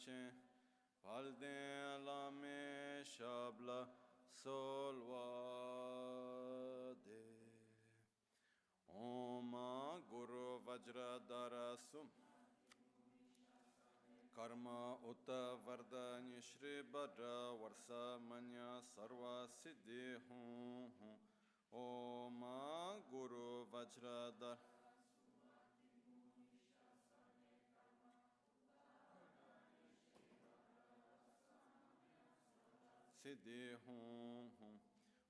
chen palden lame shabla solvade. Om Guru Vajradhara Sum Karma Uta Vardhani Shri Bhadra Varsa Manya Sarva Siddhi Hum Om Guru Vajradhara Siddhi Hum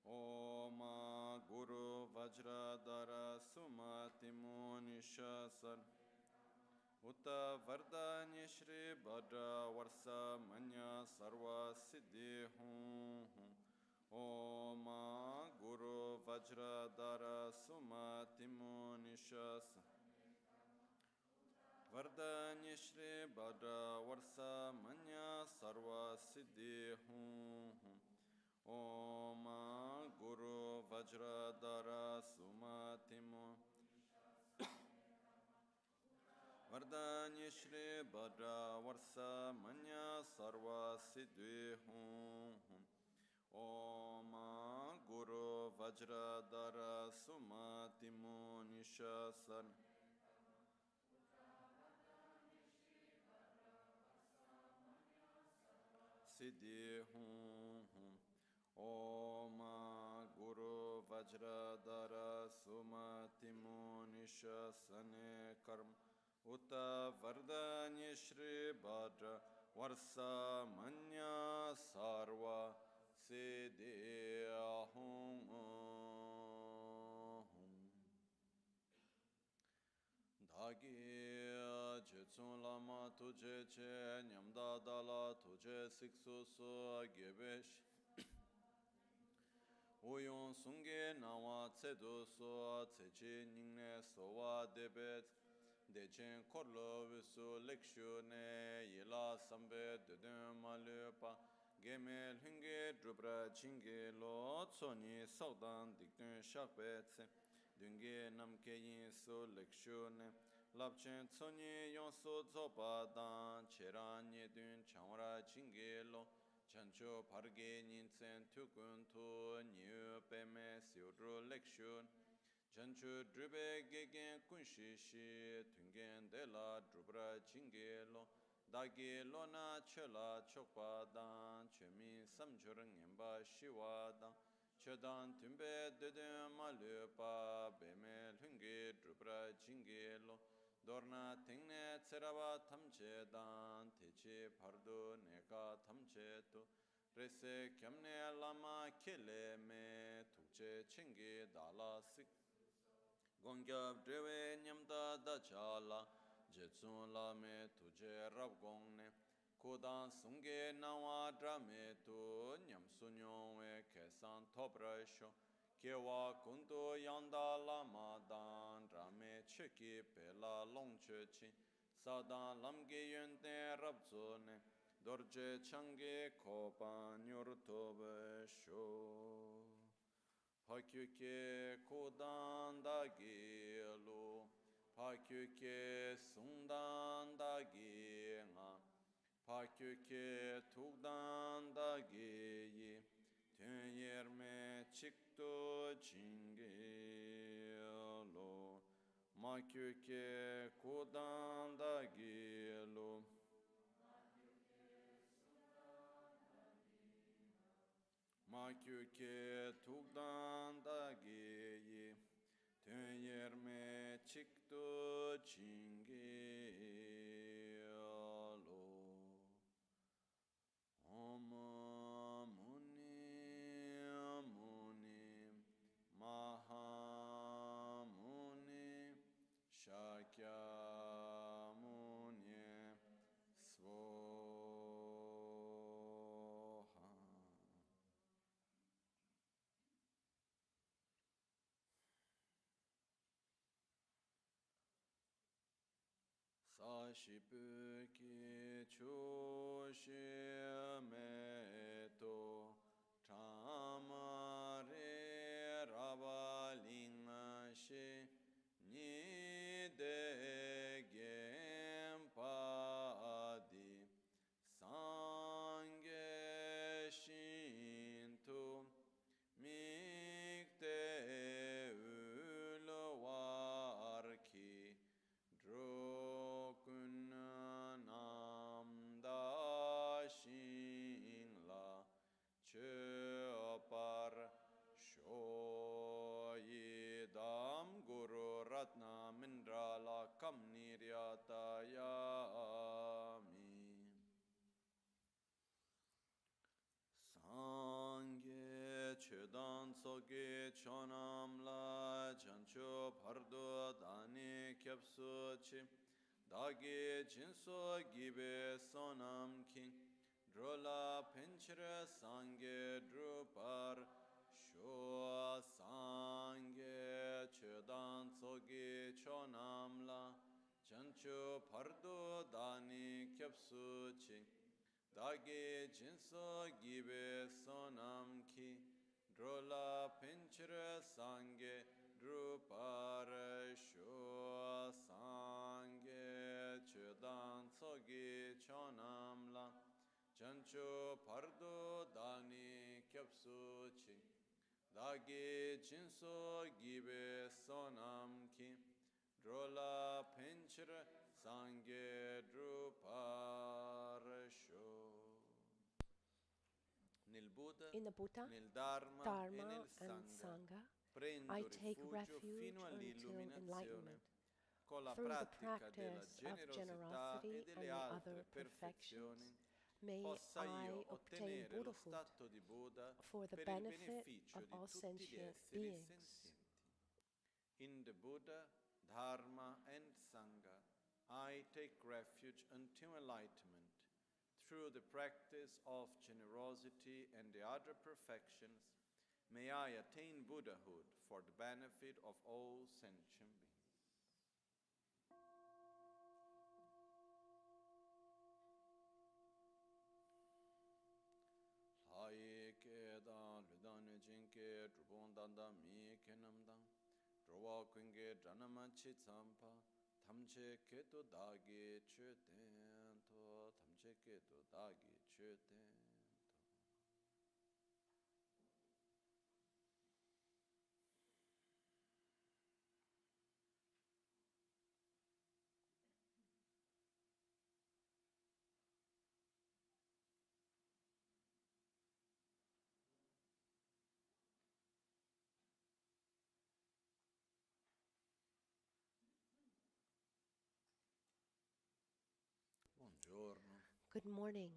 Om Guru Vajradhara Sumati Munishasar Uta Vardhani Shri Bhadra Varsa Manya Sarva Siddhi Hum Om Guru Vajradhara Sumati Munishasar Vardhani Shri Bhadra Varsa Manya Sarva Siddhi Hum Om Guru Vajradhara Sumati Vardhani Shri Bhadra Varsa Manya Sarva Siddhi Hum Om Guru Vajradhara Sumati Munishasana Siddhi Hum Om Guru Vajradhara Sumati Munishasane Karma Uta Vardhani Shri Bhadra Varsa Manya Sarva Siddhi Hum Dhagi Jetsun Lama Tuje Che Nyamda Dala Tuje Siksu Su Gebesh Uyon Sunge Nawa Tsedu Su Tsechi Ningne Sowa Debet Dechen Korlo Visu Lekshu Ne Yila Sambe Dudun Malupa Gemel Hunge Drubra Chinge Lo Tsoni Saudan Diktun Shakbetse Dunge Namke Yin Su Lekshu Ne Lapchen Tsoni Yonsu Zopa Dan Cheran Yedun Chanwara Chinge Lo Chancho Parge Ninsen Tukun Tu Nyu Peme Siudru Lekshu Chanchu Drube Gegen Kunshi Shi Tungen De La Drubra Chinge Lo Dagi Lona Chela Chokpa Dan Chemi Samchur Ngemba Shiwa Dan Chedan Tumbe Dede Malupa Beme Lungi Drubra Chinge Lo Dorna Tingne Tseraba Tamche Dan Techi Pardu Neka Tamche Tu Rese Kyamne Lama Kele Me Tukche Chingi Dala Sik Gongyab Drewe Nyamda Dachala Jetsun Lame Tuje Rabgongne Kodan Sunge Nawa Drame Tu Nyam Sunyongwe Kesan Tobrasho Kewa Kundu Yanda Lama Dan Drame Cheki Pela Longchechi Sadan Lamge Yunte Rabzone Dorje Change Kopan Yurtobesho Pakyuke Kodan Dagi Lu Pakyuke Sungdan Dagi Nga Pakyuke Tugdan Dagi Yi Tön Yerme Chikto Chingi Lu Makyuke Kodan Dagi Lu Makyuke Tugdan Dagi Yi Tön Yerme Chikto Chingi Lu Om Muni Muni Mahamuni Shakya Muni Svoha Sashipu ki chushi meto chamare rabalinga shi ni de gem padi Ratna Mindrala Kamniryatayami Sangye Chedan Soge Chonamla Chancho Pardo Dani Kyapsuchi Dagi Jinso Gibe Sonam King Drola Pinchre Sangye Drupar Shua Sangye Chedan Soge Chonamla Chancho Pardo Dani Kyapsuchi Dagi Jinso Gibe Sonam Ki Drola Pinchre Sangye Drupar Shua Sangye Chedan Sogi Chonamla Chancho Pardo Dani Kyapsuchi Dagi Jinso Gibe Sonam Ki Drola Pinchre Sangye Drupar Shua In the Buddha, Dharma, and Sangha, I take refuge until enlightenment. Through the practice of generosity and the other perfections, may I obtain Buddhahood for the benefit of all sentient beings. In the Buddha, Dharma, and Sangha, I take refuge until enlightenment. Through the practice of generosity and the other perfections, may I attain Buddhahood for the benefit of all sentient beings. Lai ke da ludan jinke drubon danda mi kenamdang drowa kwenge dranama chi tsampa tamche keto dagi chuten to tamche keto dagi chuten to. Buongiorno. Good morning.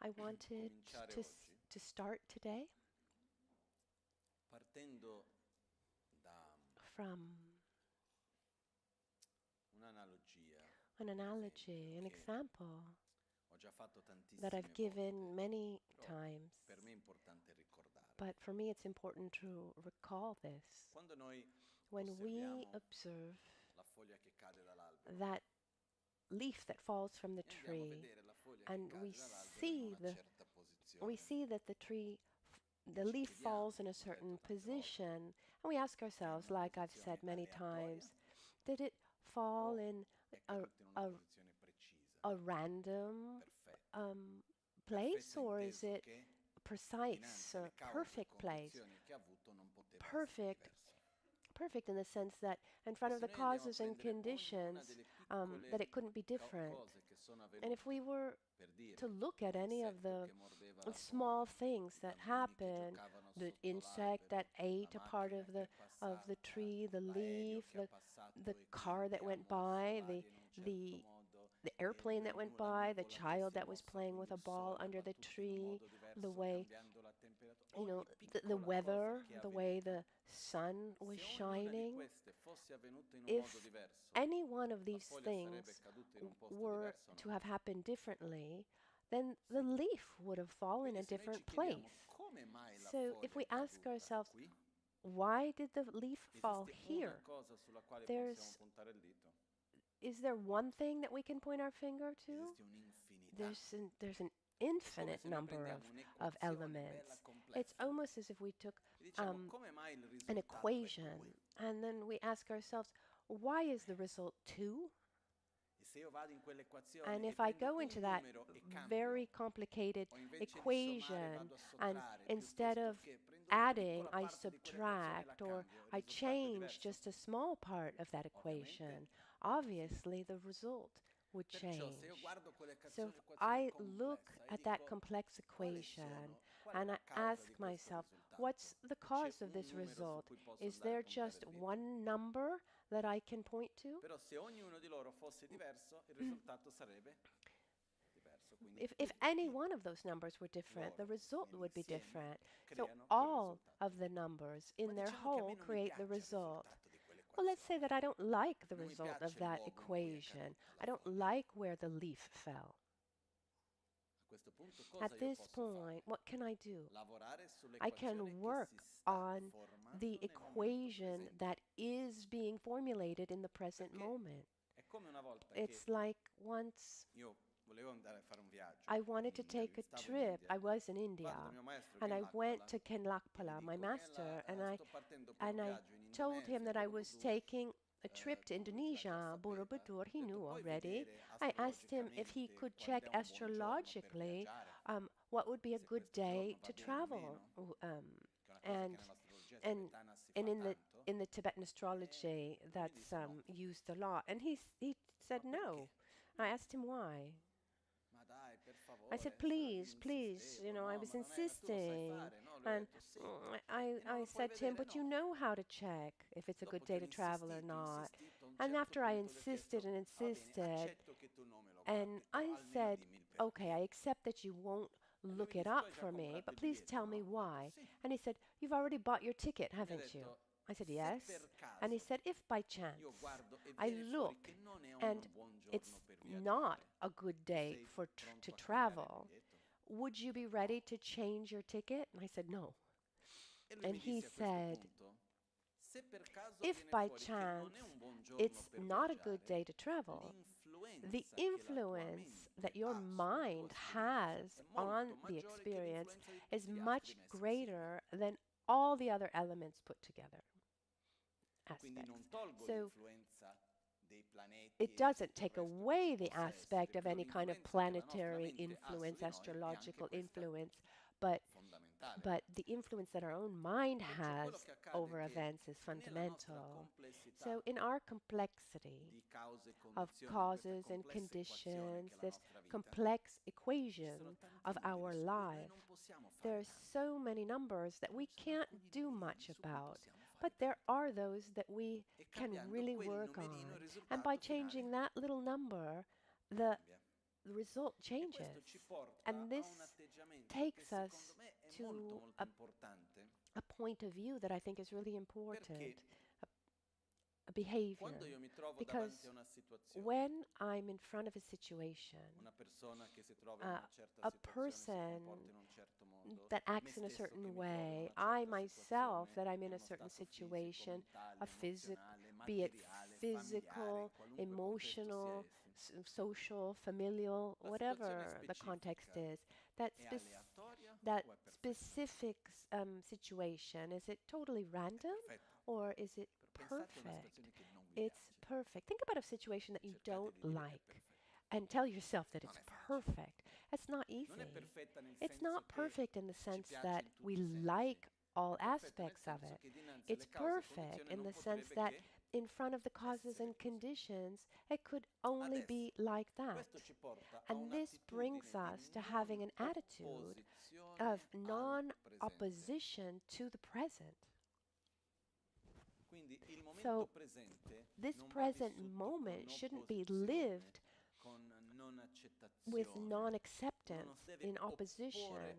I wanted to start today partendo da from an analogy, an example ho già fatto that I've tantissime given volte, many però times, per me è importante ricordare. but for me it's important to recall this. Quando noi When we osserviamo observe la foglia che cade dall'albero, that leaf that falls from the e andiamo a tree, vedere la foglia and che we cade dall'albero in see una certa we posizione. see that the leaf falls in a certain position, and we ask ourselves, like I've said many times, did it fall in a random place, or is it precise or perfect place? Perfect in the sense that in front of the causes and conditions, that it couldn't be different. And if we were to look at any of the small things that happened, the insect that ate a part of the tree, the leaf, the car that went by, the airplane that went by, the child that was playing with a ball under the tree, the way, the weather, the way the sun was shining. If any one of these things were to have happened differently, then the leaf would have fallen in a different place. So if we ask ourselves, why did the leaf fall here? Is there one thing that we can point our finger to? There's an infinite number of elements. It's almost as if we took an equation and then we ask ourselves, why is the result 2? And if I go into that very complicated equation and instead of adding, I subtract or I change just a small part of that equation, obviously the result would change. So if I look at that complex equation and I ask myself, what's the cause of this result? Is there just one number that I can point to? If any one of those numbers were different, the result would be different. So all of the numbers in their whole create the result. Well, let's say that I don't like the result of that equation. I don't like where the leaf fell. At this point, what can I do? I can work on the equation that is being formulated in the present moment. It's like once I wanted to take a trip. I was in India, and I went to Tsongkhapa, my master, and I told him that I was taking a trip to Indonesia, Borobudur. He knew already. I asked him if he could check astrologically what would be a good day to travel, and in the Tibetan astrology that's used a lot. And he said no. I asked him why. I said, please, I was insisting. And I said to him, but you know how to check if it's a good day to travel or not. And after I insisted and insisted, and I said, okay, I accept that you won't look it up for me, but please tell me why. And he said, you've already bought your ticket, haven't you? I said, yes. And he said, if by chance I look and it's not a good day to travel, would you be ready to change your ticket? And I said, no. And he said, if by chance it's not a good day to travel, the influence that your mind has on the experience is much greater than all the other elements put together. Aspects. So it doesn't take away the aspect of any kind of planetary influence, astrological influence, but the influence that our own mind has over events is fundamental. So in our complexity of causes and conditions, this complex equation of our life, there are so many numbers that we can't do much about. But there are those that we can really work on. And by changing that little number, the result changes. And this takes us to a point of view that I think is really important, a behavior. Because when I'm in front of a situation, a person that acts in a certain way, I myself, that I'm in a certain situation, be it physical, emotional, social, familial, whatever the context is, that specific situation, is it totally random or is it perfect? It's perfect. Think about a situation that you don't like and tell yourself that it's perfect. That's not easy. It's not perfect in the sense that we like all aspects of it. It's perfect in the sense that in front of the causes and conditions, it could only be like that. And this brings us to having an attitude of non-opposition to the present. So this present moment shouldn't be lived with non-acceptance, in opposition.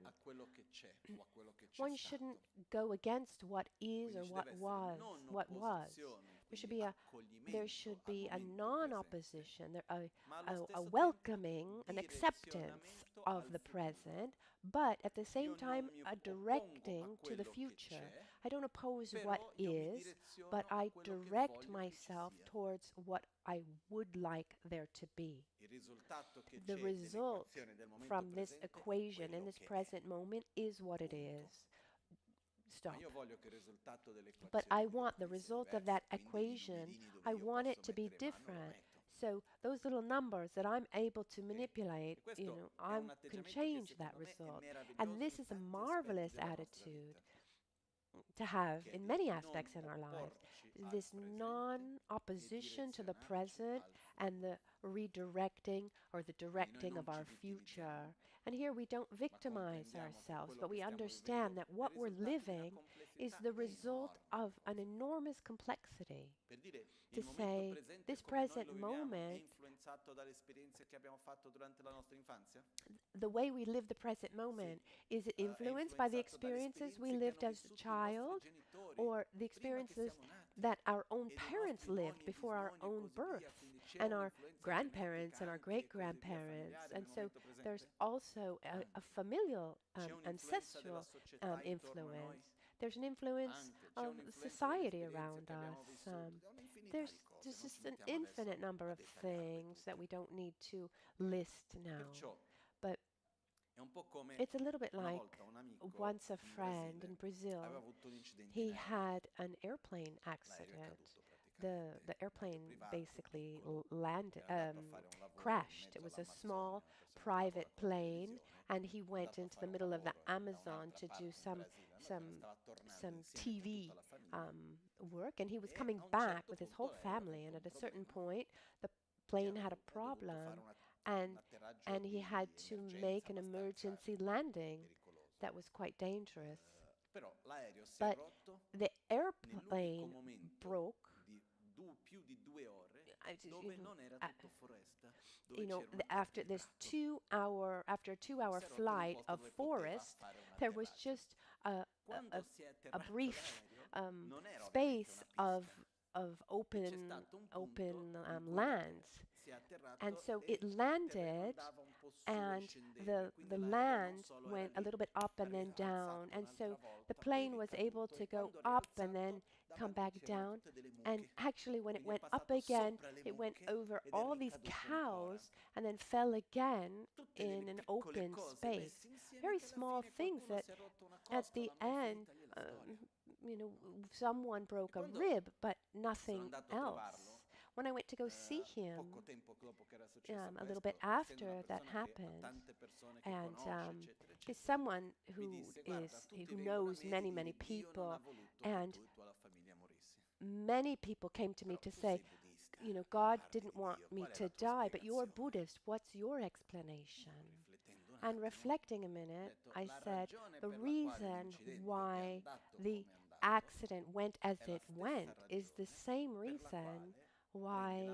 One shouldn't go against what is or what was. There should be a non-opposition, a welcoming, an acceptance of the present, but at the same time a directing to the future. I don't oppose what is, but I direct myself towards what I would like there to be. The result from this equation in this present moment is what it is. stop. But I want the result of that equation, I want it to be different. So those little numbers that I'm able to manipulate, I can change that result. And this is a marvelous attitude to have in many aspects in our lives. This non-opposition to the present and the redirecting or the directing of our future. And here we don't victimize ourselves, but we understand that what we're living is the result of an enormous complexity. To say, this present moment, the way we live the present moment, is it influenced by the experiences we lived as a child or the experiences that our own parents lived before our own birth and our grandparents and our great-grandparents? And so there's also a familial, ancestral influence. There's an influence of society around us. There's just an infinite number of things that we don't need to list now. But it's a little bit like once a friend in Brazil, he had an airplane accident. The airplane basically crashed. It was a small private plane, and he went into the middle of the Amazon to do some TV work, and he was coming back with his whole family, and at a certain point the plane had a problem, and he had to make an emergency landing that was quite dangerous. But the airplane broke. After this 2-hour flight of forest, there was just a brief space of open lands. And so it landed, and the land went a little bit up and then down. And so the plane was able to go up and then come back down. And actually, when it went up again, it went over all these cows and then fell again in an open space. Very small things that at the end, someone broke a rib, but nothing else. When I went to go see him, a little bit after that happened, and he's someone who knows many people, and many people came to me to say, God didn't want me to die, but you're Buddhist. What's your explanation? And reflecting a minute, I said, the reason why the accident went as it went is the same reason why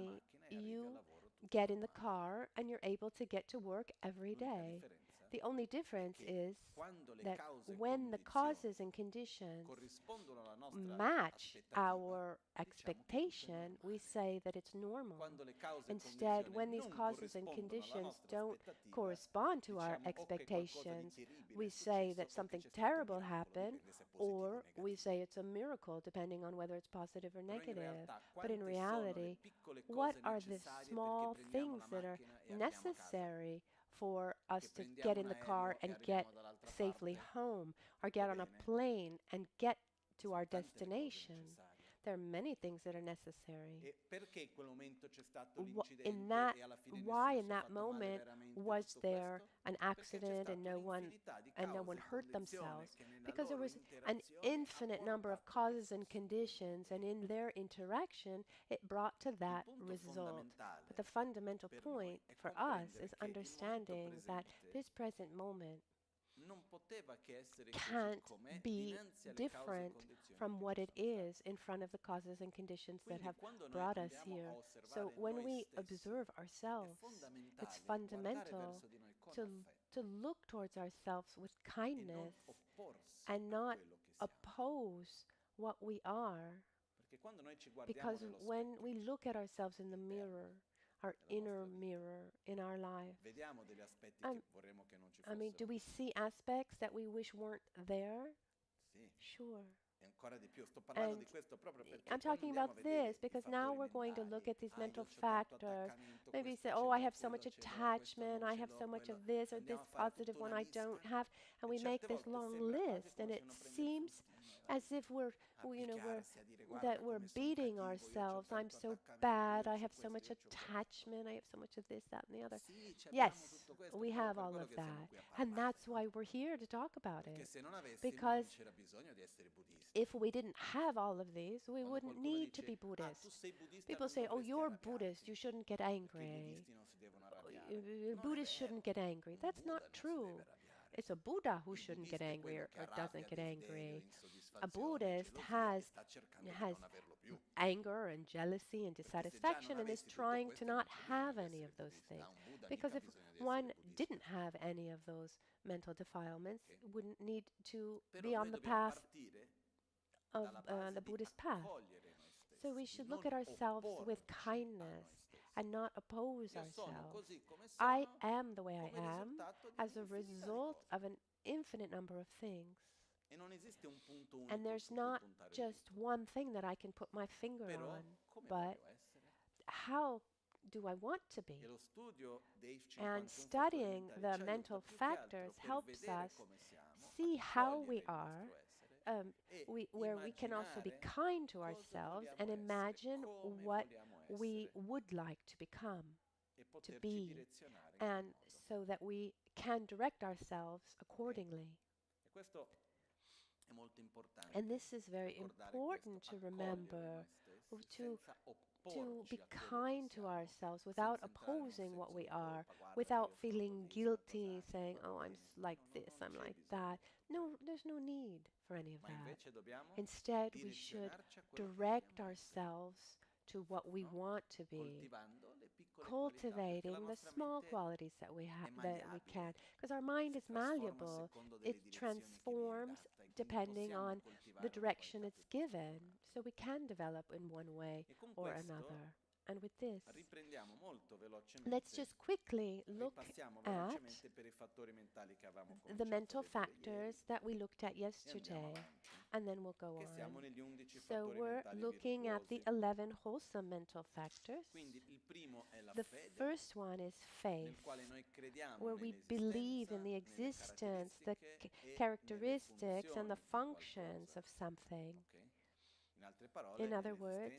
you get in the car and you're able to get to work every day. The only difference is that when the causes and conditions match our expectation, we say that it's normal. Instead, when these causes and conditions don't correspond to our expectations, we say that something terrible happened, or we say it's a miracle, depending on whether it's positive or negative. But in reality, what are the small things that are necessary for us to get in the car and get safely home, or get on a plane and get to our destination? There are many things that are necessary. Why in that moment was there an accident and no one hurt themselves? Because there was an infinite number of causes and conditions, and in their interaction, it brought to that result. But the fundamental point for us is understanding that this present moment can't be different from what it is in front of the causes and conditions that have brought us here. So when we observe ourselves, it's fundamental to look towards ourselves with kindness and not oppose what we are. Because when we look at ourselves in the mirror, our inner mirror in our life, do we see aspects that we wish weren't there? Sure. And I'm talking about this because now we're going to look at these mental factors. Maybe say, oh, I have so much attachment, I have so much of this or this positive one I don't have. And we make this long list, and it seems as if we're beating ourselves. I'm so bad. I have so much attachment. I have so much of this, that, and the other. Yes, we have all of that. And that's why we're here to talk about it. Because if we didn't have all of these, we wouldn't need to be Buddhist. People say, oh, you're Buddhist, you shouldn't get angry. Buddhists shouldn't get angry. That's not true. It's a Buddha who shouldn't get angry or doesn't get angry. A Buddhist has anger and jealousy and dissatisfaction and is trying to not have any of those things. Because if one didn't have any of those mental defilements, wouldn't need to be on the path of the Buddhist path. So we should look at ourselves with kindness and not oppose ourselves. I am the way I am as a result of an infinite number of things. And there's not just one thing that I can put my finger on, but how do I want to be? And studying the mental factors helps us see how we are, where we can also be kind to ourselves and imagine what we would like to become, to be, and so that we can direct ourselves accordingly. And this is very important to remember, to be kind to ourselves without opposing what we are, without feeling guilty, saying, oh, I'm like this, I'm like that. No, there's no need for any of that. Instead, we should direct ourselves to what we want to be, cultivating the small qualities that we can, because our mind is malleable. It transforms depending on the direction it's given, so we can develop in one way or another. And with this, let's just quickly look at the mental factors that we looked at yesterday, and then we'll go on. So we're looking at the 11 wholesome mental factors. The first one is faith, where we believe in the existence, the characteristics, and the functions of something. In other words,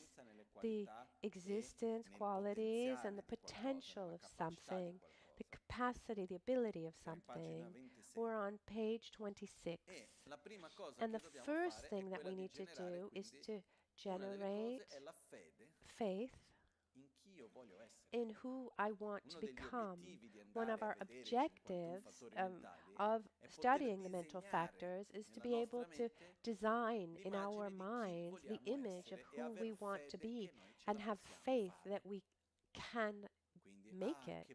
the existence, qualities, and the potential of something, the capacity, the ability of something. We're on page 26. And the first thing that we need to do is to generate faith in who I want to become. One of our objectives of studying the mental factors is to be able to design in our minds the image of who we want to be and have faith that we can make it.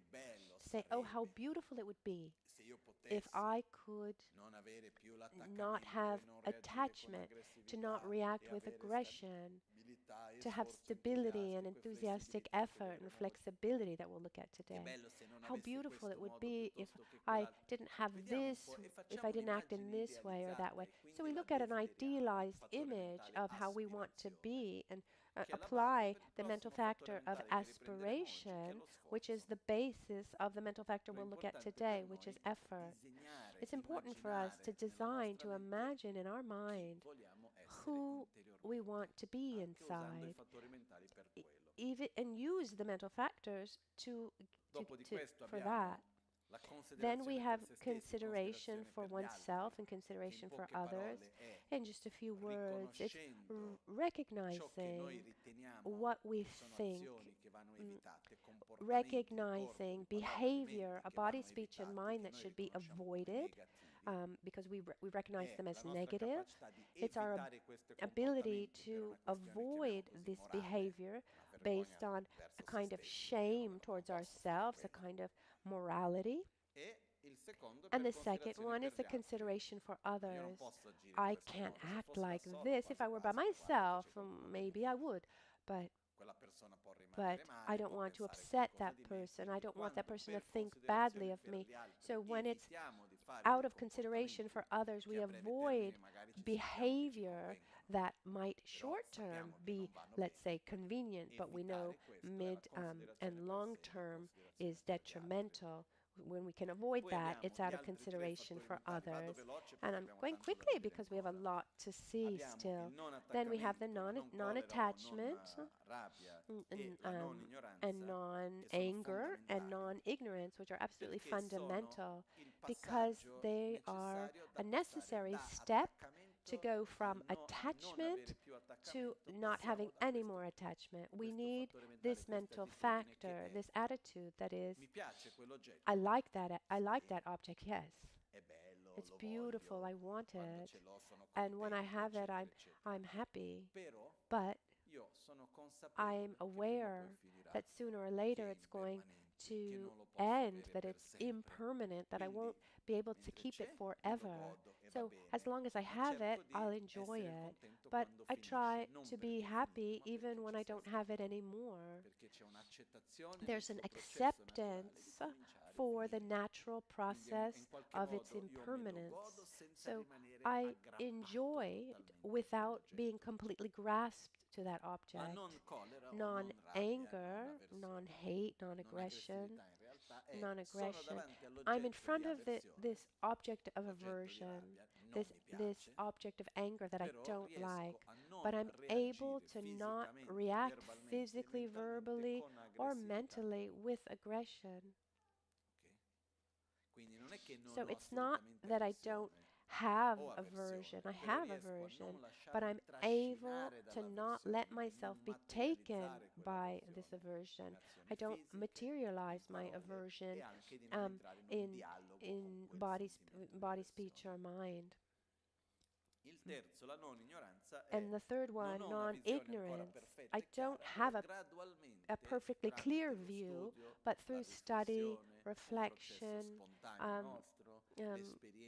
Say, oh, how beautiful it would be if I could not have attachment, to not react with aggression, to have stability and enthusiastic effort and flexibility that we'll look at today. How beautiful it would be if I didn't have this, if I didn't act in this way or that way. So we look at an idealized image of how we want to be and apply the mental factor of aspiration, which is the basis of the mental factor we'll look at today, which is effort. It's important for us to design, to imagine in our mind who we want to be inside, and use the mental factors for that. Then we have consideration for oneself and consideration for others. In just a few words, it's recognizing what we think, recognizing behavior, a body, speech, and mind that should be avoided, because we recognize them as negative. It's our ability to avoid this behavior based on a kind of shame towards ourselves, a kind of morality. And the second one is the consideration for others. I can't act like this. If I were by myself, maybe I would, but I don't want to upset that person. I don't want that person to think badly of me. So when it's out of consideration for others, we avoid behavior that might short-term be, let's say, convenient, but we know mid and long-term is detrimental. When we can avoid that, it's out of consideration for others. And I'm going quickly because we have a lot to see still. Then we have the non-attachment and non-anger and non-ignorance, which are absolutely fundamental because they are a necessary step to go from attachment to not having any more attachment. We need this mental factor, this attitude that is, I like that object, yes. It's beautiful, I want it. And when I have it, I'm happy. But I'm aware that sooner or later it's going to end, that it's impermanent, that I won't be able to keep it forever. So as long as I have it, I'll enjoy it. But I try to be happy even when I don't have it anymore. There's an acceptance for the natural process of its impermanence. So I enjoy it without being completely grasped to that object. Non-anger, non-hate, non-aggression. I'm in front of this object of aversion, this object of anger that I don't like, but I'm able to not react physically, verbally, or mentally with aggression. So it's not that I don't have aversion. I have aversion, but I'm able to not let myself be taken by this aversion. I don't materialize my aversion in body, speech, or mind. And the third one, non-ignorance. I don't have a perfectly clear view, but through study, reflection,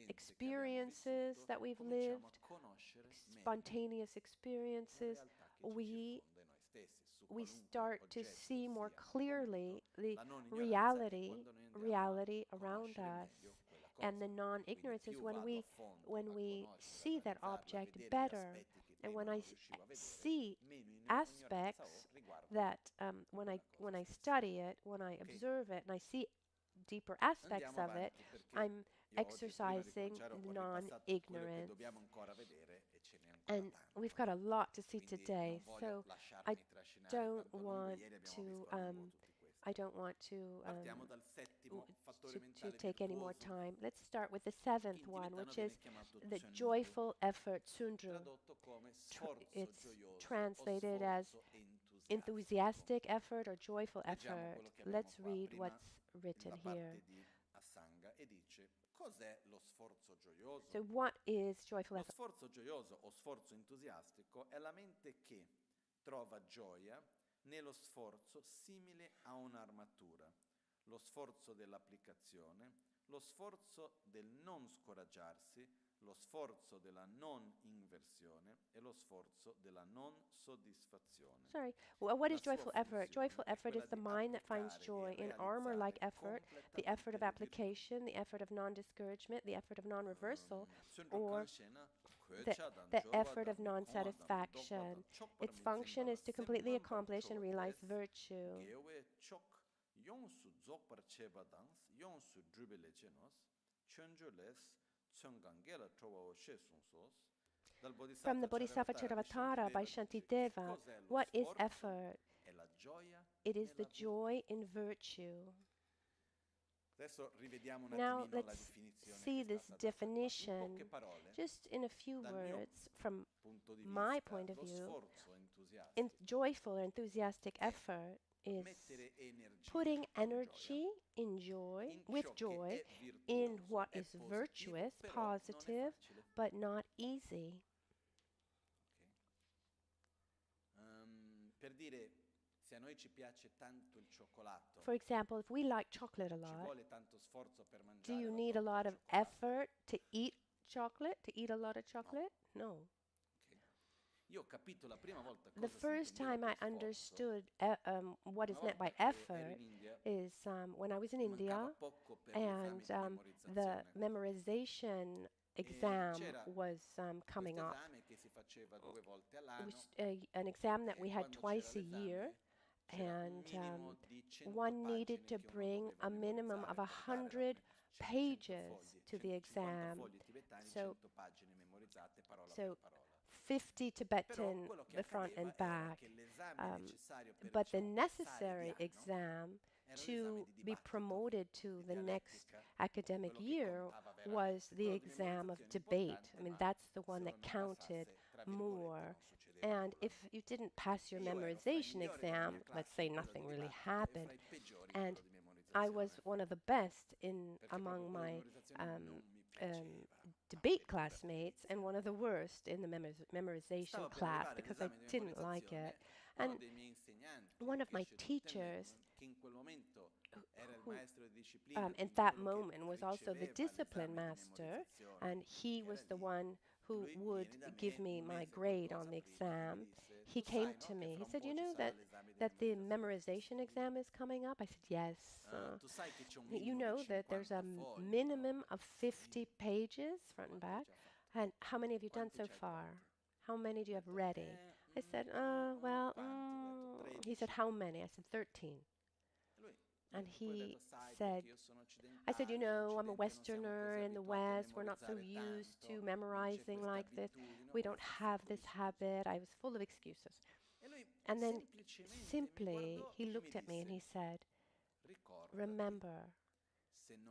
experiences that we've lived, spontaneous experiences, we start to see more clearly the reality around us. And the non-ignorance is when we see that object better, and when I see aspects that when I study it, when I observe it, and I see deeper aspects of it, I'm exercising non-ignorance. And we've got a lot to see today, so I don't want to take any more time. Let's start with the seventh one, which is the joyful effort, Sundru. It's translated as enthusiastic effort or joyful effort. Let's read what's written here. So what is joyful effort? Lo sforzo gioioso o sforzo entusiastico è la mente che trova gioia nello sforzo simile a un'armatura, lo sforzo dell'applicazione, lo sforzo del non scoraggiarsi, lo sforzo della non inversione e lo sforzo della non soddisfazione. Sorry, what is joyful effort? Joyful effort is the mind that finds joy in armor-like effort, the effort of application, the effort of non-discouragement, the effort of non-reversal, or the effort of non-satisfaction. Its function is to completely accomplish and realize virtue. From the Bodhisattva Charavattara by Shantideva, what is effort? It is the joy in virtue. Now let's see this definition just in a few words from my point of view. Joyful or enthusiastic effort is putting energy in joy, with joy, in what is virtuous, positive, but not easy. For example, if we like chocolate a lot, do you need a lot of effort to eat chocolate, to eat a lot of chocolate? No. The first time I understood what is meant by effort is when I was in India, and the memorization exam was coming up. It was an exam that we had twice a year, and one needed to bring a minimum of 100 pages to the exam. So 50 Tibetan, the front and back. But the necessary exam to be promoted to the next academic year was the exam of debate. I mean, that's the one that counted more. And if you didn't pass your memorization exam, let's say nothing really happened. And I was one of the best among my debate classmates and one of the worst in the memorization class because I didn't like it. And one of my teachers, who at that moment was also the discipline master, and he was the one who would give me my grade on the exam. He came to me. He said, "You know that the memorization exam is coming up?" I said, "Yes." You know that there's a minimum of 50 pages, front and back. And how many have you done so far? How many do you have ready? I said, well, he said, "How many?" I said, 13. And he said, I said, "You know, I'm a Westerner in the West. We're not so used to memorizing like this. We don't have this habit." I was full of excuses. And then simply, he looked at me and he said, "Remember,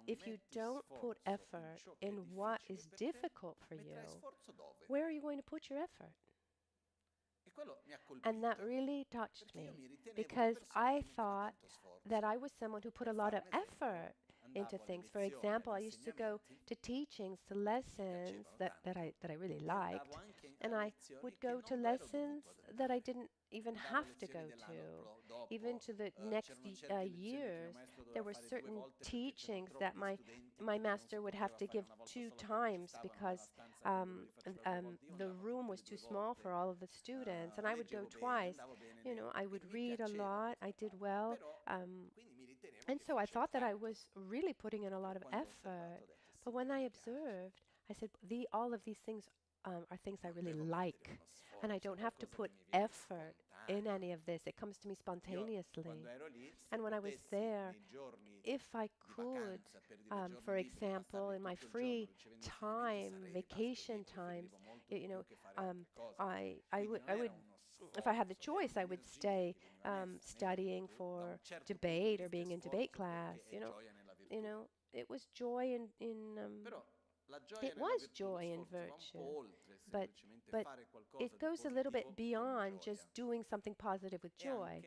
if you don't put effort in what is difficult for you, where are you going to put your effort?" And that really touched me because I thought that I was someone who put a lot of effort into things. For example, I used to go to teachings, to lessons that I really liked, and I would go to lessons that I didn't even have to go to. Even to the next years, there were certain teachings that my master would have to give 2 times because the room was too small for all of the students, and I would go twice. You know, I would read a lot. I did well. And so I thought that I was really putting in a lot of effort. But when I observed, I said, all of these things are things I really like. And I don't have to put effort in any of this. It comes to me spontaneously. And when I was there, if I could, for example, in my free time, vacation times, I would, if I had the choice, I would stay studying for debate or being in debate class. It was joy it was joy in virtue, but it goes a little bit beyond just doing something positive with joy.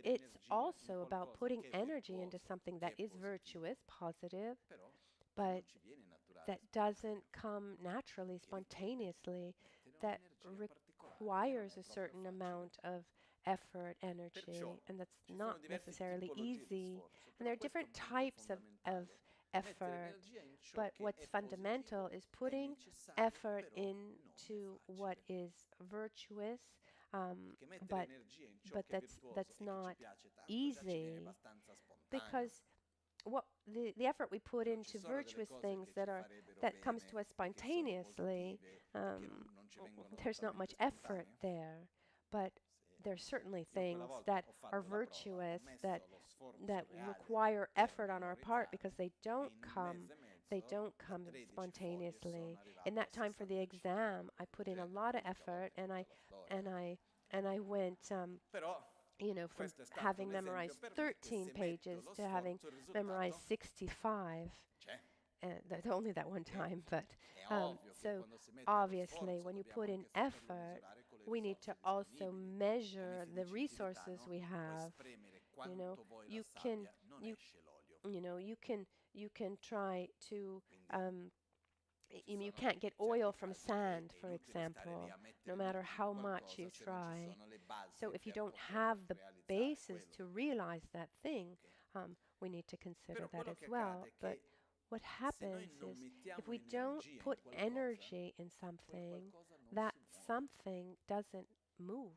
It's also about putting energy into something that is virtuous, positive, but that doesn't come naturally, spontaneously, that requires a certain amount of effort, energy, and that's not necessarily easy. And there are different types of effort, but what's fundamental is putting effort into what is virtuous, but that's not easy, because what the effort we put into virtuous things that comes to us spontaneously, there's not much effort there, but there's certainly things that are virtuous that require effort on our part because they don't come spontaneously. In that time for the exam, I put in a lot of effort, and I went from having memorized 13 pages to having memorized 65. Only that one time, but so obviously when you put in effort, we need to also measure the resources we have. You can try to you can't get oil from sand, for example, no matter how much you try. So if you don't have the basis to realize that thing, we need to consider that as well. But what happens is, if we don't put energy in something, that something doesn't move.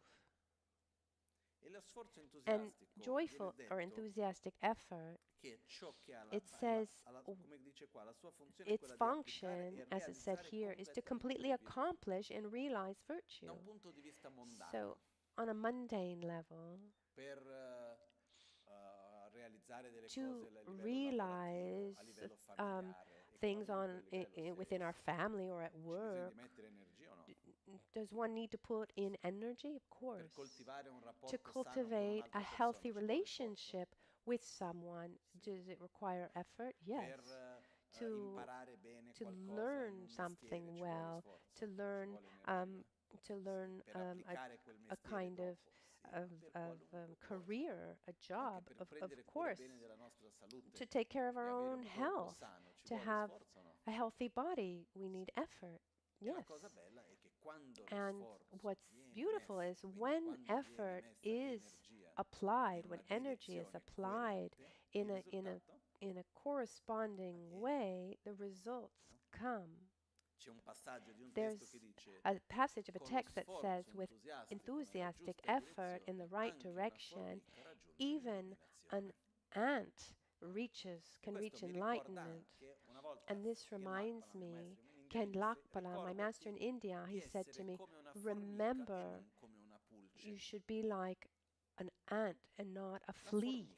And joyful or enthusiastic effort, it says its function, as it said here, is to completely accomplish and realize virtue. So on a mundane level, to realize things within our family or at work, does one need to put in energy? Of course. To cultivate a healthy relationship with someone, does it require effort? Yes. To learn something well, to learn a kind of career, a job, of course, to take care of our own health, to have a healthy body, we need effort. Yes. And what's beautiful is when effort is applied, when energy is applied in a corresponding way, the results come. There's a passage of a text that says, with enthusiastic effort in the right direction, even an ant can reach enlightenment. And this reminds me, Ken Lakpala, my master in India, he said to me, remember, you should be like an ant and not a flea.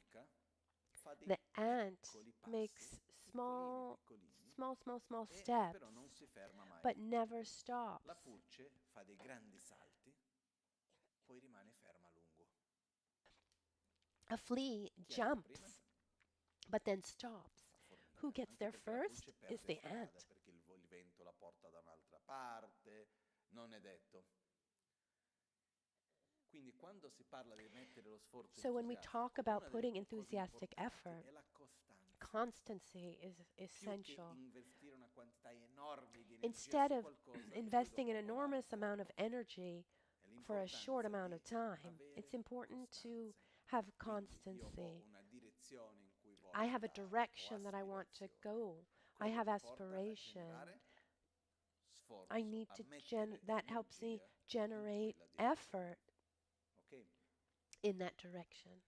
The ant makes small steps, but never stops. A flea jumps, but then stops. Who gets there first is the ant. So when we talk about putting enthusiastic effort, constancy is essential. Instead of investing an enormous amount of energy for a short amount of time, it's important to have constancy. I have a direction that I want to go. I have aspiration. I need to that helps me generate effort in that direction.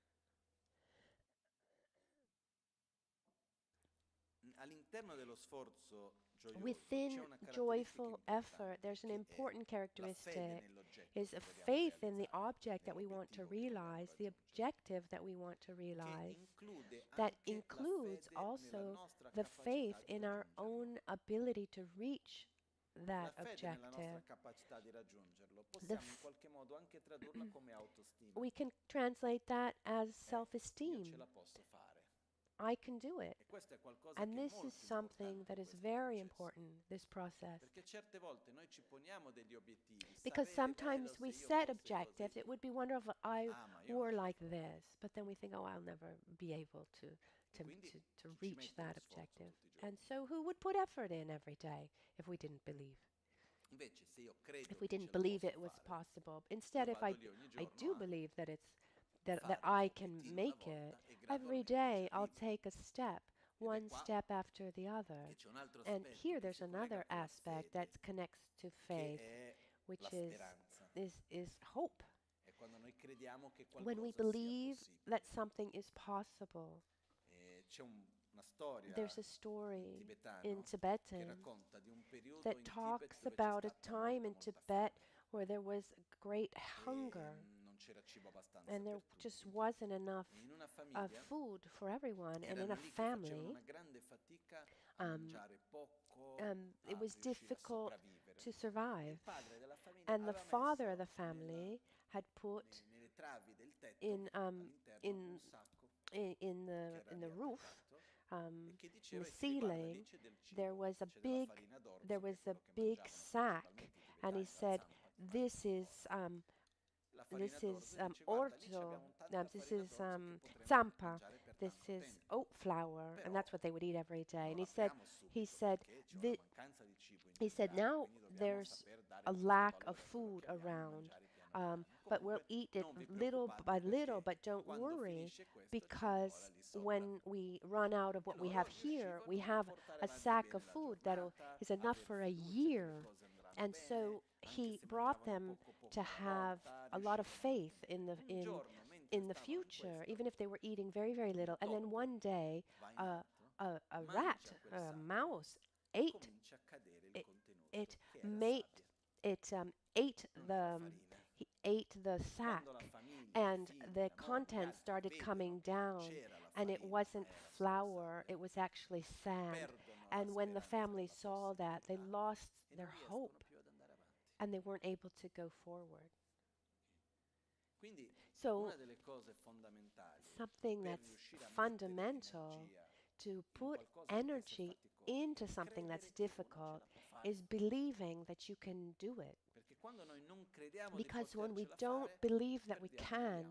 Within joyful effort, there's an important characteristic, is a faith in the object that we want to realize, the objective that we want to realize, that includes also the faith in our own ability to reach that objective. We can translate that as self-esteem. I can do it. And this is something that is very important, this process. Because sometimes we set objectives. It would be wonderful if I were like this, but then we think, oh, I'll never be able to reach that objective. And so who would put effort in every day if we didn't believe? If we didn't believe it was possible. Instead, if I do believe that that I can make it, every day I'll take a step, one step after the other. And here there's another aspect that connects to faith, which is hope. When we believe that something is possible. There's a story in Tibetan that talks about a time in Tibet where there was great hunger. And there just wasn't enough food for everyone. And in a family, it was difficult to survive. And the father of the family had put in the roof, in the ceiling, there was a big sack, and he said, "This is orzo, this is tsampa, this is oat flour," and that's what they would eat every day. And he said, now there's a lack of food around, but we'll eat it little by little, but don't worry, because when we run out of what we have here, we have a sack of food that is enough for a year. And so he brought them to have a lot of faith in the future, even if they were eating very, very little. And then one day, a mouse ate ate the sack and the contents started coming down and it wasn't flour, it was actually sand. And when the family saw that, they lost their hope and they weren't able to go forward. So something that's fundamental to put energy into something that's difficult is believing that you can do it. Because when we don't believe that we can,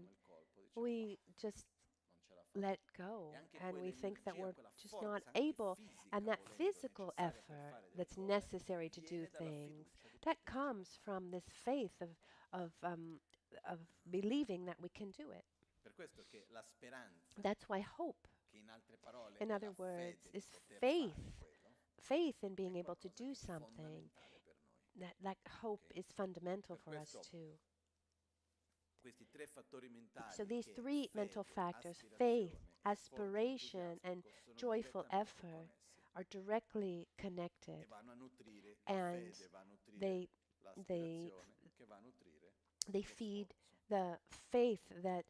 we just let go and we think that we're just not able. And that physical effort that's necessary to do things, that comes from this faith of believing that we can do it. That's why hope, in other words, is faith. Faith in being able to do something. That hope is fundamental for us too. So these three mental factors, faith, aspiration, and joyful effort, are directly connected. And they feed the faith that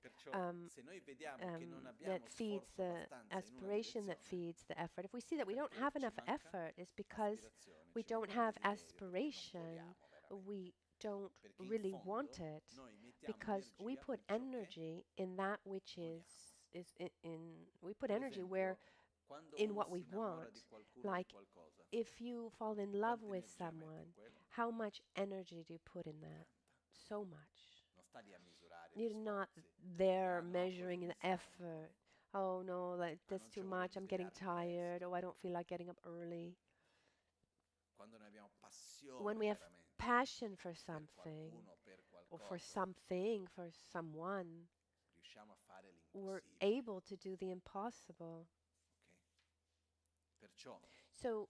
feeds the aspiration, that feeds the effort. If we see that we don't have enough effort, it's because we don't have aspiration. We don't really want it, because we put energy in that which we put energy where in what we want. Like if you fall in love with someone, how much energy do you put in that? So much. You're not there measuring the effort. Oh no, like that's too much, I'm getting tired, oh I don't feel like getting up early. When we have passion for something, or for something, for someone, we're able to do the impossible. So,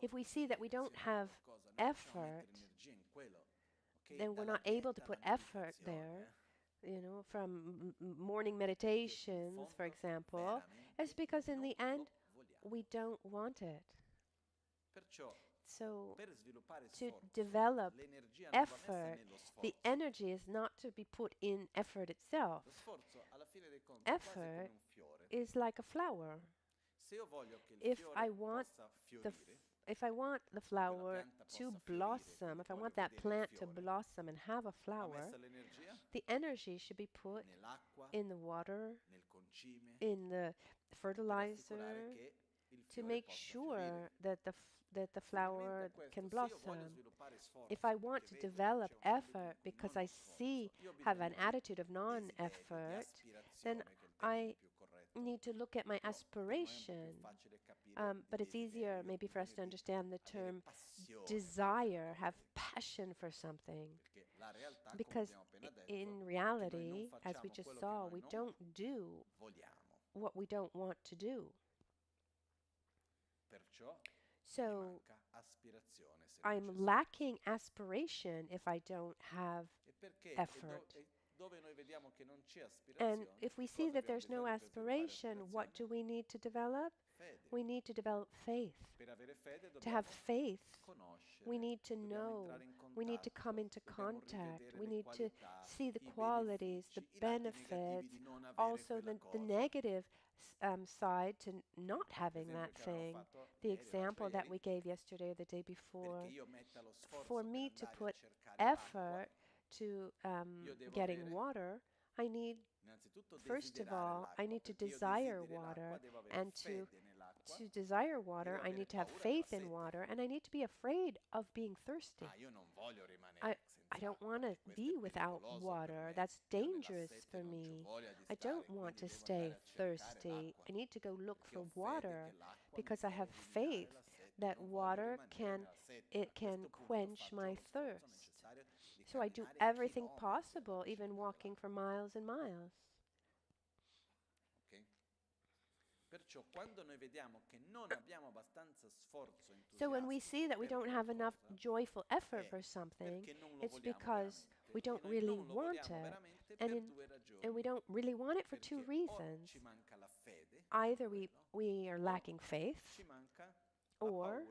if we see that we don't have effort, then we're not able to put effort there. You know, from morning meditations, for example, it's because in the end, we don't want it. So, to develop effort, the energy is not to be put in effort itself. Effort is like a flower. If I want the flower to blossom, if I want that plant to blossom and have a flower, the energy should be put in the water, in the fertilizer, to make sure that the flower can blossom. If I want to develop effort because I have an attitude of non-effort, then I need to look at my aspiration. But it's easier maybe for us to understand the term desire, have passion for something. Because in reality, as we just saw, we don't do what we don't want to do. So I'm lacking aspiration if I don't have effort. And if we see that there's no aspiration, what do we need to develop? We need to develop faith. To have faith, we need to know, we need to come into contact, we need to see the qualities, the benefits, also the negative side to not having that thing. The example that we gave yesterday or the day before, for me to put effort to getting water, I need, first of all, I need to desire water, and to desire water, I need to have faith in water, and I need to be afraid of being thirsty. I don't want to be without water. That's dangerous for me. I don't want to stay thirsty. I need to go look for water because I have faith that water can quench my thirst. So I do everything possible, even walking for miles and miles. So when we see that we don't have enough joyful effort for something, it's because we don't really want it. And we don't really want it for two reasons. Either we are lacking faith, or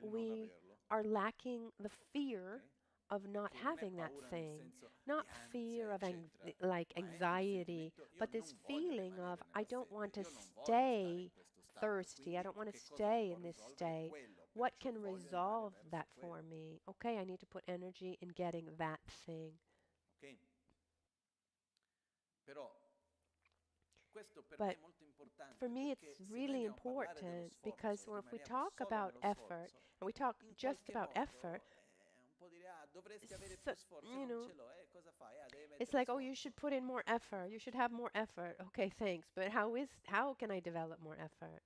we are lacking the fear of not having that thing. Not fear of like anxiety, but this feeling of I don't want to stay thirsty. I don't want to stay in this state. What can resolve that for me? Okay, I need to put energy in getting that thing. But for me, it's really important because if we talk about effort, and we talk just about effort, so, you know, it's like, oh, you should put in more effort. You should have more effort. Okay, thanks. But how can I develop more effort?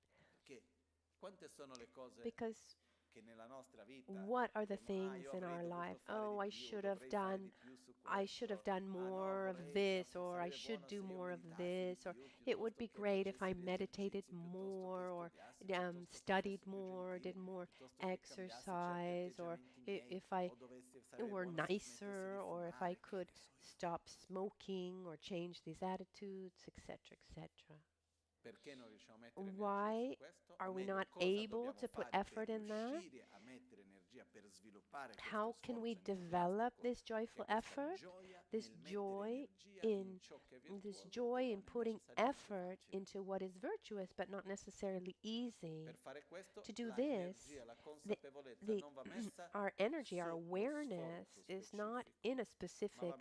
Because what are the things in our life? Oh, I should have done more of this, or I should do more of this, or it would be great if I meditated more, or studied more, did more exercise, or if I were nicer, or if I could stop smoking or change these attitudes, etc., etc. Why are we not able to put effort in that? How can we develop this joyful effort? This joy in putting effort into what is virtuous but not necessarily easy. To do this, our energy, our awareness is not in a specific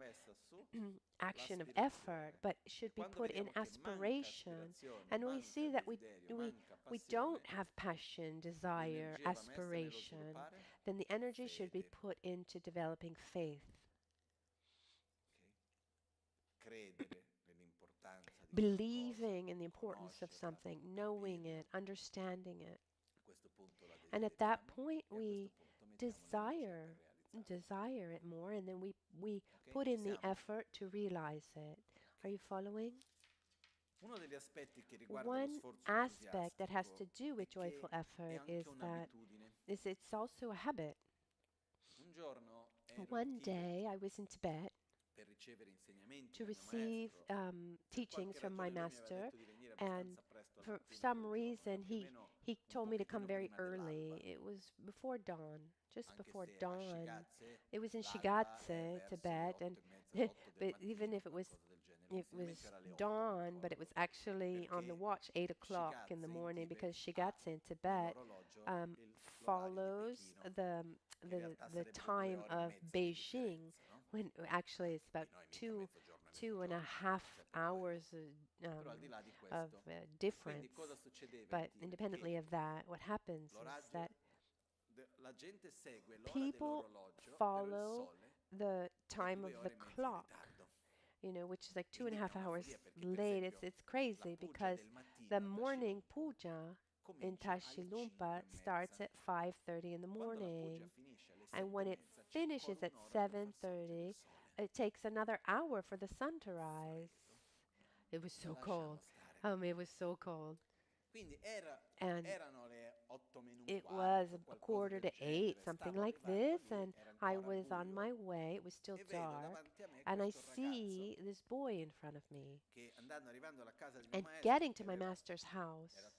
action of effort, but should be put in aspiration. And we see that we don't have passion, desire, aspiration. Then the energy should be put into developing faith. Believing in the importance of something, knowing it, understanding it. And at that point, we desire it more, and then we put in the effort to realize it. Are you following? One aspect that has to do with joyful effort is that it's also a habit. One day I was in Tibet to receive teachings from my master, and for some reason he told me to come very early. It was before dawn, just before dawn. It was in Gyältsän, Tibet, and but even if it was dawn, but it was actually on the watch 8 o'clock in the morning, because Gyältsän, Tibet, follows the time of Beijing, when actually it's about two and a half hours of difference. But independently of that, what happens is that people follow the time of the clock, which is like 2.5 hours late. It's crazy because the morning puja in Tashilhunpa starts at 5:30 in the morning, and when it finishes at 7:30, it takes another hour for the sun to rise. It was so cold. It was so cold. And it was a 7:45, something like this, and I was on my way. It was still dark, and I see this boy in front of me. And getting to my master's house,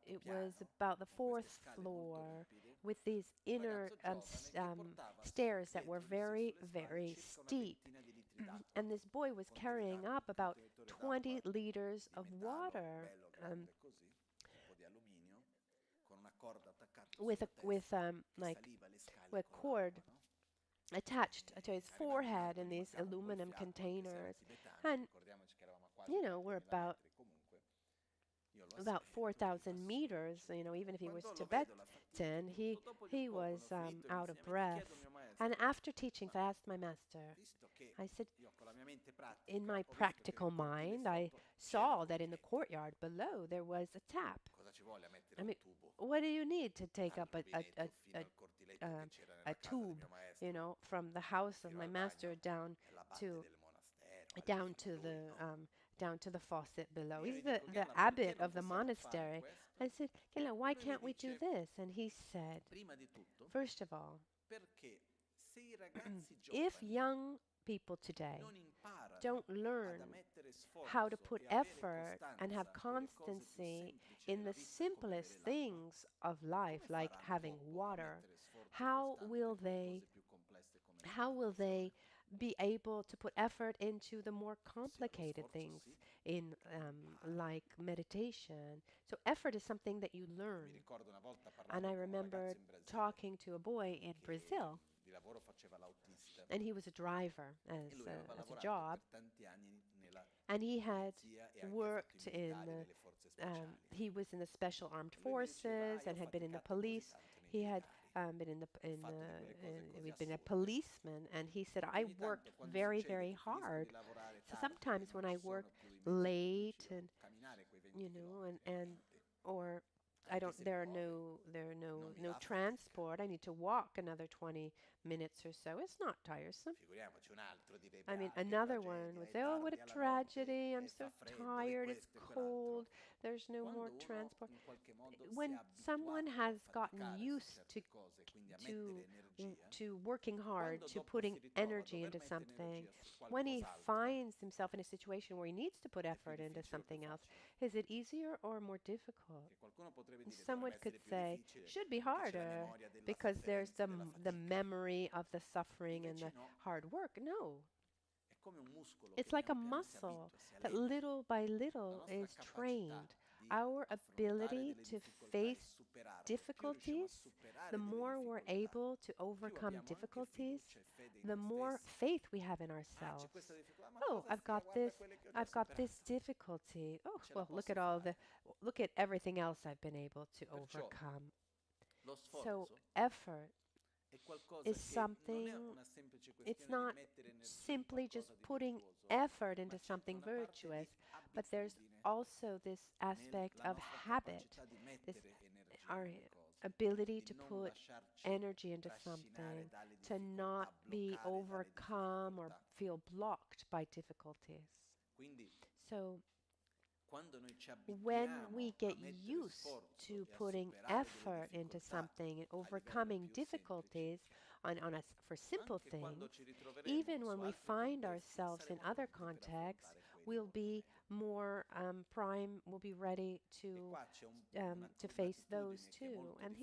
it was about the 4th floor, with these inner stairs that were very, very steep. And this boy was carrying up about 20 liters of water with a cord attached to his forehead in these aluminum containers. And we're about 4,000 meters. Even if he was Tibetan, he was out of breath. And after teaching, I asked my master, I said, in my practical mind, I saw that in the courtyard below there was a tap. I mean, what do you need to take up a tube, from the house of my master down to the faucet below? He's the abbot of the monastery. I said, why can't we do this? And he said, first of all, If young people today don't learn how to put effort and have constancy in the simplest things of life, like having water, how will they be able to put effort into the more complicated things in like meditation? So effort is something that you learn. And I remember talking to a boy in Brazil, and he was a driver as a job, and he had worked in he was in the special armed forces and had been in the police. He had we'd been a policeman, and he said, I worked very, very hard. So sometimes when I work late and, or I don't, there are no transport, I need to walk another 20 minutes or so. It's not tiresome. I mean, another one would say, oh, what a tragedy. I'm so tired. It's cold. There's no more transport. When someone has gotten used to working hard, to putting energy into something, when he finds himself in a situation where he needs to put effort into something else, is it easier or more difficult? Someone could say, should be harder because there's the memory of the suffering and the hard work. No. It's like a muscle that little by little is trained. Our ability to face difficulties, the more we're able to overcome difficulties, the more faith we have in ourselves. Oh, I've got this difficulty. Oh, well, look at everything else I've been able to overcome. So effort is something, it's not simply just putting effort into something virtuous, but there's also this aspect of habit, this our ability to put energy into something, to not be overcome or feel blocked by difficulties. So when we get used to putting effort into something and overcoming difficulties for simple things, even when we find ourselves in other contexts, we'll be more we'll be ready to face those too. And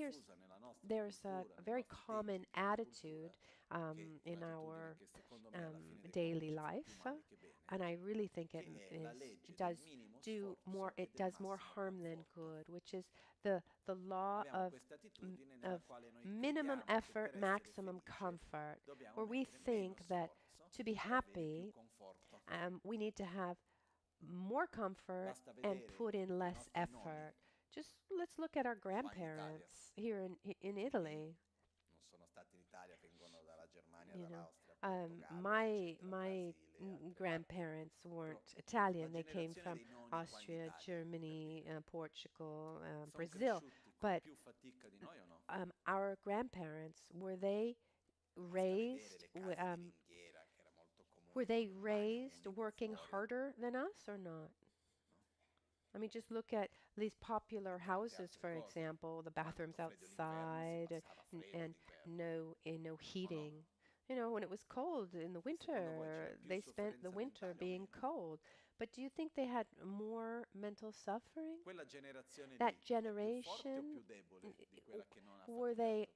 there's a very common attitude in our daily life, and I really think it does more harm than good, which is the law of minimum effort, maximum comfort, where we think that to be happy, we need to have more comfort and put in less effort. Just let's look at our grandparents here in Italy. My grandparents weren't Italian. They came from Austria, Germany, Portugal, Brazil. But our grandparents, were they raised working harder than us or not? I mean, just look at these popular houses, for example, the bathrooms outside and no heating. When it was cold in the winter, they spent the winter being cold. But do you think they had more mental suffering? That generation, were they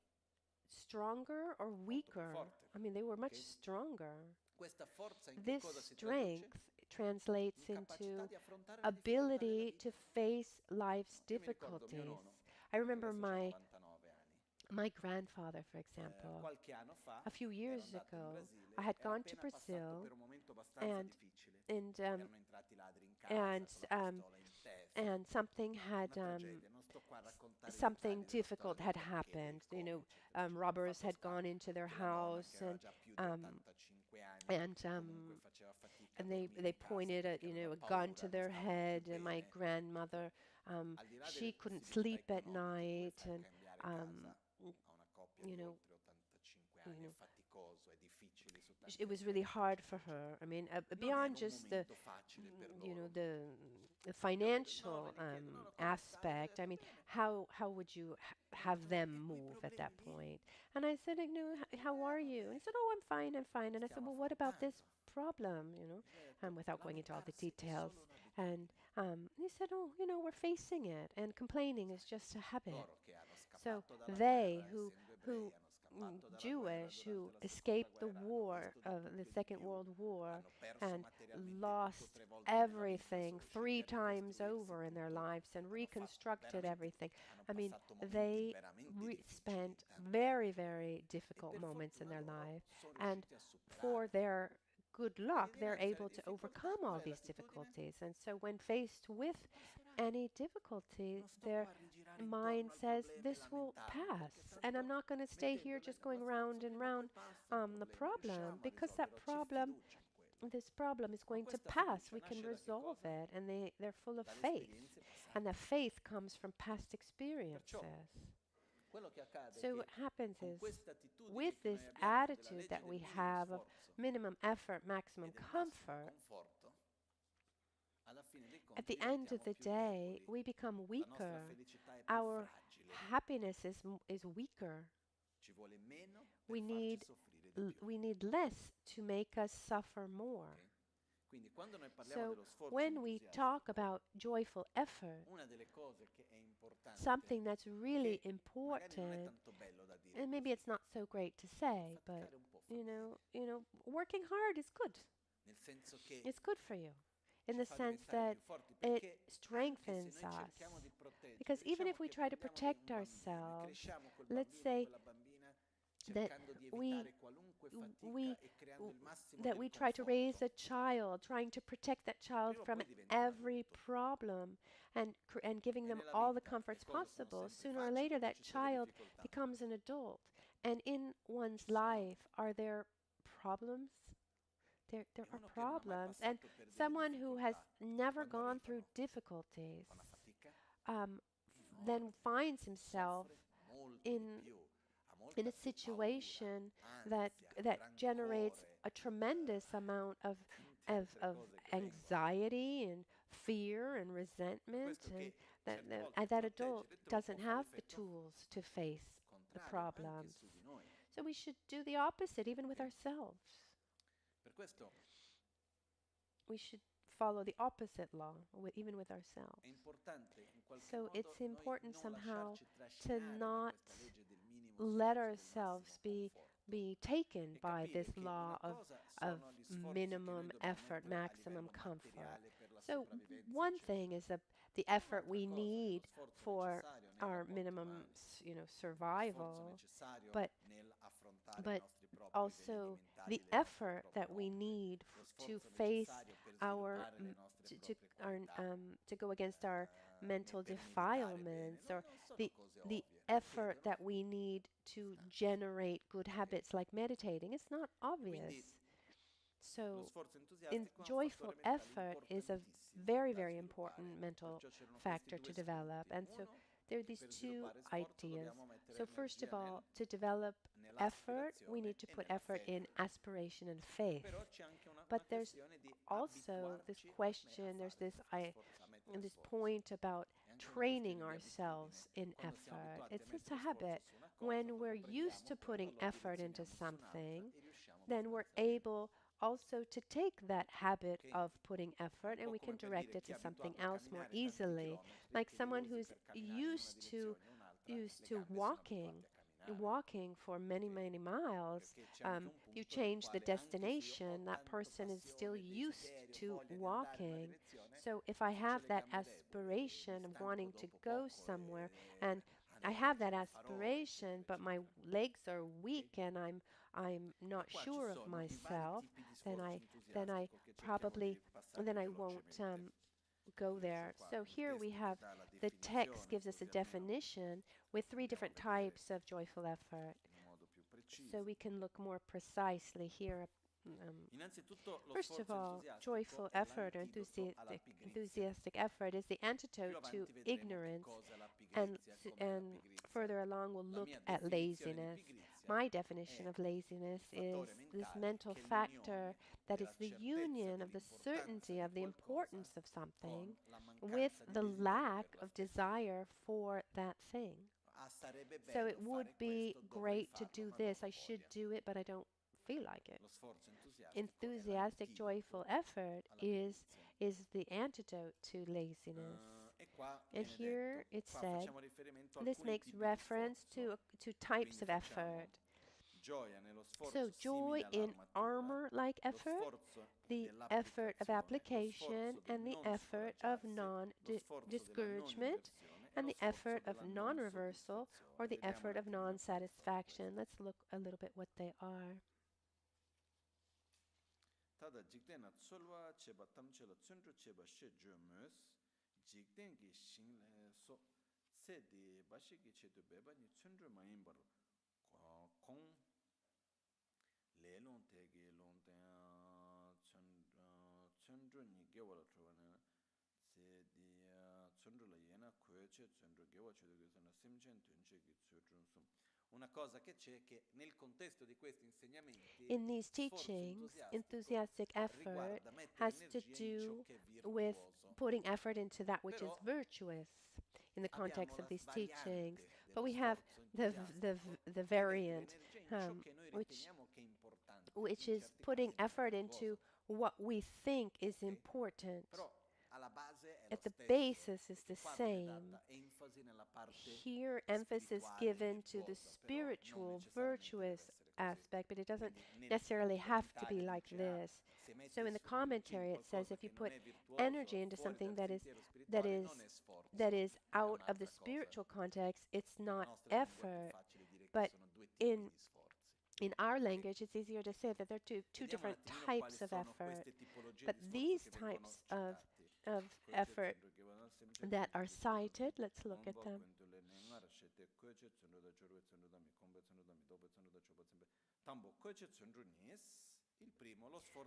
stronger or weaker? I mean, they were much stronger. This strength translates into ability to face life's difficulties. I remember my grandfather, for example, a few years ago, I had gone to Brazil, and something difficult had happened. Robbers had gone into their house, and they pointed a gun to their head, and my grandmother, she couldn't sleep at night, and it was really hard for her. I mean, beyond just the financial aspect. I mean, how would you have them move at that point? And I said, you know, how are you? And he said, oh, I'm fine, I'm fine. And I said, well, what about this problem, you know, without going into all the details. And he said, oh, you know, we're facing it, and complaining is just a habit. So they who Jewish who escaped the war of the Second World War and lost everything 3 times over in their lives and reconstructed everything. I mean, they spent very, very difficult moments in their life, and for their good luck, they're able to overcome all these difficulties. And so when faced with any difficulty, their mind says, this will pass. And I'm not going to stay here just going round and round the problem, because this problem is going to pass. We can resolve it. And they're full of faith. And the faith comes from past experiences. So what happens is, with this attitude that we have of minimum effort, maximum comfort, at the end of the day, we become weaker. Our happiness is weaker. We need less to make us suffer more. So when we talk about joyful effort, something that's really important, and maybe it's not so great to say, but you know, working hard is good. It's good for you, in the sense that it strengthens us. Because even if we try to protect ourselves, let's say that we try to raise a child, trying to protect that child from every problem and giving them all the comforts possible, sooner or later that child becomes an adult. And in one's life, are there problems? There are problems. And someone who has never gone through difficulties then finds himself in a situation that generates a tremendous amount of anxiety and fear and resentment, and that adult doesn't have the tools to face the problems. So we should do the opposite, even with ourselves. We should follow the opposite law, even with ourselves. So it's important somehow to not let ourselves be taken by this law of minimum effort, maximum comfort. So one thing is the effort we need for our minimum, survival, but also the effort that we need to face to go against our mental defilements, or the effort that we need to generate good habits like meditating. It's not obvious. So joyful effort is a very, very important mental factor to develop. And so there are these 2 ideas. So first of all, to develop effort, we need to put effort in aspiration and faith. But there's also this question, there's this point about training ourselves in effort. It's just a habit. When we're used to putting effort into something, then we're able also to take that habit of putting effort and we can direct it to something else more easily. Like someone who's used to walking for many, many miles, you change the destination, that person is still used to walking. So if I have that aspiration of wanting to go somewhere, and I have that aspiration, but my legs are weak and I'm not sure of myself, then I won't go there. So here we have the text gives us a definition with 3 different types of joyful effort. So we can look more precisely here. First of all, joyful effort or enthusiastic effort is the antidote to ignorance, and further along we'll look at laziness. My definition of laziness is this mental factor that is the union of the certainty of the importance of something with the lack of desire for that thing. So it would be great to do this. I should do it, but I don't feel like it. Enthusiastic, joyful effort is the antidote to laziness. And here it said, this makes reference to types of effort. So joy in armor-like effort, the effort of application, and the effort of non-discouragement, and the effort of non-reversal, or the effort of non-satisfaction. Let's look a little bit what they are. In these teachings, enthusiastic effort has to do with putting effort into that which is virtuous in the context of these teachings. But we have the variant, which is putting effort into what we think is important. At the basis is the same. Here, emphasis given to the spiritual, virtuous aspect, but it doesn't necessarily have to be like this. So in the commentary, it says if you put energy into something that is out of the spiritual context, it's not effort. But in our language, it's easier to say that there are two different types of effort. But these types of effort that are cited, let's look at them.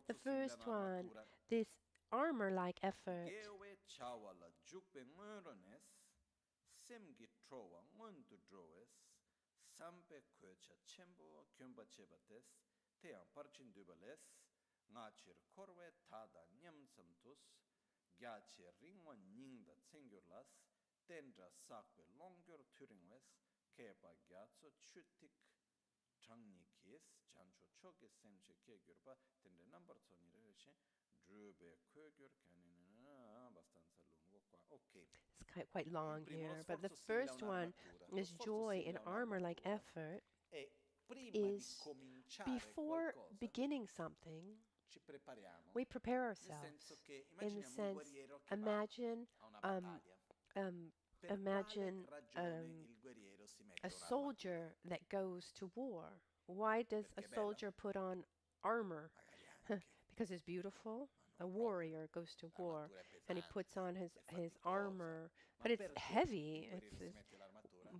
The first one, this armor-like effort. It's quite long here, but the first one is joy in armor-like effort is before beginning something, we prepare ourselves. In the sense, imagine a soldier that goes to war. Why does a soldier put on armor? Because it's beautiful. A warrior goes to war and he puts on his armor, but it's heavy.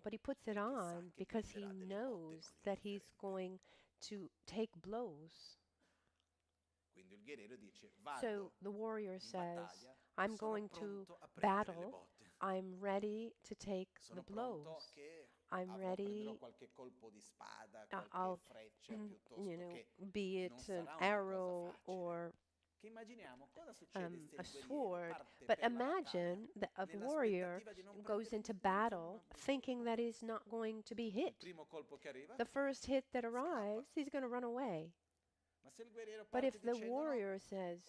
But he puts it on because he knows that he's going to take blows. So the warrior says, I'm going to battle. I'm ready to take the blows. I'm ready. I'll, be it an arrow or a sword. But imagine that a warrior goes into battle thinking that he's not going to be hit. The first hit that arrives, he's going to run away. But if the warrior says,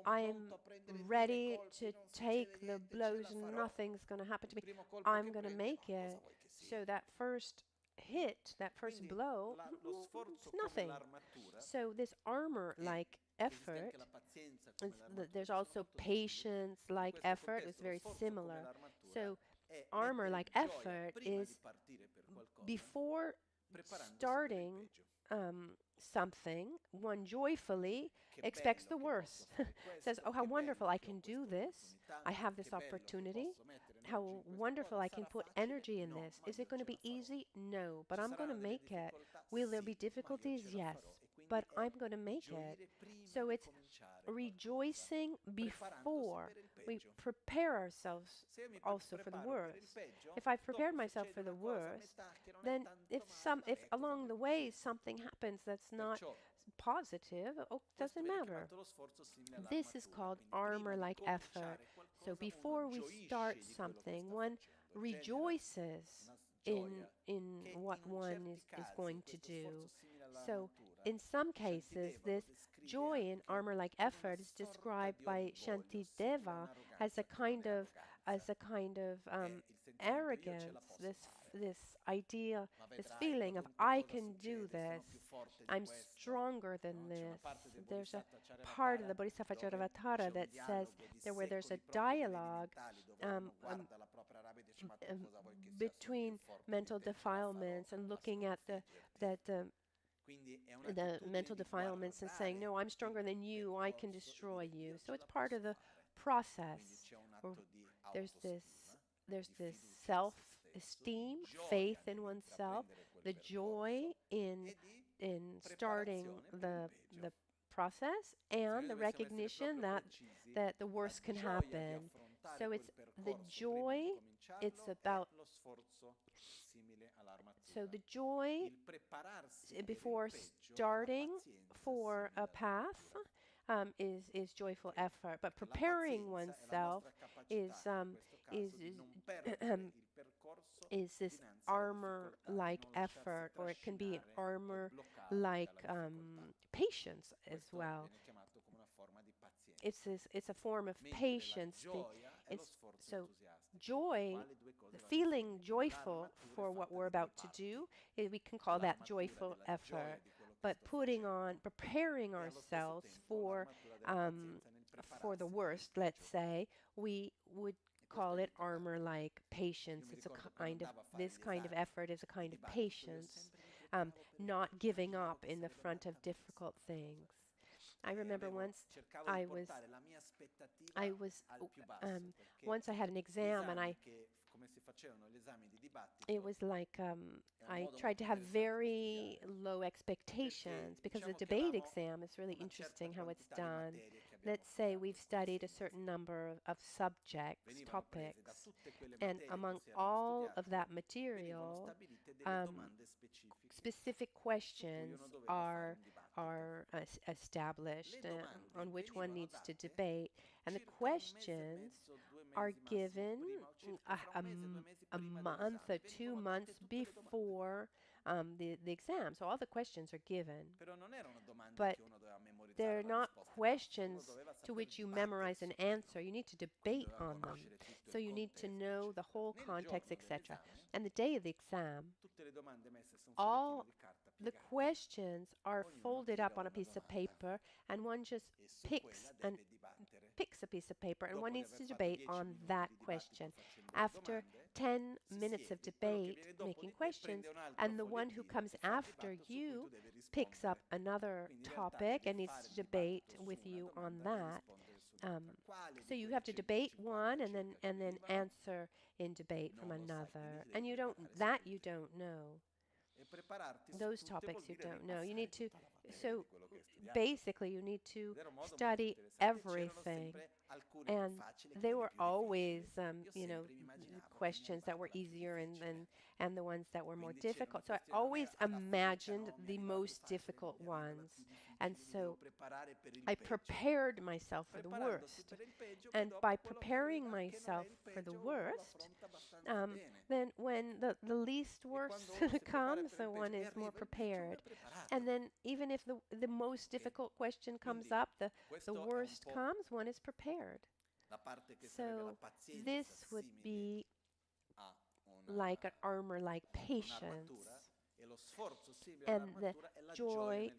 I am ready to take the blows and nothing's going to happen to me, I'm going to make it. So that first hit, that first blow, it's nothing. So this armor-like effort, there's also patience-like effort, it's very similar. So armor-like effort is before starting something, one joyfully expects the worst. Says, oh, how wonderful, I can do this. I have this opportunity. How wonderful, I can put energy in this. Is it going to be easy? No, but I'm going to make it. Will there be difficulties? Yes, but I'm going to make it. So it's rejoicing before we prepare ourselves also for the worst. If I've prepared myself for the worst, then if along the way something happens that's not positive, doesn't matter. This is called armor-like effort. So before we start something, one rejoices in what one is going to do. So in some cases, this joy in armor-like effort is described by Shantideva as a kind of arrogance, this idea, this feeling of I can do this, I'm stronger than this. There's a part of the Bodhisattva Charavattara that says where there's a dialogue between mental defilements and looking at the mental defilements and saying, no, I'm stronger than you, I can destroy you. So it's part of the process. There's this self-esteem, faith in oneself, the joy in starting the process, and the recognition that the worst can happen. So it's the joy, it's about, so the joy before starting for a path is joyful effort, but preparing oneself is this armor-like effort, or it can be an armor-like patience as well. It's a form of patience. So joy, feeling joyful for what we're about to do, we can call that joyful effort. But preparing ourselves for the worst, let's say, we would call it armor-like patience. It's this kind of effort is a kind of patience, not giving up in the front of difficult things. I remember once once I had an exam, and it was like I tried to have very low expectations, because the debate exam is really interesting how it's done. Let's say we've studied a certain number of subjects, topics, and among all of that material, specific questions are established on which one needs to debate, and the questions are given a month or 2 months before the exam. So all the questions are given, but they're not questions to which you memorize an answer. You need to debate on them. So you need to know the whole context, etc. And the day of the exam, all the questions are folded up on a piece of paper, and one just picks a piece of paper, and one needs to debate on that question. After 10 minutes of debate, making questions, and the one who comes after you picks up another topic and needs to debate with you on that. So you have to debate one and then answer in debate from another, and you don't know. Those topics you don't know. You need to, so basically you need to study everything. And they were always, questions that were easier and the ones that were more difficult. So I always imagined the most difficult ones. And so I prepared myself for the worst. And by preparing myself for the worst, then when the least worst comes, the one is more prepared. And then even if the most difficult question comes up, the worst comes, one is prepared. So this would be like an armor-like patience, and the joy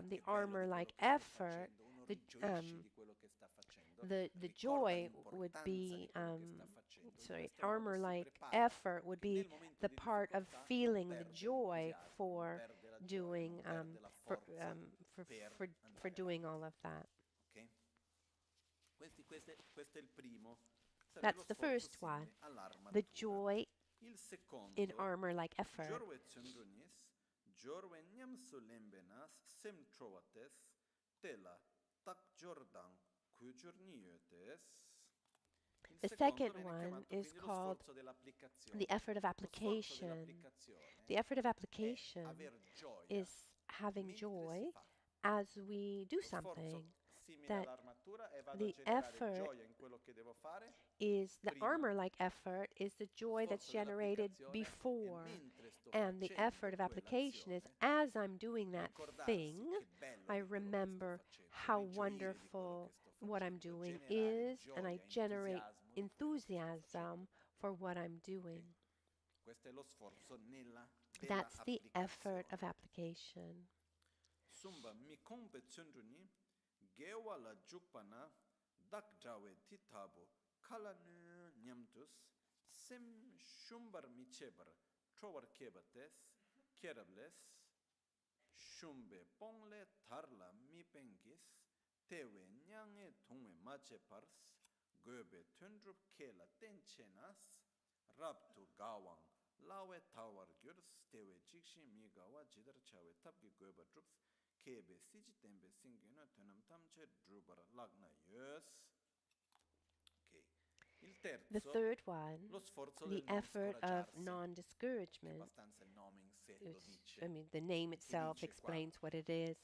the armor-like effort, the joy would be armor-like effort would be the part of feeling the joy for doing for doing all of that. That's the first one, the joy in armor-like effort. jorwe nyam sulembenas sem trovates tela tak jordang kujurniyotes. The second one is called the effort of application. The effort of application is having joy as we do something. That the effort is the armor-like effort is the joy that's generated before, and the effort of application is as I'm doing that thing, I remember how wonderful what I'm doing is, and I generate enthusiasm for what I'm doing. That's the effort of application. Gewa la jukpana dak jawe titabu kalanu nyamtus sem shumbar michebar trovar kebates kerables shumbe pongle tarla mipengis tewe nyange tungwe mache pars gobe tundrup kela tenchenas rabtu gawang lawe tawar gyurs tewe chikshi migawa jidar chawe tabgi goba drups kebe siji tembe singena tenam tamche drubar lagna yes. Okay. The third one, the effort of non-discouragement. The name itself explains what it is.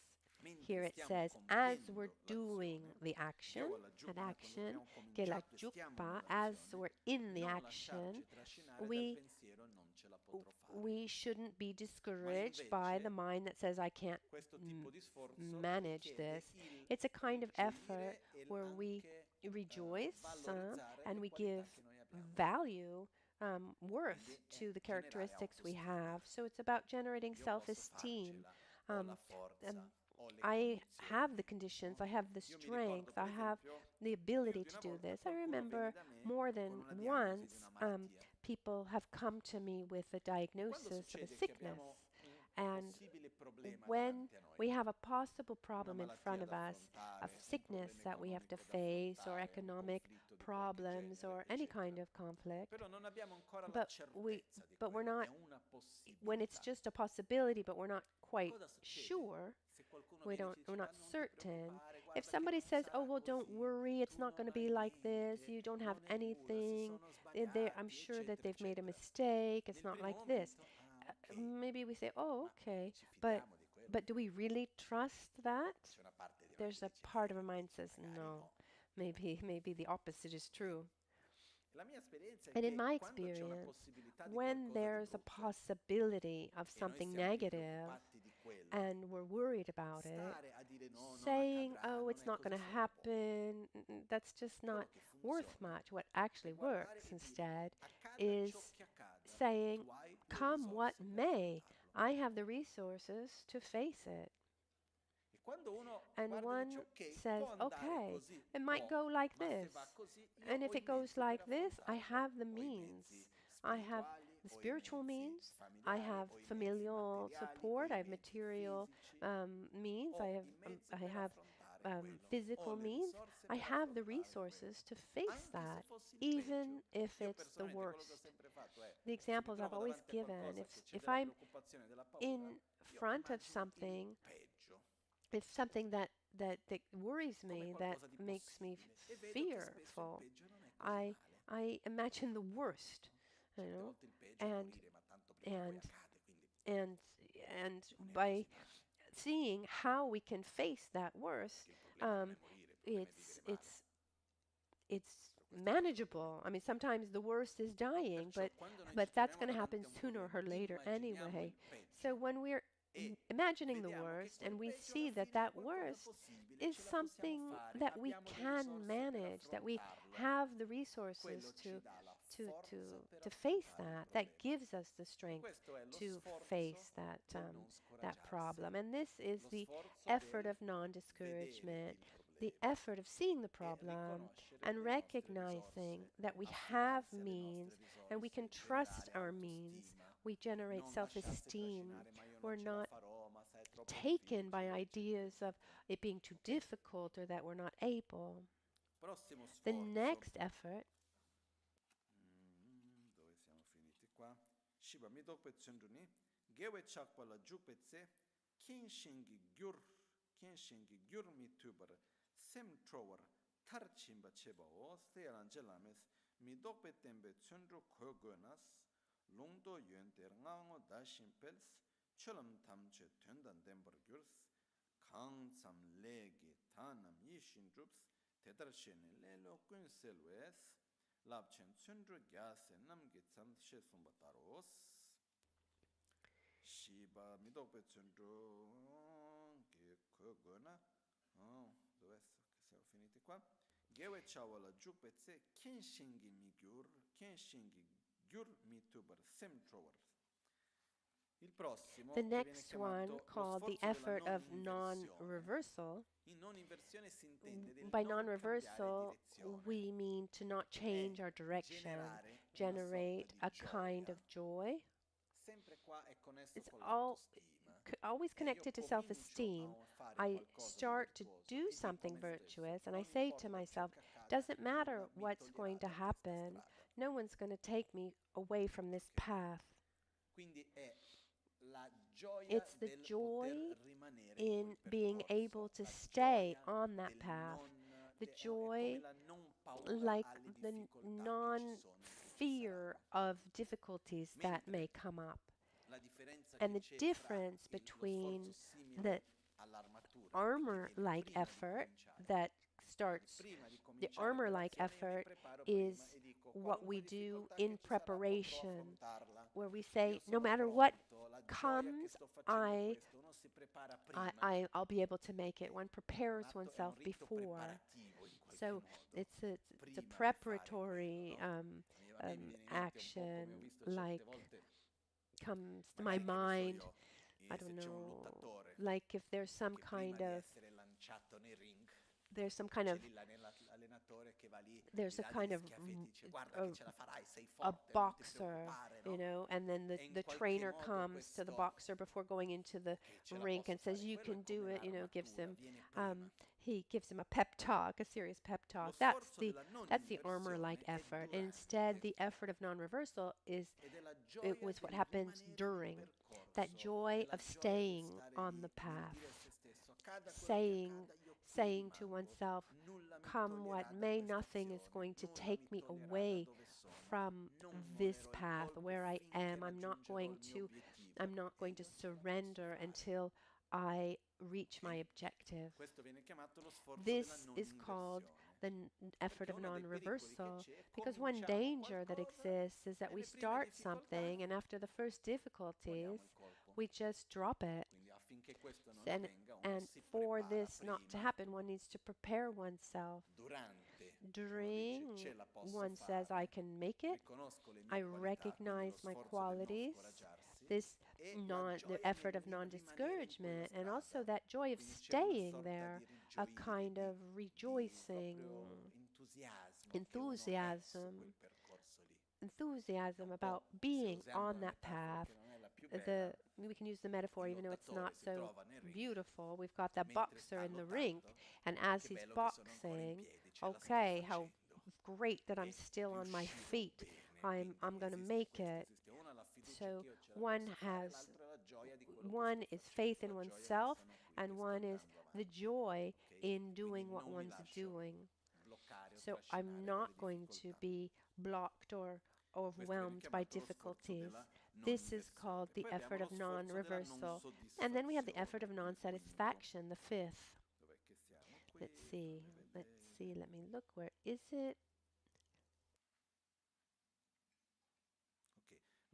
Here it says, as we're doing the action, que la jukpa, as we're in the action, we shouldn't be discouraged by the mind that says, I can't manage this. It's a kind of effort where we rejoice and we give value, worth to the characteristics we have. So it's about generating self-esteem. I have the conditions, I have the strength, I have the ability to do this. I remember more than once people have come to me with a diagnosis of a sickness. And when we have a possible problem in front of us, of sickness that we have to face, or economic problems, or any kind of conflict, but we're not, when it's just a possibility, but we're not quite sure, we're not certain. If somebody says, oh, well, don't worry, it's not going to be like this, you don't have anything, I'm sure that they've made a mistake, it's not like this. Maybe we say, oh, okay, but do we really trust that? There's a part of our mind says, no, maybe the opposite is true. And in my experience, when there's a possibility of something negative and we're worried about it, saying, oh, it's not going to happen, that's just not worth much. What actually works instead is saying, come what may, I have the resources to face it. And one says, okay, it might go like this. And if it goes like this, I have the means. I have the spiritual means. I have familial support. I have material means. I have physical means. I have the resources to face that, even if it's the worst. The examples I've always given, if I'm in front of something, if something that worries me, that makes me fearful, I imagine the worst, you know, and by seeing how we can face that worst, it's manageable. I mean, sometimes the worst is dying, but that's going to happen sooner or later anyway. So when we're imagining the worst and we see that worst is something that we can manage, that we have the resources to face that gives us the strength to face that problem. And this is the effort of non-discouragement, the effort of seeing the problem and recognizing that we have means and we can trust our means. We generate self-esteem. We're not taken by ideas of it being too difficult or that we're not able. The next effort gewe chakpala jupetse kenshingi gyur mi tubar sem trower tar chimba cheba o steran jelames mi dokpe tembe tsundru kogonas lungdo yönter ngango dashin pels cholam tamche töndan dembar gyurs kang tsam legi tanam yishin drups tedar shene lelo kun selwes labchen tsundru gyase namgi tsam she sumbataros shiba mi dokpe tsundru ge kogona dove siamo finiti qua gewe chavala jupetse kenshingi gyur mi tuber semtrower. Il prossimo The next one, called the effort of non-reversal. By non-reversal, we mean to not change our direction, generate a kind of joy. It's always connected to self-esteem. I start to do something virtuous and I say to myself, doesn't matter what's going to happen, no one's going to take me away from this path. It's the joy in being able to stay on that path, the joy like the non-fear of difficulties that may come up. And the difference between the armor-like effort that starts, the armor-like effort is what we do in preparation, where we say, no matter what comes, I'll be able to make it. One prepares oneself before. So it's a preparatory action, like comes to my mind. I don't know, like if there's some kind of a boxer, you know, and then the trainer comes to the boxer before going into the rink and says, you can do it, you know, he gives him a pep talk, a serious pep talk. That's the armor-like effort. And instead, the effort of non-reversal was what happens during that joy of staying on the path, saying to oneself, come what may, nothing is going to take me away from this path where I am. I'm not going to surrender until I reach my objective. This is called the effort of non-reversal, because one danger that exists is that we start something and after the first difficulties, we just drop it. And for this not to happen, one needs to prepare oneself. During, one says, I can make it. I recognize my qualities. The effort of non-discouragement, and also that joy of staying there, a kind of rejoicing, enthusiasm about being on that path. We can use the metaphor, even though it's not so beautiful. We've got the boxer in the rink, and as he's boxing, okay, how great that I'm still on my feet. I'm going to make it. So one is faith in oneself, and one is the joy in doing what one's doing. So I'm not going to be blocked or overwhelmed by difficulties. This is called the effort of non-reversal. And then we have the effort of non-satisfaction, the fifth. Let's see, let me look. Where is it?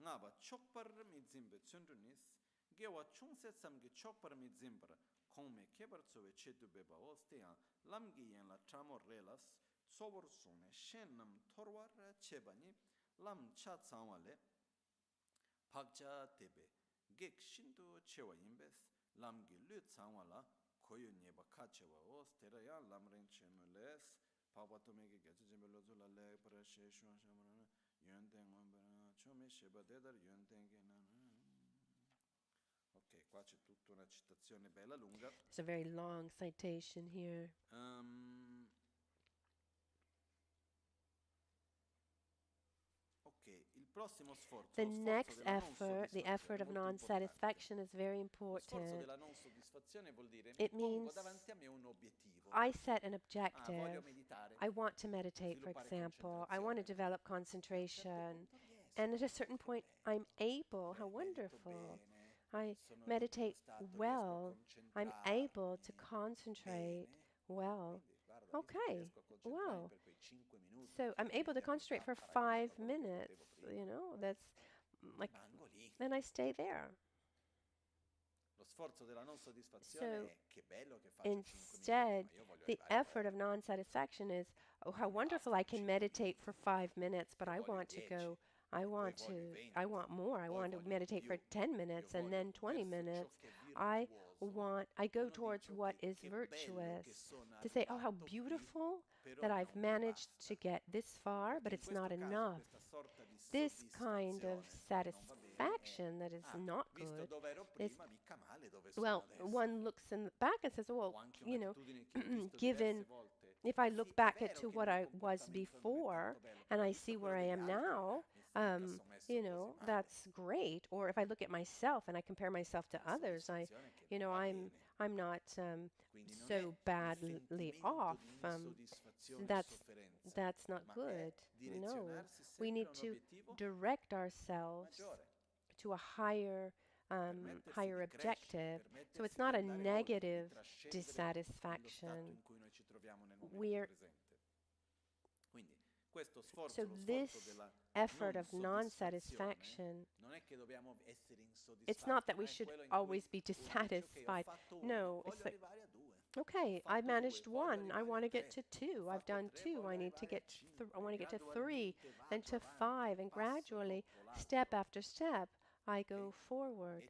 Ngaba chokpar mi zimbe tsundrunis gewa chungse samgi chokpar mi zimbar kongme kebar tsuwe chetu beba osteyan lamgi yen la tramo relas tsobor sune shen nam torwar chebani lam cha tsangwale pakcha tebe gek shindu chewa imbes lamgi lu tsangwala koyo nyeba ka chewa ostera ya lamren chemules papatomege geche jimbe lozu la le prashe shun shamana yönteng ombera chome sheba dedar yönteng ok, qua c'è tutta una citazione bella lunga. It's a very long citation here. Ok, il The next effort, the effort of non-satisfaction, is very important. It means I set an objective. I want to meditate, for example. I want to develop concentration. And at a certain point, I'm able. How wonderful. I meditate well. I'm able to concentrate well. Okay, wow. So I'm able to concentrate for 5 minutes, you know, that's like, and I stay there. So instead, the effort of non-satisfaction is, oh, how wonderful, I can meditate for 5 minutes, but I want to go, I want more. I want to meditate for 10 minutes and then 20 minutes. I go towards what is virtuous. To say, oh, how beautiful that I've managed to get this far, but it's not enough. This kind of satisfaction that is not good is, well, one looks in the back and says, well, you know, given, if I look back to what I was before and I see where I am now, you know, that's great. Or if I look at myself and I compare myself to others, you know, I'm not so badly off. That's not good. No, we need to direct ourselves to a higher objective. So it's not a negative dissatisfaction. So this effort of non-satisfaction, it's not that we should always be dissatisfied. No, it's like, okay, I managed 1. I want to get to 2. I've done 2. I need to get I want to get to 3, then to 5, and gradually, step after step, I go forward.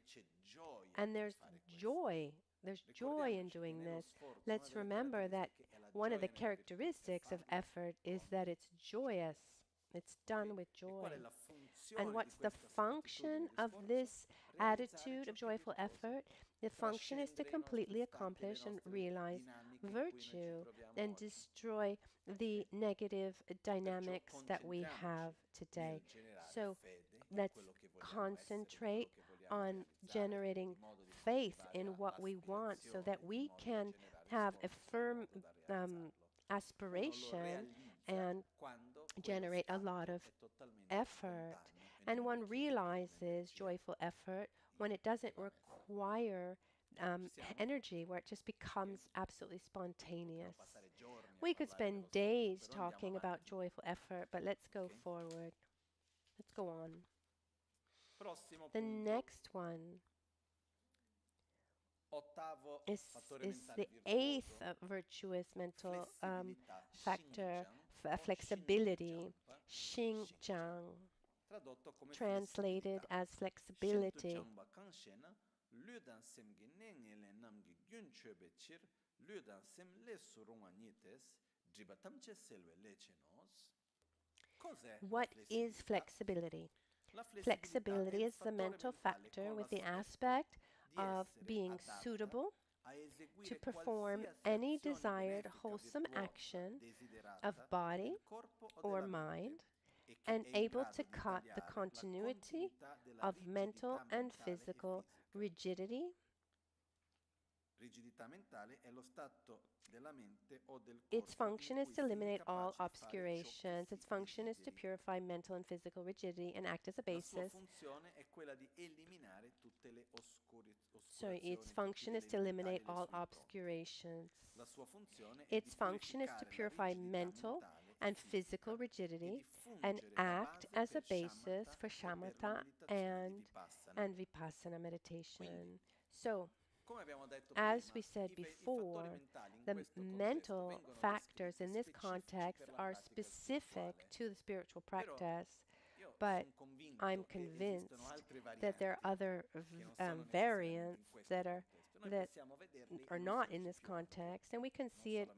And there's joy. There's joy in doing this. Let's remember that one of the characteristics of effort is that it's joyous. It's done with joy. And what's the function of this attitude of joyful effort? The function is to completely accomplish and realize virtue and destroy the negative dynamics that we have today. So let's concentrate on generating faith in what we want so that we can have a firm aspiration and generate a lot of effort. And one realizes joyful effort when it doesn't require energy, where it just becomes absolutely spontaneous. We could spend days talking about joyful effort, but let's go forward. Let's go on. The next one is the 8th virtuous mental factor, flexibility, Xingjiang, translated as flexibility. What is flexibility? Flexibility is the mental factor with the aspect of being suitable to perform any desired wholesome action of body or mind, and able to cut the continuity of mental and physical rigidity. Its function is to eliminate all obscurations. Its function is to purify mental and physical rigidity and act as a basis. Sorry, its function is to eliminate all obscurations. Its function is to purify mental and physical rigidity and act as a basis for shamatha and vipassana meditation. So, as we said before, the mental factors in this context are specific to the spiritual practice, but I'm convinced that there are other variants that are not in this context, and we can see it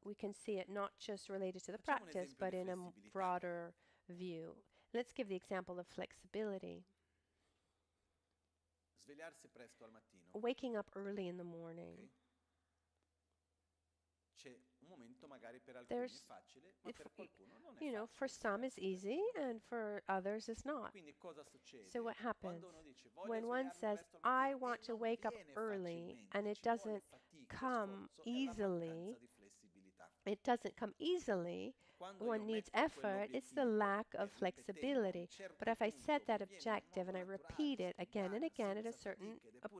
we can see it not just related to the practice, but in a broader view. Let's give the example of flexibility. Waking up early in the morning. There's, for some it's easy and for others it's not. So what happens? When one says, I want to wake up early, and it doesn't come easily, one needs effort, it's the lack of flexibility. But if I set that objective and I repeat it again and again at a certain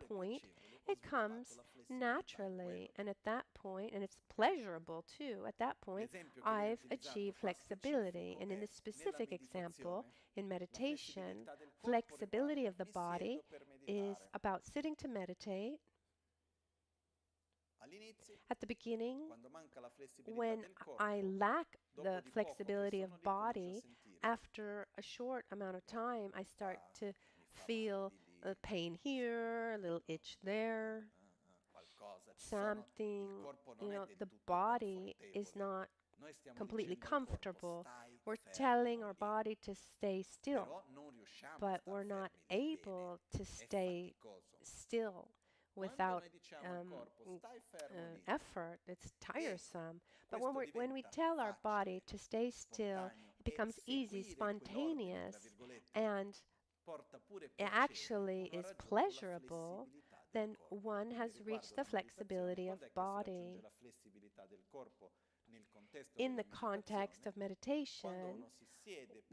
point, it comes naturally. And at that point, and it's pleasurable too, at that point, I've achieved flexibility. And in this specific example, in meditation, flexibility of the body is about sitting to meditate. At the beginning, when I lack the flexibility of body, after a short amount of time, I start to feel a pain here, a little itch there, something, the body is not completely comfortable. We're telling our body to stay still, but we're not able to stay still without effort. It's tiresome. But when we tell our body to stay still, it becomes easy, spontaneous, and it actually is pleasurable, then one has reached the flexibility of body. In the context of meditation,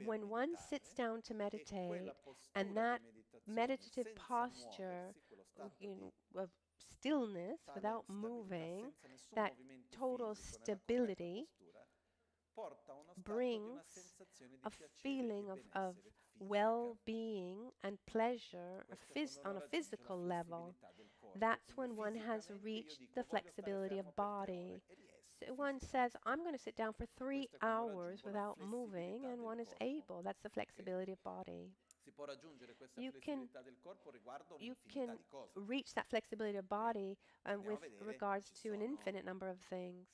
when one sits down to meditate, and that meditative posture of stillness without moving, that total stability brings a feeling of well-being and pleasure on a physical level. That's when one has reached the flexibility of body. So one says, I'm going to sit down for 3 hours without moving, and one is able. That's the flexibility of body. You can reach that flexibility of body with regards to an infinite number of things.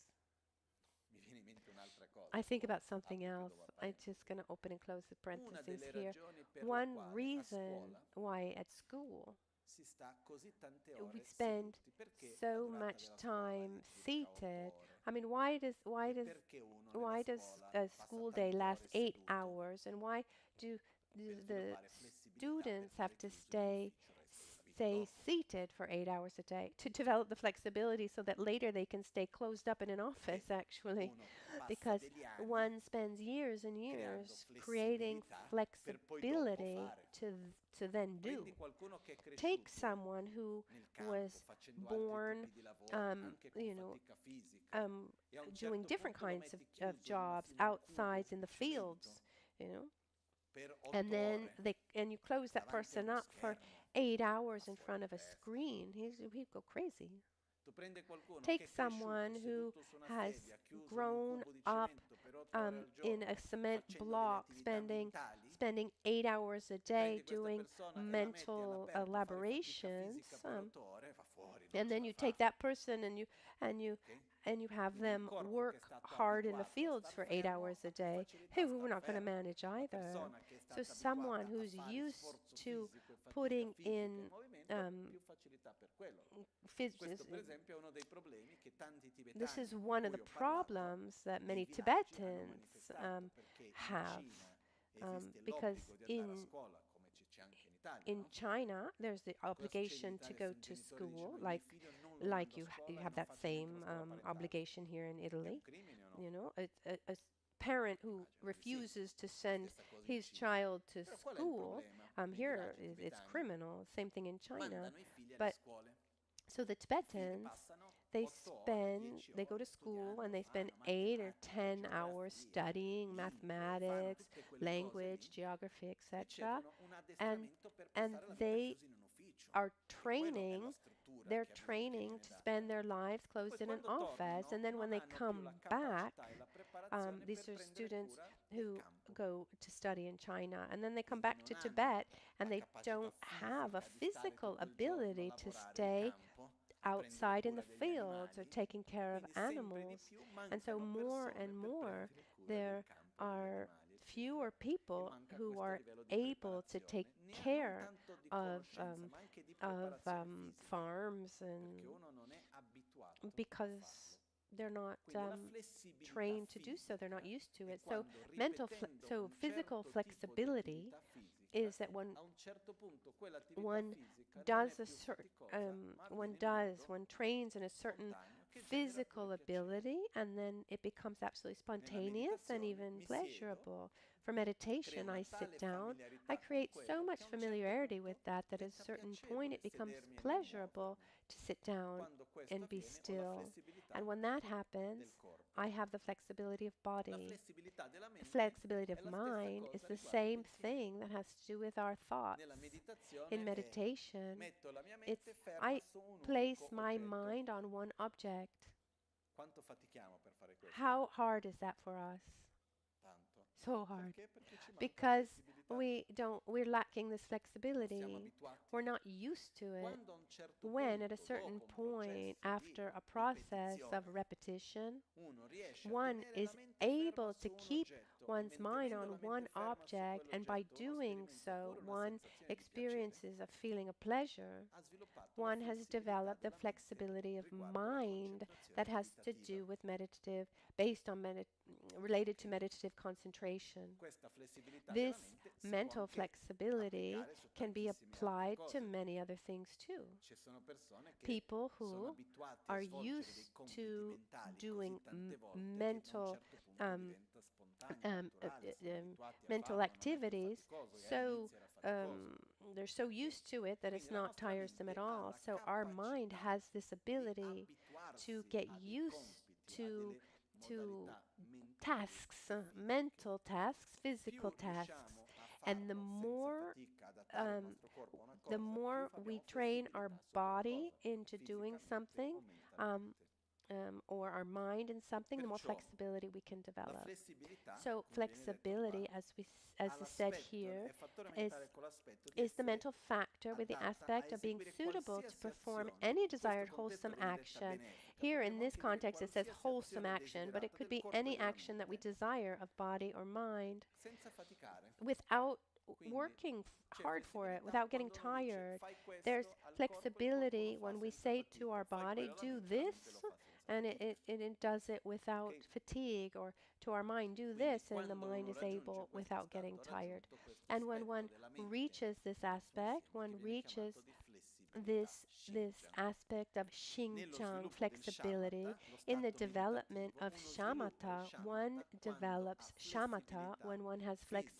I think about something else. I'm just going to open and close the parentheses here. One reason why at school we spend so much time seated. I mean, why does a school day last 8 hours, and why do the students have to stay seated for 8 hours a day? To develop the flexibility so that later they can stay closed up in an office, actually, because one spends years and years creating flexibility to then do. Take someone who was born, doing different kinds of jobs outside in the fields, and then you close that person up for 8 hours in front of a screen. He'd go crazy. Take someone who has grown up in a cement block, spending 8 hours a day doing mental elaborations, and then you take that person and you have them work hard in the fields for 8 hours a day. Hey, we're not going to manage either. So someone who's used to putting in this is one of the problems that many Tibetans have, because in China there's the obligation to go to school, like you have that same obligation here in Italy. A parent who refuses to send his child to school, here it's criminal. Same thing in China. But so the Tibetans, they go to school and they spend 8 or 10 hours studying mathematics, language, geography, etc. And they are training. They're training to spend their lives closed in an office, and then when they come back, these are students who go to study in China, and then they come back to Tibet, and they don't have a physical ability to stay outside in the fields or taking care of animals. And so more and more, there are fewer people who are able to take care of farms, and because they're not Quindi la flessibilità trained to do so. fisica They're not used to è it. So quando ripetendo physical certo tipo di flexibility attività fisica, is that when a un certo punto quell'attività one fisica non è does a più certain faticosa, ma avviene in modo one trains in a certain spontaneo che genera physical pure piacere. ability, and then it becomes absolutely spontaneous and Meditazione even mi siedo, pleasurable. For creo meditation, una I sit tale down. familiarità I con create so quello much che a un certo familiarity with punto that at a diventa certain point piacevole it becomes sedermi e non pleasurable muovermi. to sit down Quando questo and be avviene ho la still. flessibilità And when that happens, del corpo. I have the flexibility of La body. flessibilità della The mente flexibility è of la stessa mind is cosa the riguardo i same pensieri. thing that has to do with our thoughts. Nella meditazione In è meditation, metto la mia it's mente ferma I su un place unico my oggetto. mind on one object. Quanto fatichiamo per fare questo? How hard is that for us? Tanto. So hard. Perché? Perché ci manca Because flessibilità. we're lacking this Non siamo flexibility. abituati. We're not used to it. Quando a un certo When at a punto, certain dopo un point, processo after a di process of ripetizione, repetition, uno riesce a one tenere is la mente ferma able to su un keep oggetto e one's mind mantenendo on la mente one ferma su object, and by quell'oggetto uno doing sperimenta so, pure una one sensazione di piacere. experiences a feeling of pleasure. Ha sviluppato la One has flessibilità developed the della mente flexibility of riguardo alla mind concentrazione that has to meditativa. do with meditative, based on related to meditative concentration. Questa flessibilità This della mente si può mental anche flexibility applicare su can be tantissime altre applied to cose. many other things too. Ci sono persone che People sono who abituati are a svolgere dei used compiti to mentali doing così tante volte che a un mental certo punto diventa spontaneo, naturale, sono abituati a mental farlo, non è più activities, faticoso, e so all'inizio era faticoso. they're so used to it that it's Quindi la not nostra tiresome at mente ha all. la So our mind capacità has this di ability abituarsi to get a dei used compiti, a to delle to modalità mentali tasks, e fisiche. mental tasks, Più physical tasks. riusciamo a And the farlo senza more fatica, adattare il nostro corpo a una the cosa, più more we abbiamo train our flessibilità su quella body cosa, into doing fisicamente something, o mentalmente. or our mind in something, the more Perciò flexibility we can la develop. flessibilità, So come viene detto flexibility, qua, as ha is said l'aspetto, here, è fattore is mentale con l'aspetto di is the essere mental factor with the adatta a aspect of being eseguire suitable to qualsiasi perform azione. any In questo desired contesto wholesome viene detta action. benefica. Here in Potremmo this anche dire context it says qualsiasi wholesome azione action, but it desiderata could del be corpo e any della action that we mente, desire of body or mind senza faticare. without Quindi working c'è hard for it, flessibilità without getting quando uno dice tired. fai There's questo al corpo, il corpo flexibility lo fa when we senza say to fatica, our fai body, quello alla do mente, la this, mente lo fa senza and fatica. it does it without Ok? fatigue, or to our mind, do Quindi this, and the quando mind uno is raggiunge able questo without stato, getting ha tired. raggiunto questo And when aspetto one della mente reaches this nel suo aspect, insieme, one che viene reaches chiamato di flessibilità, this Xinjiang. aspect of Nello Xinjiang sviluppo del flexibility. shamatha, lo In the stato development meditativo, of uno sviluppa il shamatha, one shamatha quando develops ha shamatha flessibilità when one has fisica e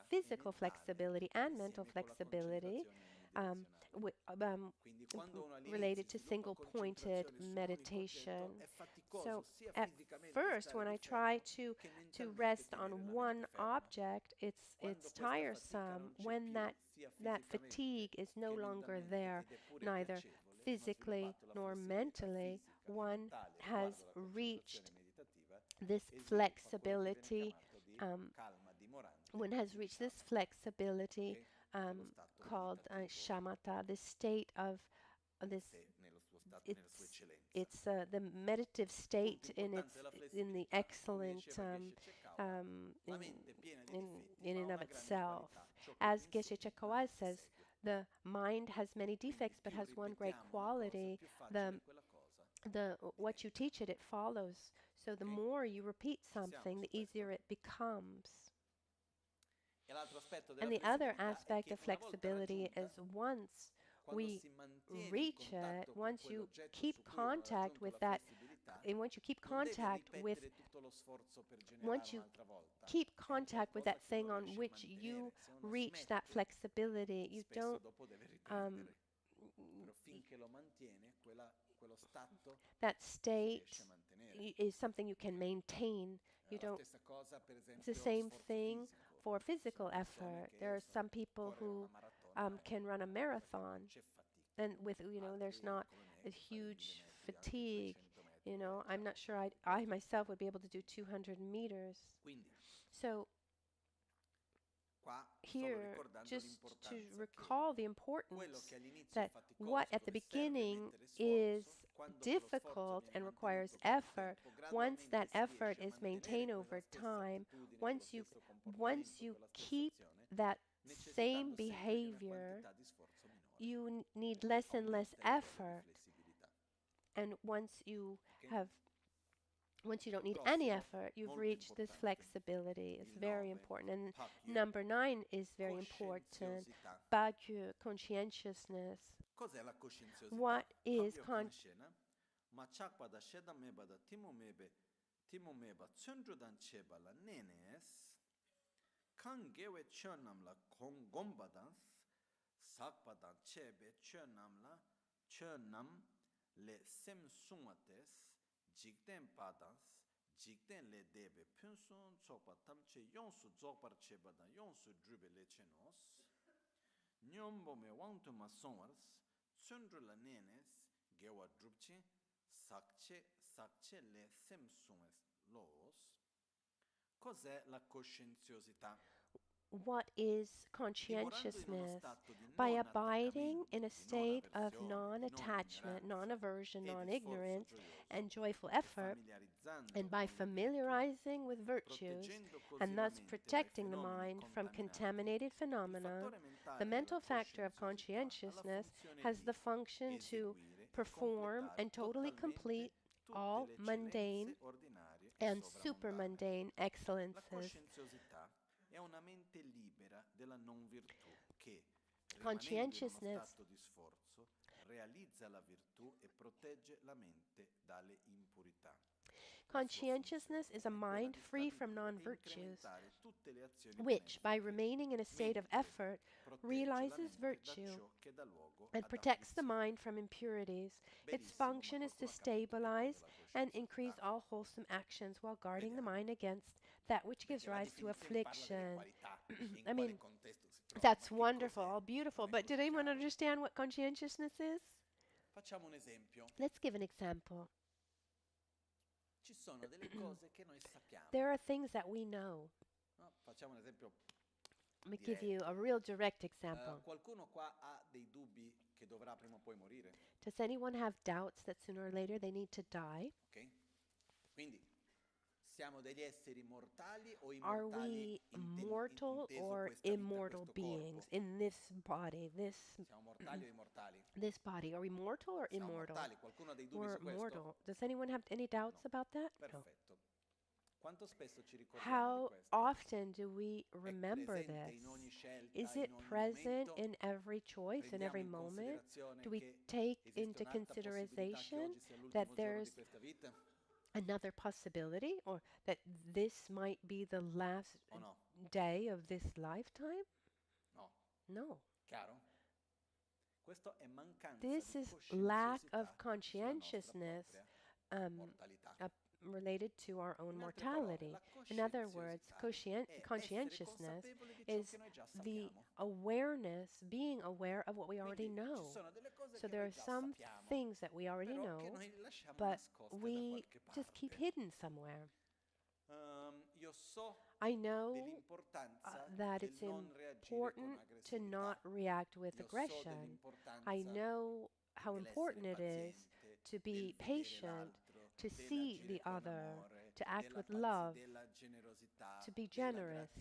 physical mentale flexibility and mental insieme con la flexibility, concentrazione um, unidirezionale. Quindi quando uno related all'inizio to sviluppa single-pointed concentrazione su un unico meditation. oggetto, è faticoso So sia at fisicamente first, stare when lì I try fermo che to mentalmente rest tenere on la one mente ferma. object, it's Quando questa fatica tiresome. non c'è When più, sia that fisicamente fatigue is no che longer mentalmente, there, ed è pure neither piacevole, uno ha physically sviluppato la nor flessibilità mentally, fisica e one mentale has riguardo alla reached concentrazione meditativa this e sviluppa quello che viene flexibility. chiamato di Um, calma dimorante one has del reached this shamatha, flexibility ok? Che è lo stato called meditativo shamatha, this state of this. nello suo stato, nella sua It's eccellenza. the meditative state Punto importante della flessibilità, come excellent diceva Geshe Chekawa, la mente piena di difetti in ma and of una grande itself. qualità, ciò che As ti Geshe insegna Chekawa ti says, segue. the mind has many Quindi defects but più has one great ripetiamo una cosa, quality. più The facile quella cosa what you teach it, it follows. So the Ok? more you repeat Ci siamo something, su the easier questo? it becomes. E l'altro aspetto And della the other flessibilità è aspect che of una volta flexibility is raggiunta, once quando we si mantiene in reach it, contatto con once you quell'oggetto keep su cui uno ha contact raggiunto with la that, flessibilità, and once you keep non deve contact with ripetere tutto lo sforzo per generare once you un'altra volta. keep È un contact with qualcosa that che thing uno on riesce a which you mantenere. Se uno reach that smette, flexibility, you spesso don't dopo deve um, riprendere. Però finché lo mantiene, quello stato that si state riesce a mantenere. is something you can maintain. You La don't. stessa cosa, per It's the esempio, same sforzo thing fisico. for Ci physical sono persone effort. che There are some people correre who una maratona can run a marathon, c'è fatica. and with there's Altri, not come me, a che fai 1000 huge metri, anche fatigue. 200 metri, I'm già not sure I faticoso. myself would be able to do 200 meters. Quindi, So qua sto here, ricordando just to l'importanza recall the che importance quello che all'inizio è that faticoso, what at the dove serve beginning mettere is sforzo, quando quello sforzo difficult viene and requires mantenuto col effort, tempo, once that gradualmente si effort riesce a is maintained mantenere over quella stessa time, attitudine, once quello you stesso once comportamento, you quella stessa keep azione, that same necessitando sempre di una behavior, quantità di sforzo minore, you need perché less and less aumenta il livello di effort. flessibilità. And once you Ok? have once you don't need any effort, you've reached this flexibility. It's very important. And number 9 is very important. Bagyu, conscientiousness. Cos'è la coscienziosità? What is Ma chakpada sheda mebada timo meba tsundrudan chebala nenes kangewe chönamla gombadans sakpadan chebe chönam le sem sumates jigden padans jigden le debe punsun chokpa tamche yonsu zokpar chebadan yonsu drube lechenos nyombo me wangtu masonwars tsundrula nenes gewa drupche sakche le semsumes los. Cos'è la coscienziosità? What is conscientiousness? By abiding in a state of non-attachment, non-aversion, non-ignorance, and joyful effort, and by familiarizing with virtues, and thus protecting the mind from contaminated phenomena, the mental factor of conscientiousness has the function to perform and totally complete all mundane and super-mundane excellences. È una mente libera della non virtù che, Conscientiousness rimanendo in uno stato di sforzo, realizza la virtù e protegge la mente dalle impurità. Conscientiousness is a mind free from non-virtues, which, by remaining in a state of effort, realizes virtue and protects the mind from impurities. Its function is to stabilize and increase all wholesome actions while guarding the mind against that which gives rise to affliction. I mean, that's wonderful, all beautiful, but did anyone understand what conscientiousness is? Facciamo un esempio. Let's give an example. Ci sono delle cose che noi sappiamo. There are things that we know. No? Facciamo un esempio. Let me give you a real direct example. Qualcuno qua ha dei dubbi che dovrà prima o poi morire? Does anyone have doubts that sooner or later they need to die? Ok? Quindi siamo degli esseri mortali o Are immortali? we mortal or immortal beings in this body? Siamo mortali o immortali? This body. Are we mortal or Siamo immortal? mortali. Qualcuno ha dei dubbi We're su questo? mortal. Does anyone have any doubts about that? No. Perfetto. Quanto spesso ci ricordiamo How di questo? often do we È remember presente this? in ogni scelta, Is in it ogni present momento? in every choice, in Prendiamo every in moment? considerazione Do we che take esiste into un'alta possibilità che consideration oggi sia l'ultimo that giorno there's di questa vita? another possibility, or that this might be the last O no? day of this lifetime? No. No. Chiaro? Questo è mancanza This di is lack coscienziosità of sulla nostra conscientiousness propria mortalità. related to our own In altre parole, mortality. la In other words, coscienziosità è essere conscientiousness consapevoli di ciò is che noi già the sappiamo. awareness, being aware of what we already Quindi ci know. sono delle cose So che there noi are già some sappiamo, things that we already però che know, noi lasciamo but nascoste da we qualche just keep parte. hidden somewhere. Io so I know dell'importanza that del it's non reagire con important to not aggressività. react with Io so aggression. dell'importanza I know how dell'essere important it is paziente, to be del vedere patient, l'altro, to see dell'agire the con other, amore, to act della with love, della generosità, to be della generous,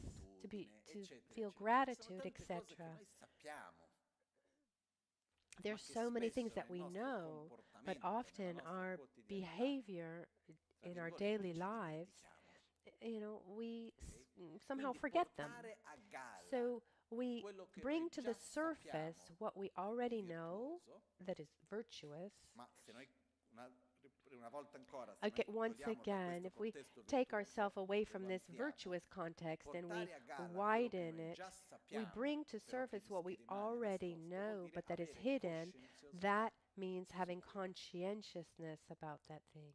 to gratitudine, feel eccetera. Ci sono gratitude, tante cose che etc. noi sappiamo, There's ma che so many things spesso that nel we nostro know, but comportamento, often nella nostra our quotidianità, behavior tra in our virgolette, daily ci lives, dimentichiamo. we Ok? somehow Quindi forget them. portare a galla So we quello che bring noi to già the surface sappiamo what we di already know virtuoso, that is virtuous. ma se noi una volta ancora, se Okay, noi once togliamo da again, questo if we contesto take virtuoso ourselves away e from lo this ampliamo, virtuous context and we portare a galla quello che widen noi it, già we sappiamo, bring to però che surface what we rischia di rimanere already nascosto, vuol know dire but that is avere hidden. coscienziosità That means su having quello. conscientiousness about that thing,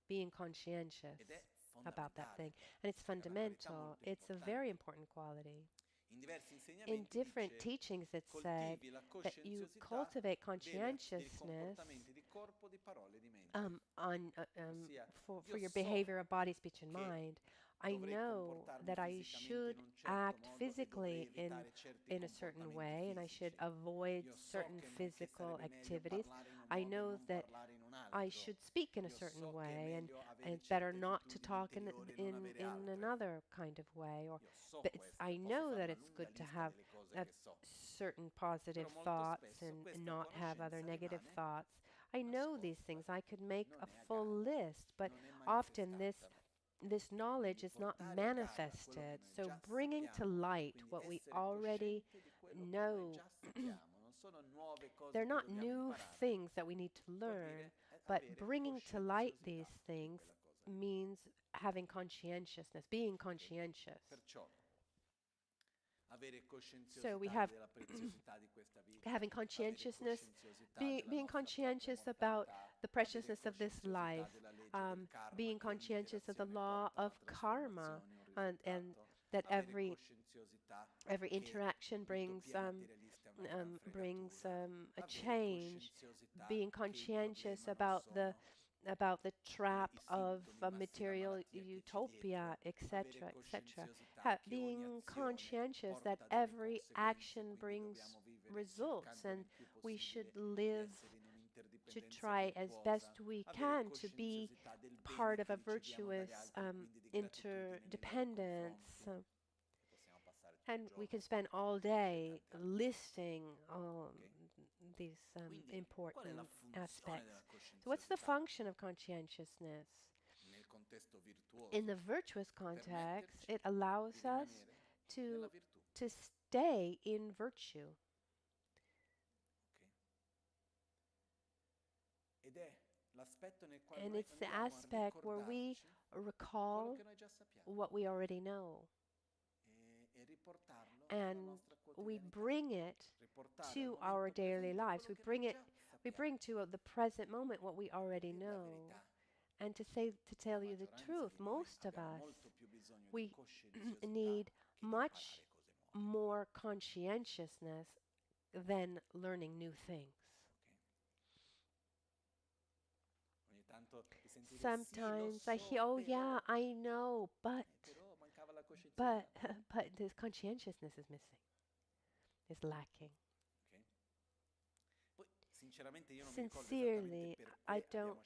being conscientious Ed è about that thing. fondamentale, And it's è una qualità fundamental. molto It's a very importante. important quality. In diversi In insegnamenti different dice teachings, it's said coltivi la that you coscienziosità cultivate dei conscientiousness comportamenti di corpo, di parole e di mente. Ossia, for io your so behavior of body, speech, and che mind. I dovrei know comportarmi that I fisicamente should in un certo act modo e dovrei physically evitare certi in a certain comportamenti way, and I should fisici. avoid Io so certain che physical sarebbe meglio activities. parlare in un I modo e know non that parlare in un I altro. should speak in a Io certain so che è way, and meglio avere it's better certe not to attitudini talk interiori e non avere in altre. another kind of way. Or Io so but questo, I posso know fare that una it's lunga good to lista have delle cose a che so. certain positive Però molto thoughts spesso and questa not have other conoscenza negative rimane thoughts. I know these things. I could make a full list, but often this knowledge is not manifested. So bringing to light what we already know, they're not new things that we need to learn, but bringing to light these things means having conscientiousness, being conscientious. So we have having conscientiousness, being conscientious about the preciousness of this life, being conscientious of the law of karma, and that every interaction brings a change. Being conscientious about the trap of material utopia, etc., etc. Being conscientious that every action brings results, and we should live to try as best we can to be part of a virtuous interdependence. And we can spend all day listing these important aspects. So what's the function of conscientiousness? In the virtuous context, it allows us to stay in virtue. And it's the aspect where we recall what we already know. And we bring it to our daily lives. We bring to the present moment what we already know. And to tell you the truth, most of us, we need much more conscientiousness than learning new things. Sometimes I hear, oh yeah, I know, but this conscientiousness is missing, is lacking. Sincerely, I don't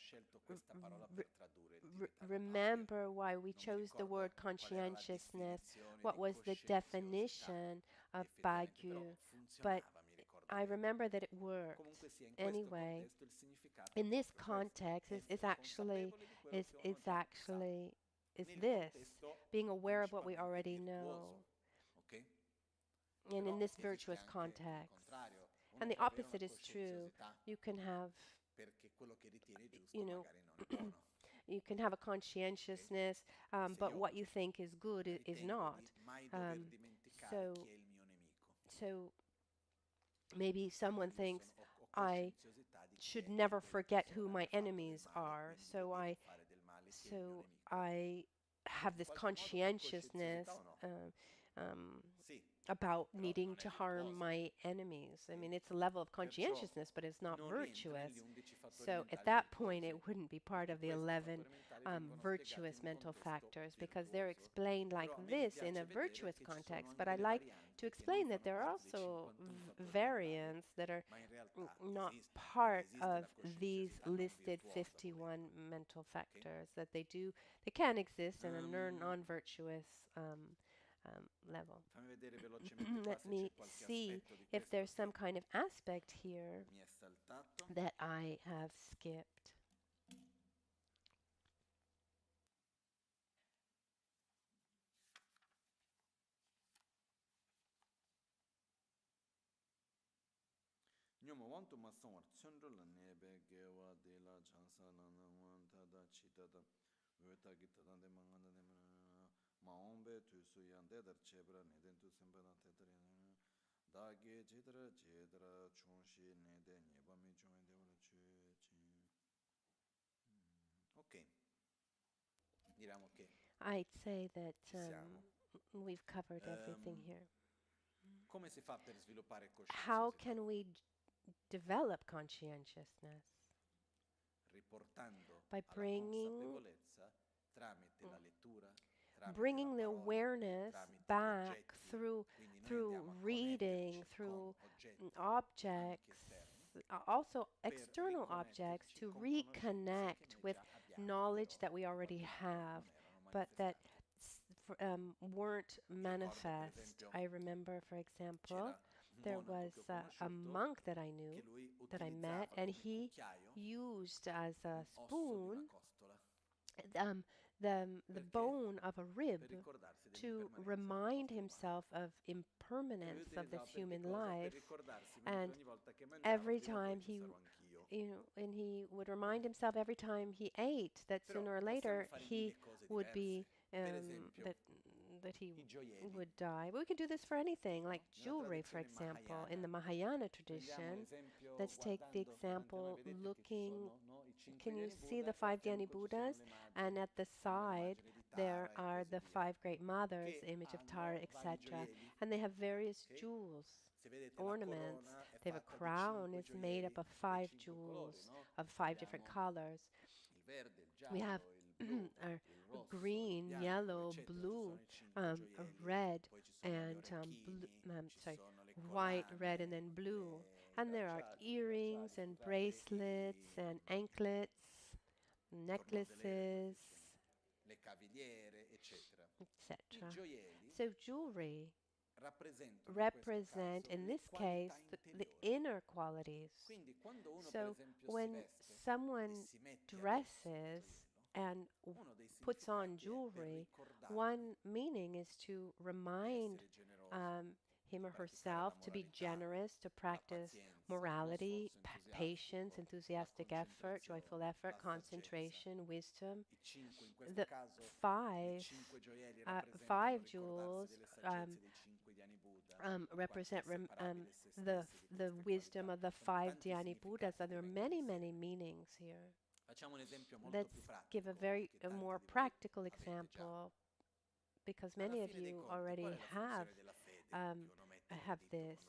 remember why we chose the word conscientiousness, what was the definition of Bagu, but I remember that it worked. Anyway, in this context, is this, being aware of what we already know, and in this virtuous context. And the opposite is true. You can have, you can have a conscientiousness, but what you think is good is not. So maybe someone thinks, I should never forget who my enemies are. So I have this conscientiousness about needing to harm my enemies. I mean, it's a level of conscientiousness, but it's not virtuous. So at that point, it wouldn't be part of the 11 virtuous mental factors, because they're explained like this in a virtuous context. But I like to explain that there are also variants that are not part of these listed 51 mental factors, that they can exist in a non-virtuous level. Let me see if there's some kind of aspect here that I have skipped. I'd say that we've covered everything here. How can we develop conscientiousness? By bringing the awareness back through reading, through objects, also external objects, to reconnect with knowledge that we already have, but that weren't manifest. I remember, for example, there was a monk that I knew, that I met, and he used as a spoon the bone of a rib to remind himself of impermanence of this human life. And every time and he would remind himself every time he ate that sooner or later he would be that he would die. But we could do this for anything, like jewelry, for example. In the Mahayana tradition, let's take the example looking. Can you see the 5 Dhyani Buddhas? And at the side, there are the 5 Great Mothers, image of Tara, etc. And they have various jewels, ornaments. They have a crown. It's made up of 5 jewels of 5 different colors. We have green, yellow, blue, red, and white, red, and then blue. And there are earrings and bracelets and anklets, necklaces, etc. So jewelry represent, in this case, the inner qualities. So when someone dresses and puts on jewelry, one meaning is to remind him or herself to be generous, to practice morality, patience, enthusiastic effort, joyful effort, concentration, wisdom. The five jewels represent the wisdom of the 5 Dhyani Buddhas, and there are many, many meanings here. Let's give a more practical example, because many of you already have this.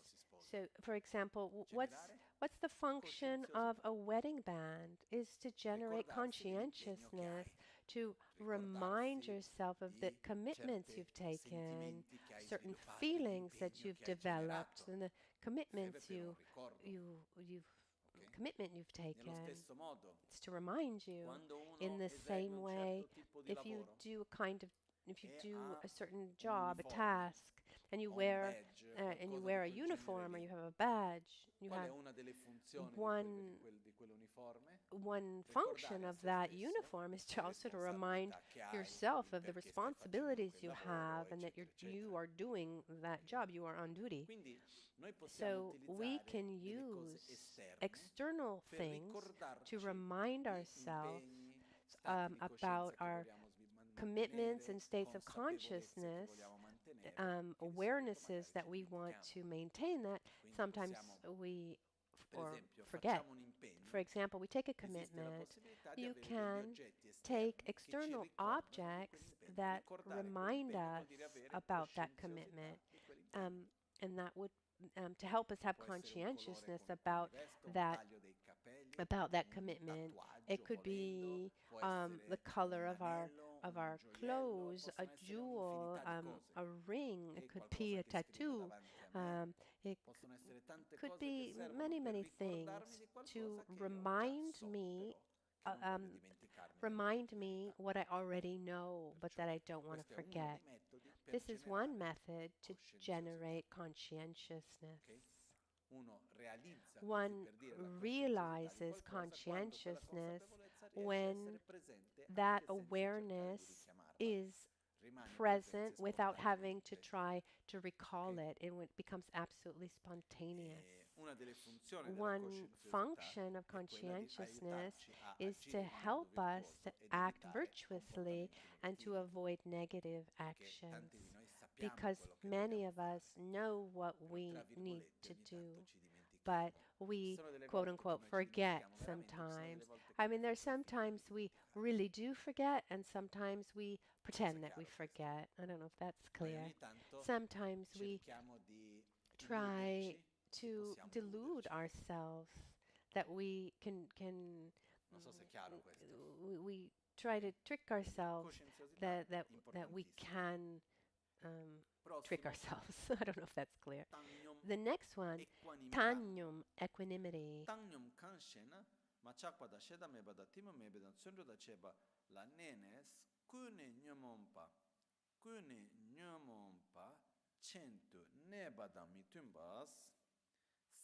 So, for example, what's the function of a wedding band? Is to generate conscientiousness, to remind yourself of the commitments you've taken, certain feelings that you've developed, and the commitments you've taken. It's to remind you. In the same way, if you do a certain job, a task, and you wear a uniform or you have a badge, you have one function of that uniform is to also to remind yourself of the responsibilities you have and that you are doing that job, you are on duty. So we can use external things to remind ourselves about our commitments and states of consciousness, awarenesses that we want to maintain that sometimes we forget. For example, we take a commitment. You can take external objects that remind us about that commitment, and that would to help us have conscientiousness about that commitment. It could be the color of our clothes, a jewel, a ring. It could be a tattoo. It could be many, many things to remind me what I already know, but that I don't want to forget. This is one method to generate conscientiousness. One realizes conscientiousness when that awareness is present without having to try to recall it. It becomes absolutely spontaneous. One function of conscientiousness is to help us to act virtuously and to avoid negative actions, because many of us know what we need to do, but we, quote unquote, forget sometimes. I mean, there's sometimes we really do forget, and sometimes we pretend that we forget. I don't know if that's clear. Sometimes we try to delude ourselves that we we try to trick ourselves that we can trick ourselves. I don't know if that's clear. The next one, Tanyum, equanimity.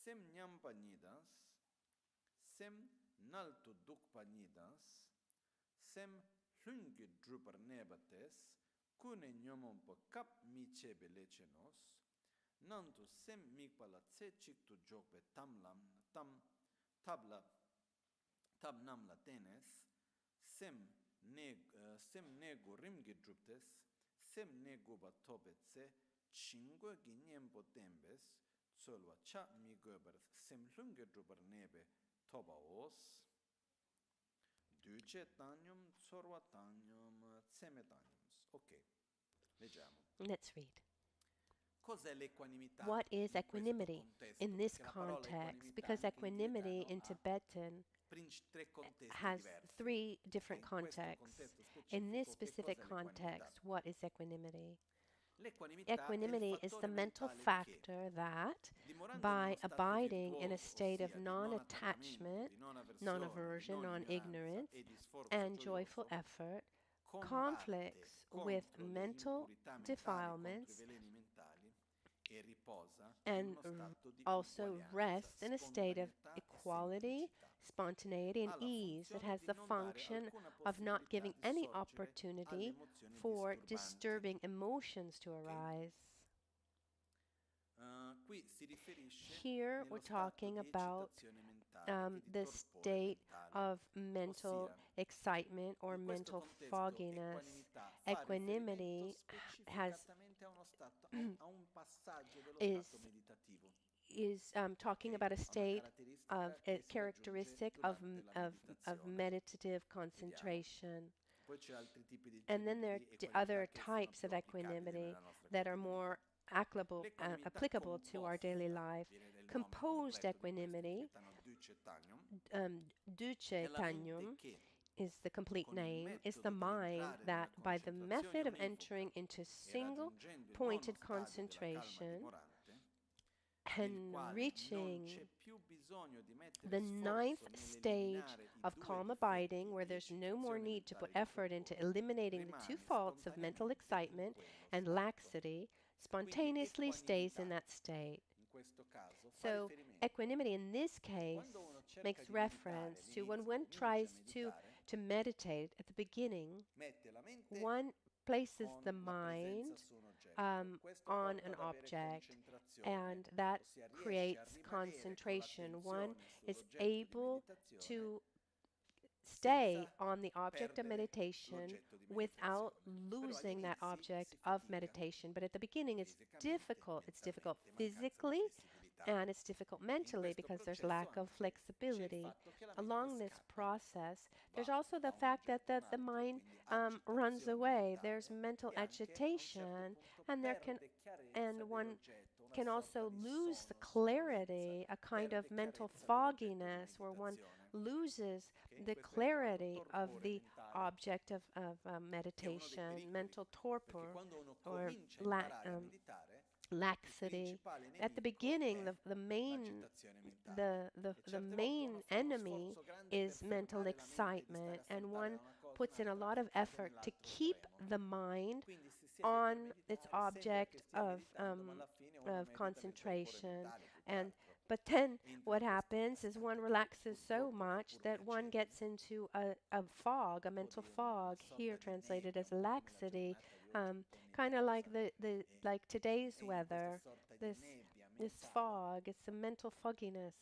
sem nyampa nidas, sem naltu dukpa nidas, sem hlungi drupar nebates, kune nyomompa kap mi chebe lechenos, nantu sem mikpala tse chiktu jokbe tab namla tenes, sem nego rimgi druptes, sem nego ba tobetse, chingwe gi nyempo tembes, tsolwa cha mi gober sem hlungi drupar nebe toba os, duce tanium, tsorwa tanium, tseme taniums. Ok, leggiamo. Let's read. Cos'è l'equanimità What is in questo equanimity contesto? in this Perché la parola context? equanimità Because anche in equanimity in tibetano ha Tibetan tre contesti has diversi. three different In questo contexts. contesto In this specifico, che specific cos'è l'equanimità? context, what is equanimity? L'equanimità è il Equanimity is the fattore mental mentale che, factor that, dimorando in by uno stato abiding in a virtuoso, state of ossia di non non-attachment, attaccamento, di non avversione, non-aversion, di non ignoranza non-ignorance, e di sforzo and joyful gioioso, effort, combatte conflicts with contro le mental impurità mentali, contro i defilements, veleni mentali, e riposa and in uno stato di also uguaglianza, rests in a state of spontaneità e equality, semplicità. spontaneity, and Ha la ease. It funzione has di the non dare function alcuna of not possibilità giving di any sorgere alle opportunity emozioni for disturbanti. disturbing emotions to arise. Qui si riferisce Here nello we're stato talking di about eccitazione mentale e di the torpore state mentale. of mental Ossia, excitement or in questo mental contesto fogginess. equanimità fa Equanimity riferimento has specificatamente a uno stato, a un passaggio dello is stato meditativo. is talking Ok? about a A una state caratteristica of che a si raggiunge characteristic of durante la meditazione. meditative Vediamo. concentration. Poi c'è altri tipi di And then there are equanimità other che sono types più of applicabili equanimity nella nostra that are quotidianità. more L'equanimità applicable to our daily composta, life. viene del nome Composed completo di questo equanimity, tibetano Duce Tanyum, Duce è la Tanyum, mente che is the complete con il name, is the metodo di mind entrare that nella by the concentrazione method of univoca entering into e single raggiungendo il pointed nono stadio della calma concentration dimorante, nel and quale non reaching c'è più bisogno di mettere the ninth sforzo stage nell'eliminare i of due calm difetti abiding, where di there's no more eccitazione need to put mentale e di effort into torpore, eliminating the two rimane faults of mental spontaneamente in excitement quello and stato. laxity, spontaneously stays in equanimità, that state. in questo caso, fa So, riferimento equanimity in this case quando uno cerca makes di meditare, reference to when all'inizio one comincia a tries meditare, to meditate at the beginning, mette la mente one places con the la mind presenza su un oggetto. Questo on porta an ad avere object, concentrazione, and that ossia riesce a creates rimanere con concentration. One l'attenzione is sull'oggetto di able meditazione to stay senza on the object of perdere meditation l'oggetto di without meditazione. Però losing that all'inizio object si of fatica meditation. But at the beginning, it's fisicamente, difficult. It's difficult mentalmente, mancanza di physically, flessibilità. and it's difficult In mentally questo because there's processo lack of anche c'è il flexibility. fatto che la Along mente this scappa, process, there's va also da the un fact that oggetto a the un altro, mind quindi runs agitazione away. There's mentale, mental e anche a un certo agitation, punto and there perde chiarezza and one dell'oggetto, una can sorta also di lose the sonno, clarity, sonnolenza, a kind of perde mental chiarezza dell'oggetto di fogginess where one meditazione. loses Ok? the Questo è chiamato clarity of torpore the mentale, object of che è uno dei meditation, pericoli, mental perché torpor quando uno or comincia a imparare a meditare, il laxity. principale At the nemico beginning, è the main l'agitazione mentale. the E certe volte main uno fa uno enemy sforzo grande is per mental fermare la mente di stare excitement, a and saltare one da una cosa puts in a all'altra lot of e cade effort to nell'altro keep estremo. the mind Quindi si siede per on its meditare, sembra che object stia of meditando, ma alla fine uno medita nel torpore concentration. mentale più che And altro. but then Entra what in questo happens is one stato che relaxes so purtroppo è much pur that one gets piacevole, into a fog, a un po' mental di fog, una here sorta di translated nebbia, as un po' come la laxity, giornata di oggi, un po' kind of like nebbiosa. like today's E in questa weather. sorta di This nebbia this mentale fog, it's a mental fogginess,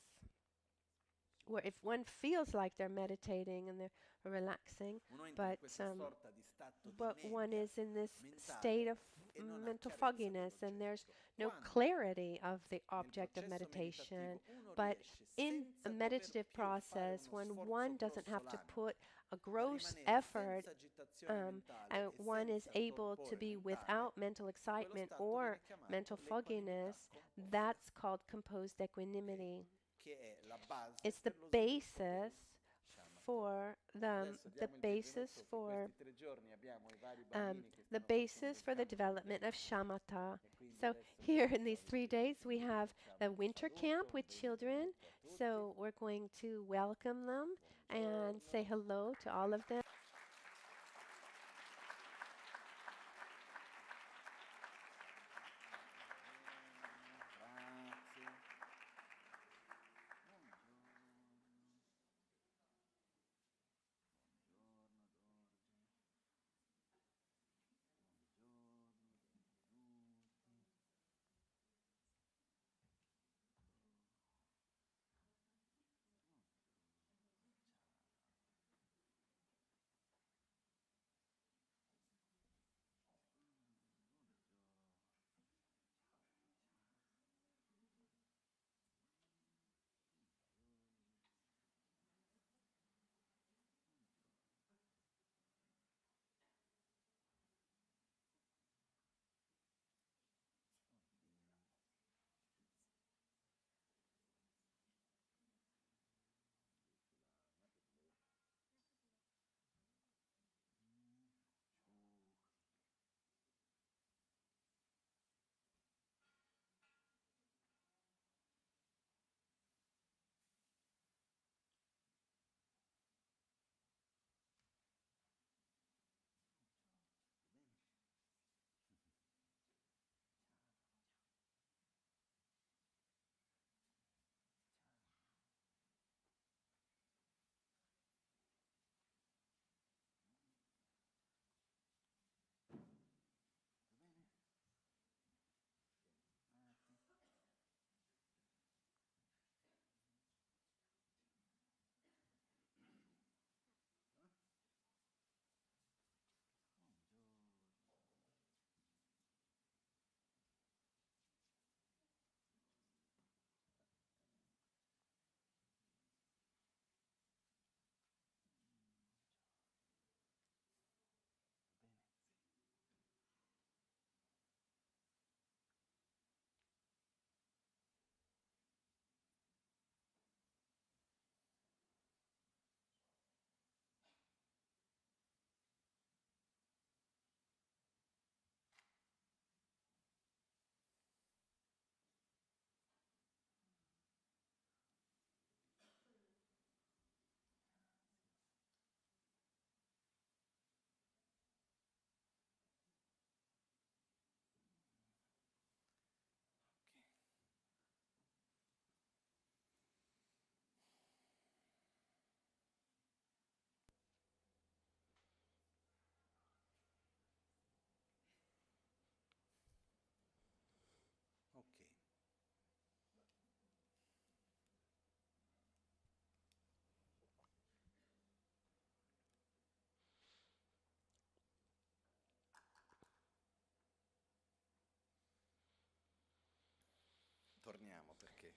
where if one feels like they're meditating and they're relaxing, uno entra in but questa sorta di stato di one nebbia is in this state mentale of e non ha mental chiarezza fogginess, and there's dell'oggetto. no Quando clarity of the nel object of processo meditation. meditativo uno But riesce in senza a dover meditative più fare process, uno when sforzo one doesn't have to grossolano, put a a gross rimanere effort, senza agitazione mentale and e one is senza able to torpore be mentale, without mental quello excitement stato or viene chiamato mental l'equanimità fogginess, composta, that's called composed equanimity. che è la base It's per the lo sviluppo basis del shamatha. for Adesso the diamo il basis benvenuto che for questi 3 giorni abbiamo i vari bambini che the stanno basis facendo for il the campo development of d'inverno shamatha. e quindi So adesso here diamo in these i 3 primi, days we quindi have facciamo the un winter saluto, camp un with children. benvenuto a tutti, So we're going to welcome them and say buongiorno. hello to all of them. Grazie.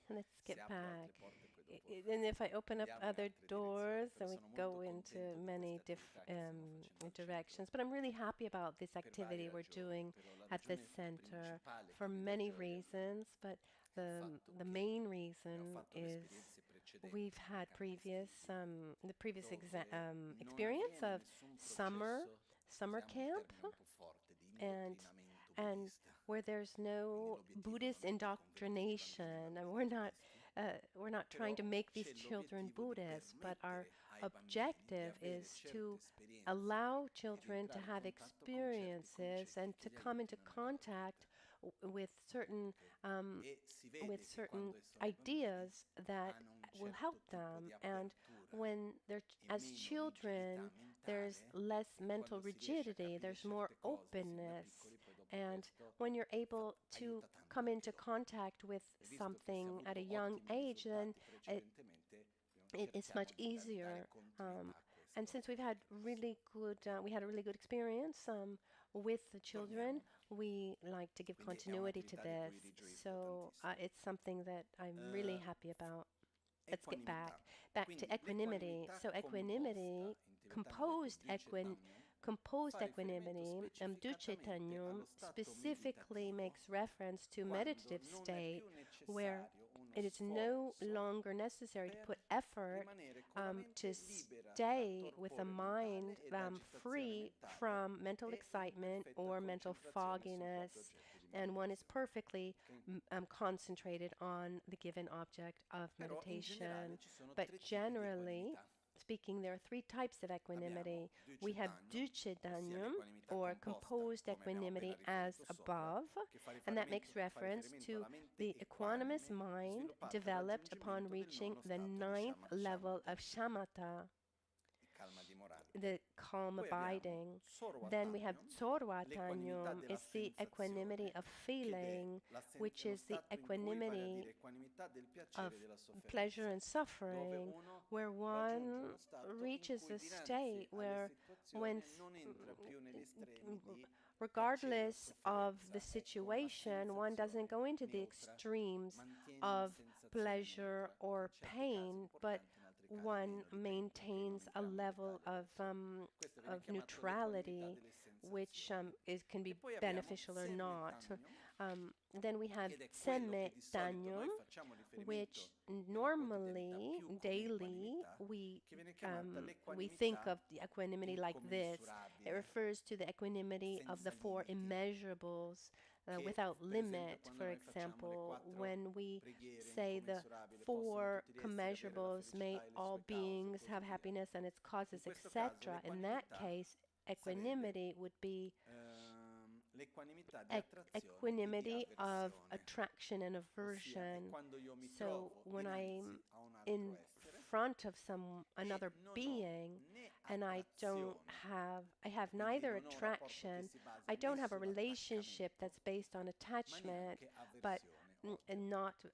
let's get se apro altre back. porte poi dopo And if I open up diamo other altre doors, direzioni, then però we sono go molto into contento di many queste attività che stiamo facendo al directions. centro But I'm really happy about this per activity varie we're ragioni, doing però la at this ragione center principale for che mi dà many gioia reasons. But è il fatto the che main ne ho reason fatto le is esperienze precedenti we've nei had campi estivi, the previous dove non experience avviene of nessun summer processo, usiamo un camp, termine un po' forte, di and indottrinamento and buddista. where there's no Quindi l'obiettivo Buddhist non è di convertire i indoctrination, bambini and we're not trying però to make these c'è children l'obiettivo di Buddhists, but our permettere ai bambini di objective avere is certe to esperienze allow e di children to entrare in have contatto con certi experiences and concetti to che li come into aiutino nella loro contact vita. with certain Ok? E si vede che certain quando sono i bambini ideas that hanno un will help certo tipo them. di And apertura when they're e as meno children, rigidità there's mentale, less e mental quando si riesce a rigidity, capire there's more certe cose sin da openness. piccoli, poi dopo And questo when you're able to aiuta tanto come anche into dopo. contact with E visto che si è something at a avuto young ottimi age, then risultati it, precedentemente, it's much cerchiamo di dare easier. continuità a And questo since we've had percorso. we had a really good experience with the children, Torniamo. we like to give Quindi è continuity to un'attività di this. cui rigioisco So tantissimo. it's something that I'm really happy about. Let's get back Equanimità. to Quindi equanimity. l'equanimità So equanimity, composta, in tibetano detto composed fa riferimento equanimity, specificatamente Duchetanyum, allo stato specifically meditativo makes reference to quando meditative non è state più where necessario uno it is no sforzo longer necessary to per put effort rimanere con la to mente libera da stay with a torpore mind mentale e da agitazione free mentale from mental e in excitement perfetta or mental concentrazione sul fogginess, proprio oggetto di and one is meditazione. perfectly Ok? concentrated on the given object of Però in generale meditation. ci sono But tre tipi di generally equanimità. speaking, there are three types of Abbiamo equanimity. We have Ducedagno, ossia Duchedanyum, l'equanimità or composta, composed come abbiamo appena equanimity, as riferito sopra, above, che fa and that makes fa reference riferimento to alla mente the equanimous equanime mind sviluppata al developed upon raggiungimento del reaching nono the stato di ninth level shamatha, of shamatha, di calma dimorante. the calm Poi abbiamo abiding. Then we have l'equanimità Tsorvatanyum, della it's the equanimity sensazione, of che è feeling, which lo is the stato in cui vale a equanimity dire equanimità del of piacere e della pleasure sofferenza, and dove suffering, uno where raggiunge one uno stato in reaches cui a dinanzi state alle where, when, situazioni non entra più negli estremi di piacere o regardless of the sofferenza, è con la situation, one doesn't go into the neutra, extremes mantiene una of sensazione pleasure neutra, or in certi casi pain, but importante, in altri casi one meno, dipende, perché non maintains a entriamo nel level dettaglio adesso. Questo viene chiamato l'equanimità neutrality, delle which sensazioni. can be E poi abbiamo beneficial or not. Semetagno, Then we have ed è quello che Tseme di solito Danyum, noi facciamo riferimento which nella quotidianità normally, più come daily, equanimità, che viene chiamata we think l'equanimità of the equanimity like this. It incommensurabile, refers to the equanimity of the senza four limiti, immeasurables, che without per esempio limit. quando For noi facciamo le example, 4 when we preghiere say the incommensurabili, possono four tutti gli esseri avere la commensurables, may felicità e le all sue cause, beings così have via. happiness and its In causes, questo caso etc. In that l'equanimità case, sarebbe equanimity would be l'equanimità di attrazione e di equanimity of avversione, attraction and ossia è aversion. quando io mi So trovo when I'm dinanzi a un altro in essere front of e another non ho being, né and attrazione, I have quindi neither non ho un rapporto che attraction, si basa I né don't have a relationship sull'attaccamento, that's based on ma attachment, neanche but avversione, and ovvio. not Io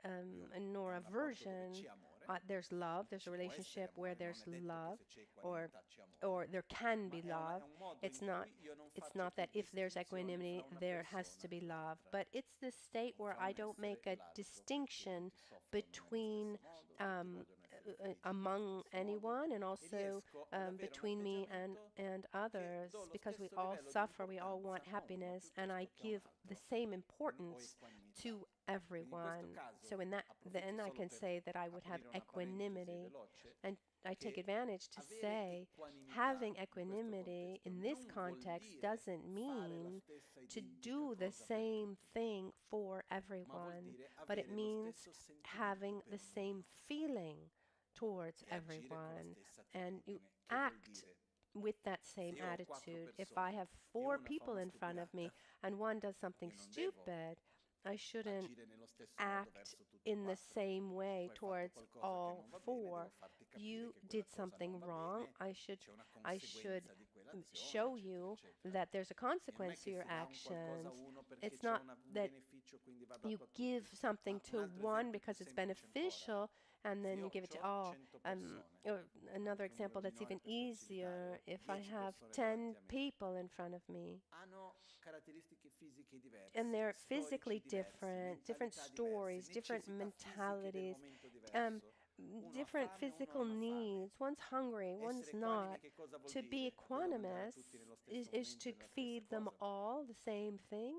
nor è un rapporto dove aversion. c'è amore, There's love. There's a ci può essere relationship where amore, non there's è detto che love, se c'è or equanimità c'è amore, there can ma be è love. un modo It's in not. cui io non It's faccio not più that if there's distinzioni fra equanimity, una there has persona to be e love, l'altra, but it's the state o where fra I un don't essere make e a l'altro, perché distinction tutti soffrono nello between stesso modo, tutti vogliono essere felici among nello stesso modo, anyone, and e also riesco ad avere un between me atteggiamento and che others, do lo because we stesso all livello di suffer, we all want importanza a uno happiness, and I piuttosto che a un give the altro, same o importance equanimità. to Quindi in questo everyone. caso So in that, approfitto then I solo can per say that I would have aprire una parentesi equanimity, veloce, and I take che advantage to avere say equanimità having in questo equanimity contesto in this non vuol context dire doesn't fare la mean stessa to identica do the cosa per same tutti, thing for ma vuol everyone, dire but it avere lo means stesso sentimento having per the same ognuno feeling towards e agire con la everyone, stessa and you attitudine, che vuol act dire with that se same io ho 4 attitude. If I persone have e 4 una fa people una in front of me stupidata, and one does something io non devo stupid, I shouldn't agire nello stesso modo act verso tutti e in the 4. same way Tu hai fatto towards qualcosa che all non va bene, devo 4. farti capire You che quella did cosa non something va wrong. bene, I e should c'è una I should conseguenza di quell'azione, show eccetera, you eccetera. that there's a E non è consequence to che your si dà un qualcosa a actions. uno perché It's c'è not un that beneficio, quindi va you dato a give tutti. something Ma un to altro one esempio più because it's semplice ancora, beneficial and then Se you ho give it to 100 all. persone, Or another come example that's noi even per easier, facilitare, if I 10 have persone 10 davanti a me, people in front of me, hanno caratteristiche fisiche diverse, and they're storici physically diversi, different, different mentalità diverse, stories, different necessità fisiche del mentalities, momento um, diverso. Uno ha different fame, uno physical non ha fame. needs. One's hungry, one's Essere equanime not. che cosa vuol To be dire? Voglio mangiare equanimous tutti nello stesso is momento to e nella stessa feed them cosa? all the same thing.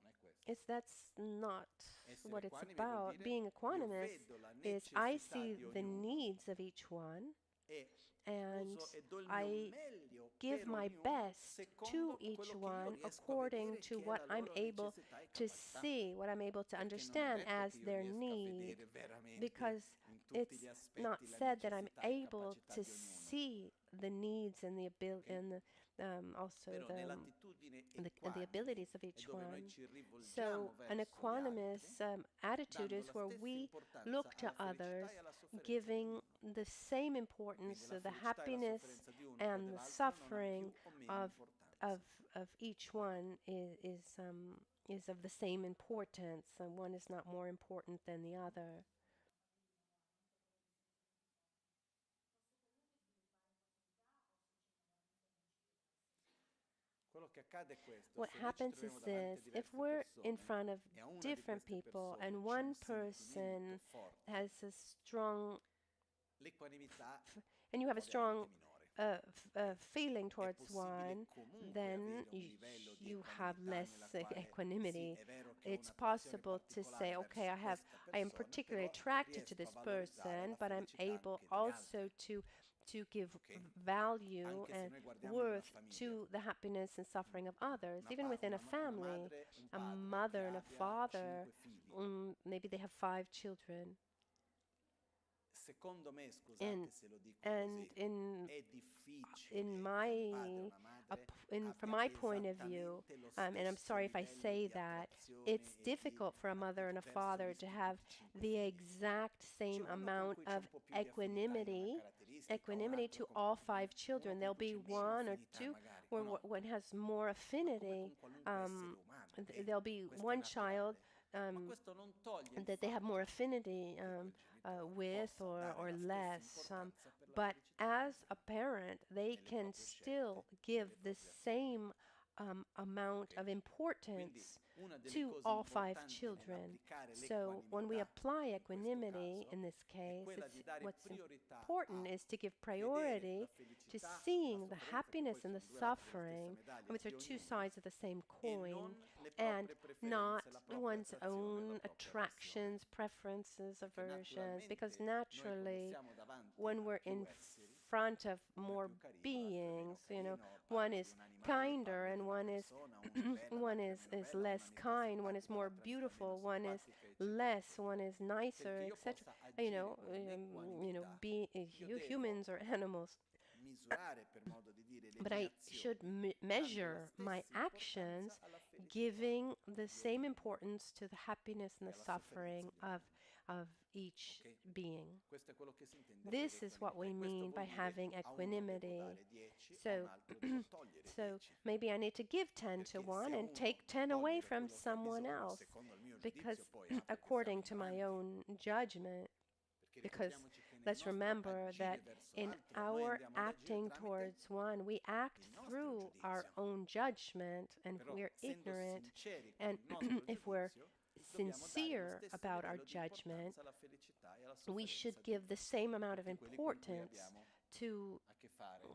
Non è questo. That's not Essere what it's equanime vuol about. dire Being io equanimous vedo la is I necessità see di the ognuno needs of each one, e and uso e do il mio I meglio give per my ognuno best to secondo each quello che io one riesco a according vedere to che è what la I'm loro able necessità e to capacità. see, what I'm able to Perché non è understand detto as che io their riesca a need, vedere veramente because in tutti it's gli not aspetti la said that I'm necessità e able capacità to di ognuno. see the needs and the ability Ok? and also Però the nell'attitudine and the equanime abilities of è each dove noi one. ci rivolgiamo So an verso gli equanimous altri, attitude dando is la where stessa we importanza look to alla felicità others, e alla sofferenza di giving ognuno. the same importance Quindi to la the felicità e la happiness sofferenza di uno o and the dell'altro non ha suffering più o meno of importanza. of each one is of the same importance, and one is not more important than the other. Quello che accade è questo: What se noi ci happens is troviamo davanti a this: if diverse we're in persone front of e a una di different queste people persone and c'è un one sentimento person forte, has a strong l'equanimità and you have a ovviamente strong è minore. feeling È towards possibile one, comunque then avere un livello di you have equanimità less nella quale sì, equanimity. è vero che ho It's un'attrazione possible to particolare say, okay, verso questa I am persona, particularly però attracted to riesco a this valorizzare person, la but I'm felicità able anche degli also altri, to give ok? value Anche se and noi guardiamo in una worth famiglia, to the happiness and suffering of others, even within a una family, madre, un a padre che mother and a abbia father, 5 figli. maybe they have 5 children. Secondo me, And scusate se lo dico and così, in è difficile in che un my padre o una madre from abbia my point of view, esattamente lo and I'm stesso sorry if I livello say di that, attrazione it's e di difficult for a mother and a verso father to have tutti i 5 the figli. exact C'è same uno con amount cui c'è of un po' più di affinità in una caratteristica, un equanimity altro to con all uno 5 children. con There'll cui be c'è meno one or affinità two magari, o where no? one has more Ma come affinity. con qualunque essere umano, There'll be questo è one child naturale. Ma questo non toglie il that they have more fatto affinity che quel genitore with possa dare or la stessa less. importanza per la But felicità as a parent, they nelle can proprie still scelte, give nelle the proprie azioni. same amount Ok? of Quindi importance una delle to cose all five importanti children. nell'applicare So when we l'equanimità apply in questo equanimity caso in this è case, quella di dare what's priorità important a is to give vedere la priority to felicità e la seeing the sofferenza, che poi happiness and the sono due lati della stessa suffering, medaglia, which di are two ognuno, sides of the same e coin, non le and proprie not preferenze, la propria one's attrazione, la own propria avversione. attractions, preferences, Perché aversions, because naturalmente noi quando naturally, siamo davanti when a we're più in esseri, front of uno è more più carino, l'altro è meno beings, carino, one parlo di is un animale, kinder parlo di and una one is persona, una è bella, one l'altra è is meno bella, una less mi sta kind, one is simpatica, more l'altra mi sta meno beautiful, one is simpatica, eccetera, less, eccetera. one is nicer, Perché io etc. possa agire con equanimità, Be io devo humans or animals. misurare, per modo di dire, le But mie I should azioni, dando la measure my stessa actions, importanza alla felicità giving the di same ognuno importance to the happiness and e the alla sofferenza suffering di ognuno. of each Ok? being. Questo è quello che si intende per This is what equanimità we e questo mean vuol by dire having a uno devo equanimity. dare 10, a un So, altro devo togliere so 10. maybe I need to give 10 to Perché se one a and uno take 10 away togliere from quello che ha someone bisogno, else, secondo il mio because giudizio poi apre che siamo according to my ignoranti. own judgment, Perché because ricordiamoci che nel let's nostro remember agire that verso in l'altro noi our andiamo ad agire acting tramite towards one, we act il nostro through our giudizio. own judgment, and if Però we're essendo ignorant sinceri con and il nostro if we're giudizio, dobbiamo dare lo sincere stesso about our livello di judgment, importanza alla felicità e alla we should sofferenza give the di same amount of tutti quelli con cui importance abbiamo to a che fare.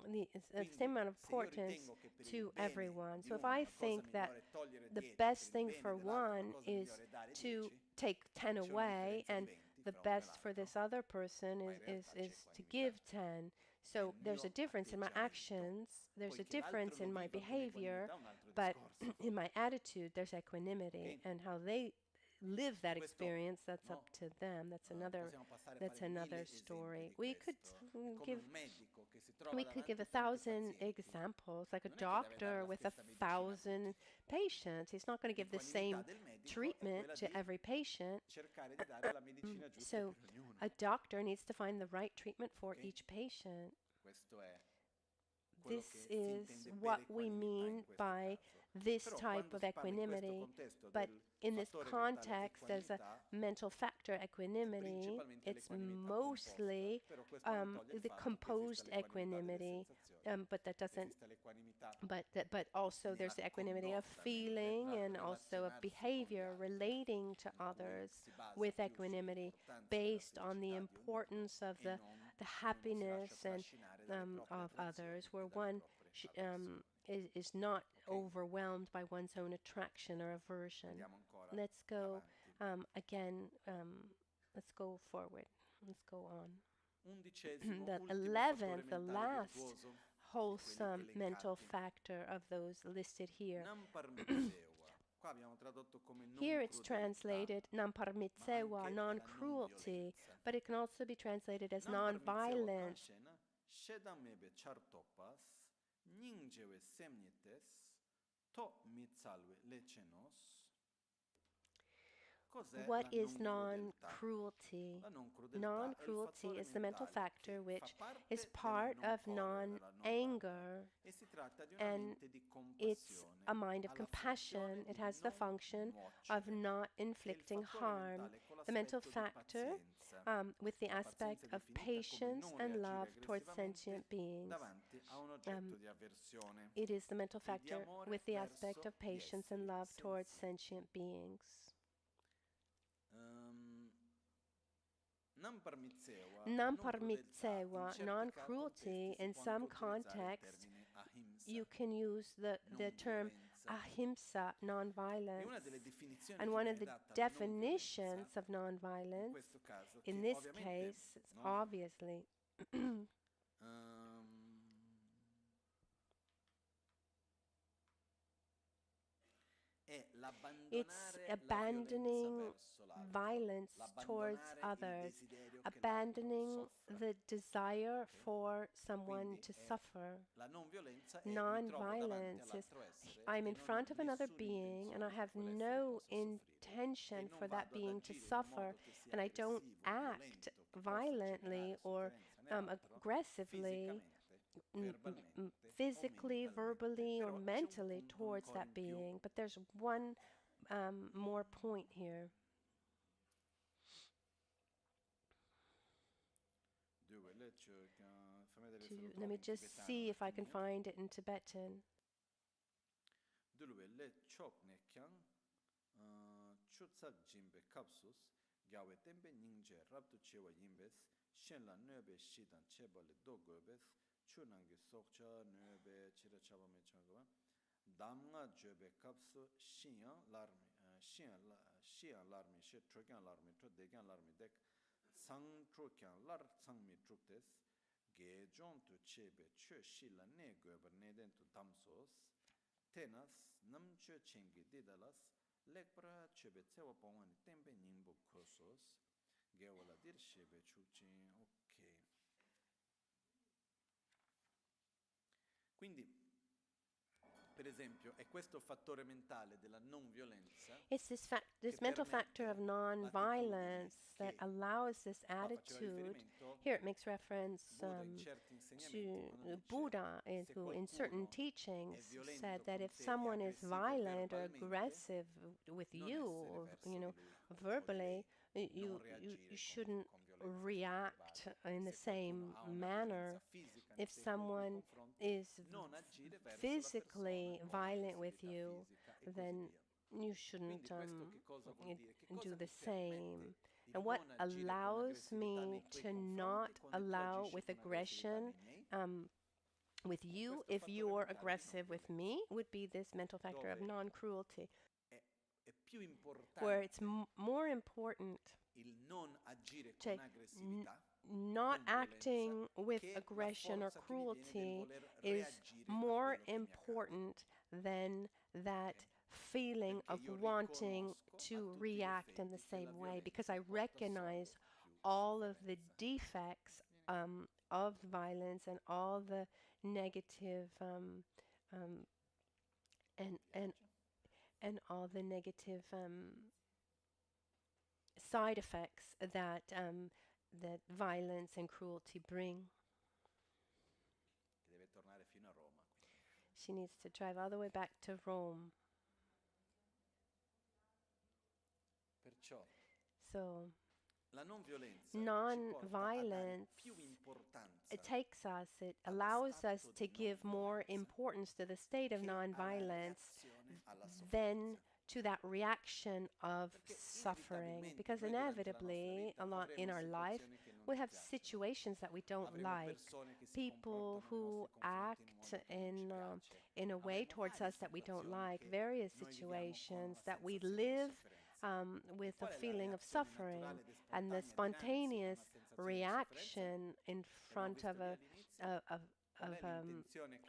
the Quindi, same amount of se io importance ritengo che per il to bene everyone. di So if uno I la cosa think that migliore è togliere the 10, best per il thing bene for dell'altro la one cosa is migliore è dare to 10, take 10 c'è una away, differenza di and 20 the fra uno e best for l'altro, this other person ma in is realtà c'è to equanimità. give 10. So Nel there's a mio difference in my atteggiamento. actions, there's a Poi che l'altro difference lo in my viva con behavior, equanimità è un altro but discorso. in my attitude, there's equanimity, Ok? and how they live that Questo, experience, that's up no? to them. Possiamo passare a fare mille esempi Story. di We could questo. È come give un medico che si trova we could give davanti a tanti 1,000 pazienti. examples, like a Non è che deve dare doctor la with a stessa medicina a tutti. 1,000 patients. He's not going to give the L'equanimità same del medico è treatment quella to di every patient. cercare di dare la medicina giusta So per ognuno. a doctor needs to find the right treatment for Ok? each patient. Questo è this is what we mean by this type of equanimity. But in this context, as a mental factor equanimity, it's mostly the composed equanimity, but that doesn't. But also there's the equanimity of feeling and also of behavior relating to others with equanimity, based on the importance of the happiness and of others, where one is not overwhelmed by one's own attraction or aversion. Let's go again. Let's go forward. Let's go on. The 11th, the last wholesome mental factor of those listed here. Here it's translated namparmitsewa, non-cruelty, but it can also be translated as non-violence. What is non-cruelty? Non-cruelty is the mental factor which is part of non-anger, and it's a mind of compassion. It has the function of not inflicting harm. The mental factor with the aspect of patience and love towards sentient beings. It is the mental factor with the aspect of patience and love towards sentient beings. Namparmitsewa, non-cruelty, in some contexts, you can use the term ahimsa, non-violence. And one of the definitions of non-violence, in this case, it's obviously it's abandoning violence towards others, abandoning the desire for someone to suffer. Non-violence is, I'm in front of another being and I have no intention for that being to suffer, and I don't act violently or aggressively, physically, verbally, or mentally towards that being. But there's one more point here. Let me just see if I can find it in Tibetan. damnga jobe kapsu shiyan larmi shiyan larmi she trokyan larmi to dekyan larmi dek sang trokyan lar sangmi truktes ge jon tu chebe chö shila ne gober neden tu damsos tenas namchö chengi didalas lekpra chebe tsewa pongani tembe ningbu kosos ge wala dir shebe chukchin. Ok, quindi per esempio è questo fattore mentale della non violenza. It's this mental factor of non-violence that allows this attitude. Here it makes reference to Buddha, who in certain teachings said that if someone is violent or aggressive with you, verbally, you shouldn't react in the same manner. If someone is physically violent with you, then you shouldn't do the same. And what allows me to not allow with aggression with you, if you're aggressive with me, would be this mental factor of non-cruelty, where it's more important to not acting with aggression or cruelty is more important than that feeling of wanting to react in the same way, because I recognize all of the defects of violence and all the negative and all the negative side effects that that violence and cruelty bring. tornare fino a Roma. She needs to drive all the way back to Rome. Perciò So la non violenza non-violence, più importanza it takes us, it allows us to give more importance to the state of non-violence than to that reaction of suffering. Because inevitably, a lot in our life, we have situations that we don't like. People who act in a way towards us that we don't like. Various situations that we live with a feeling of suffering, and the spontaneous reaction in front of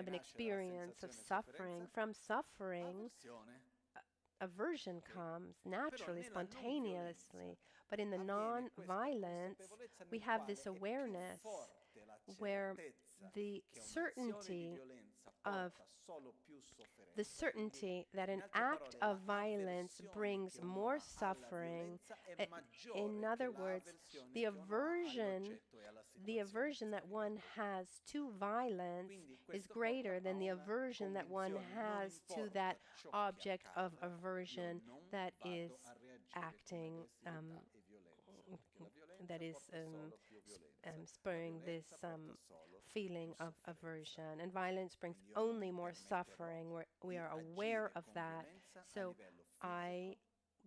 an experience of suffering. From suffering, aversion comes naturally, spontaneously. But in the non-violence, we have this awareness where the certainty that an act of violence brings more suffering. In other words, the aversion that one has to violence is greater than the aversion that one has to that object of aversion that is acting, that is spurring this feeling of aversion. And violence brings only more suffering. We are aware of that. So I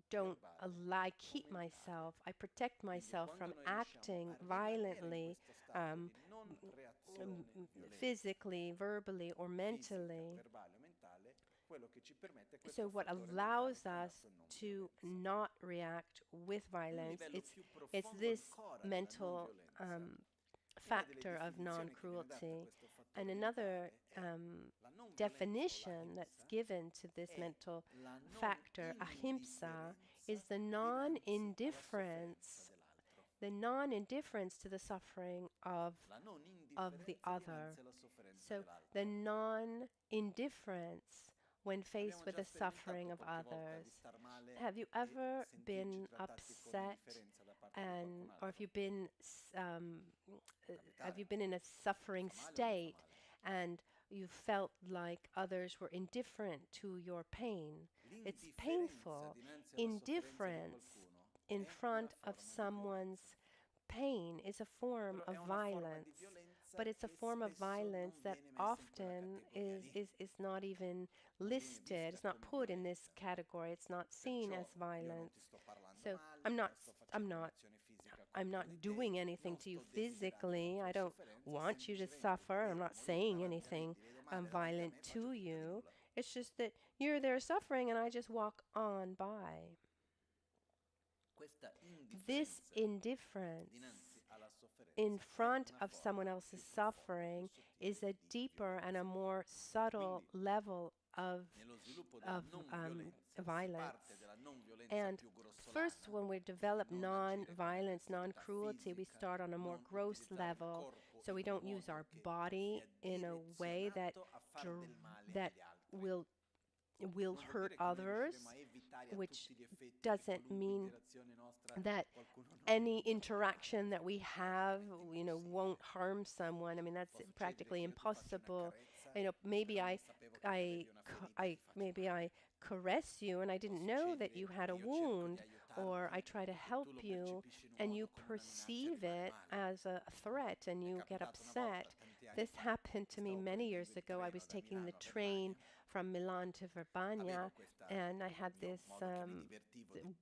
don't I protect myself from acting violently, physically, verbally, or mentally. So what allows us to not react with violence, it's this mental factor of non-cruelty. And another definition that's given to this mental factor, ahimsa, is the non-indifference to the suffering of the other. So the non-indifference when faced with the suffering of others. Have you ever been upset, or have you been in a suffering state and you felt like others were indifferent to your pain? It's painful. Indifference in front of someone's pain is a form of violence, but it's a form of violence that often is not even listed. It's not put in this category. It's not seen as violence. So I'm not doing anything to you physically. I don't want you to suffer. I'm not saying anything violent to you. It's just that you're there suffering and I just walk on by. This indifference in front of someone else's suffering is a deeper and a more subtle level of violence. And first, when we develop non-violence, non-cruelty, we start on a more gross level. So we don't use our body in a way that will hurt others, which doesn't mean that any interaction that we have, won't harm someone. I mean, that's practically impossible. Maybe I caress you and I didn't know that you had a wound, or I try to help you and you perceive it as a threat and you get upset. This happened to me many years ago. I was taking the train from Milan to Verbania, and I had this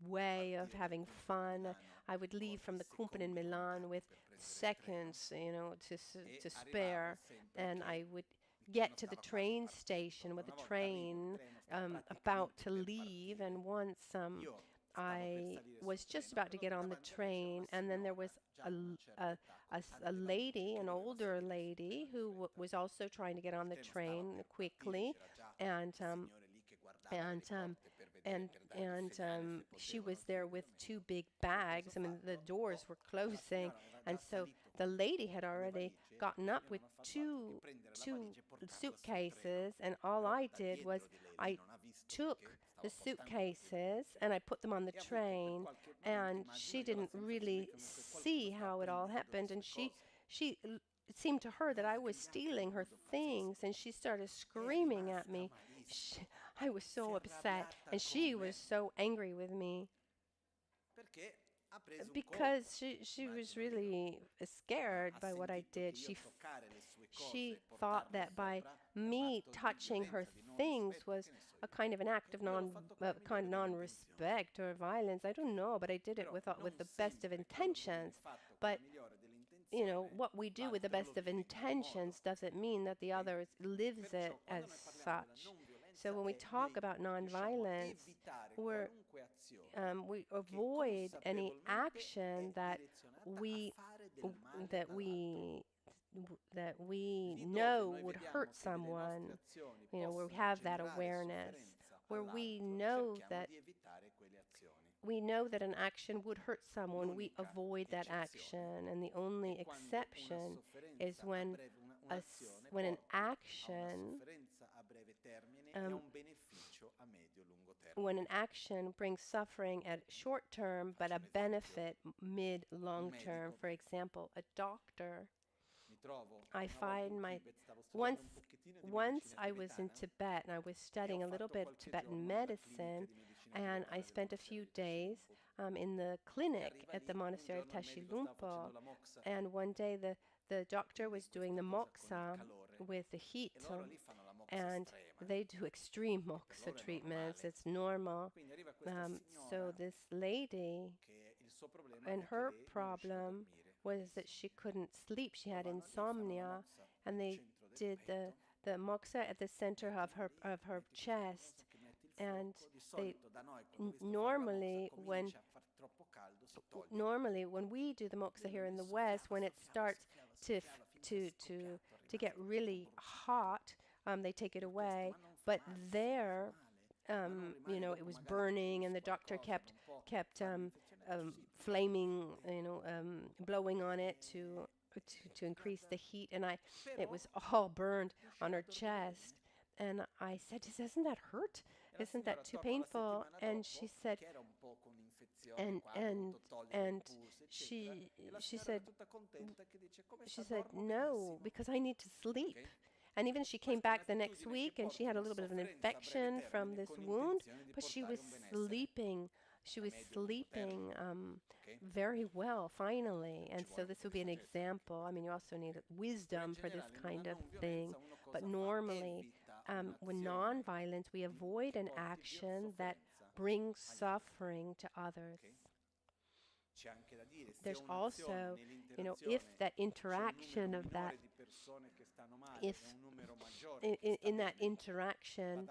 way of having fun. I would leave from the Kumpen in Milan with seconds, to spare, and I would get to the train station with the train about to leave, and once I was just about to get on the train, and then there was a lady, an older lady, who was also trying to get on the train quickly, and she was there with two big bags. I mean, the doors were closing, and so the lady had already gotten up with two suitcases, and all I did was I took the suitcases and I put them on the train, and she didn't really see how it all happened, and she it seemed to her that I was stealing her things, and she started screaming at me. I was so upset, and she was so angry with me because she was really scared by what I did. She thought that by me touching her things was a kind of an act of non-respect or violence. I don't know, but I did it with the best of intentions. But you know, what we do with the best of intentions doesn't mean that the other lives it as such. So when we talk about nonviolence, we avoid any action that we know would hurt someone. You know, where we have that awareness, where we know that an action would hurt someone, we avoid that action. And the only exception is when an action brings suffering at short term but a benefit mid-long term. For example, a doctor. I find once I was in Tibet and I was studying a little bit of Tibetan medicine, and I spent a few days in the clinic at the monastery of Tashi Lumpo. And one day the doctor was doing the moxa with the heat, and they do extreme moxa treatments. It's normal. So this lady, and her problem was that she couldn't sleep. She had insomnia, and they did the moxa at the center of her chest. And they normally when we do the moxa here in the West, when it starts to get really hot, they take it away. But there, you know, it was burning, and the doctor kept flaming, blowing on it to increase the heat, and it was all burned on her chest. And I said, "Doesn't that hurt? Isn't that too painful?" And she said, she said, "No, because I need to sleep." And even she came back the next week, and she had a little bit of an infection from this wound, but she was sleeping. She was sleeping very well, finally. And so this would be an example. I mean, you also need wisdom for this kind of thing. But normally, with nonviolence, we avoid an action that brings suffering to others. There's also, if that interaction of that, if in that interaction,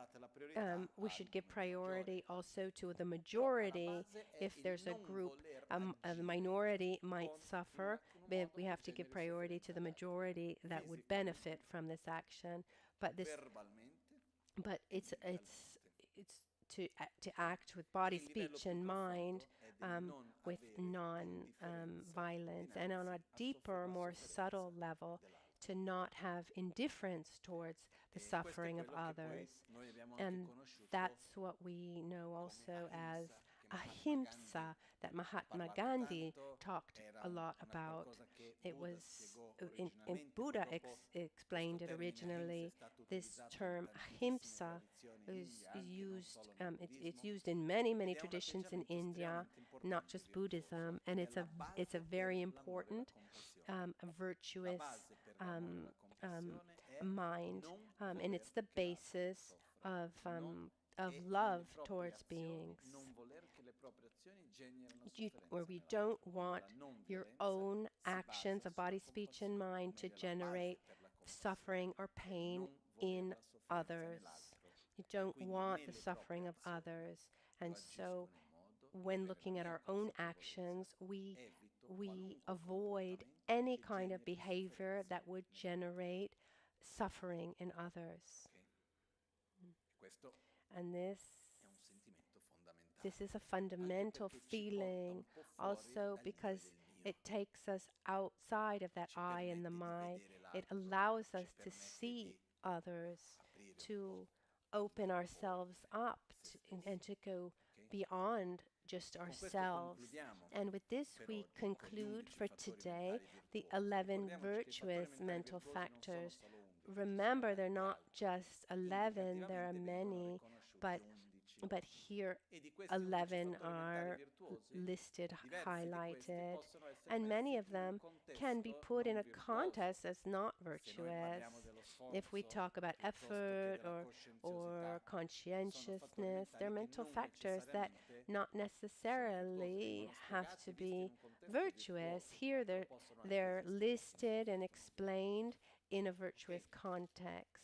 we should give priority also to the majority. If there's a group, a minority might suffer, but we have to give priority to the majority that would benefit from this action. But it's to act with body, speech, and mind, with non-violence, and on a deeper, more subtle level, to not have indifference towards the suffering of others. And that's what we know also as ahimsa, that Mahatma Gandhi talked a lot about. It was, in Buddha explained it originally. This term ahimsa is used, it's used in many, many traditions in India, not just Buddhism, and it's a very important, virtuous mind, and it's the basis of love towards beings, where we don't want your own actions of body, speech, and mind to generate suffering or pain in others. You don't want the suffering of others. And so when looking at our own actions, we avoid any kind of behavior that would generate suffering in others. And this is a fundamental feeling, also because it takes us outside of that I and the my. It allows us to see others, to open ourselves up, and to go beyond just Con questo ourselves. concludiamo And with this, per we oggi con gli conclude 11 for fattori today mentali the virtuosi. 11 Ricordiamoci che i virtuous fattori mentali mental virtuosi non sono factors. solo 11, Remember, ce they're ne sono not tanti altri. just 11, there are Indicativamente vengono many, riconosciuti 11. but here E di questi 11 11 fattori mentali are virtuosi, listed, diversi di questi highlighted, possono essere and many messi of in un them can be contesto put in non a virtuoso. context as not Se noi virtuous. parliamo dello If we sforzo talk about piuttosto che effort della or coscienziosità, sono fattori conscientiousness, they're mentali che mental non factors that necessariamente not sono virtuosi, necessarily vengono have spiegati, to visti in be un contesto virtuous. virtuoso, Here però possono anche they're esistere listed and in explained in a virtuous Ok. context.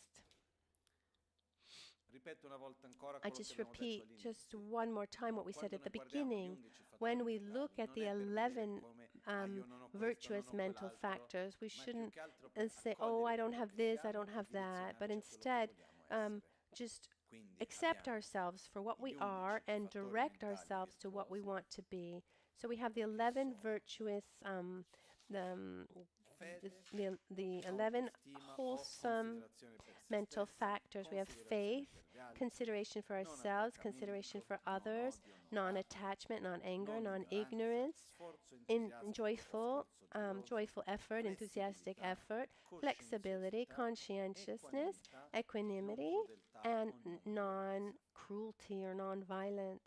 Ripeto una volta ancora I quello che just abbiamo detto repeat just all'inizio. one more time what we said Quando at the noi guardiamo gli beginning. 11 fattori When we mentali, look at non the è per vedere 11 come io non ho questo, non virtuous ho mental quell'altro, factors, we ma è più shouldn't che altro per say, oh, I accogliere don't quello have che this, I siamo don't e have that, but direzionarci a quello che instead vogliamo essere. just Quindi accept abbiamo ourselves for what gli we 11 are and fattori direct mentali ourselves to what we virtuosi, want to be. So we have the che 11 sono virtuous, fede, the 11 autostima o wholesome considerazione per se mental stessi, factors. We have considerazione faith, per gli altri, consideration for non ourselves, consideration attaccamento, for non others, odio, non rabbia, non-attachment, non-anger, non ignoranza, non-ignorance, sforzo in entusiastico o sforzo geloso, joyful effort, enthusiastic flessibilità, effort, flexibility, coscienziosità, conscientiousness, equanimità, non equanimity, crudeltà and o non violenza. non-cruelty or non-violence.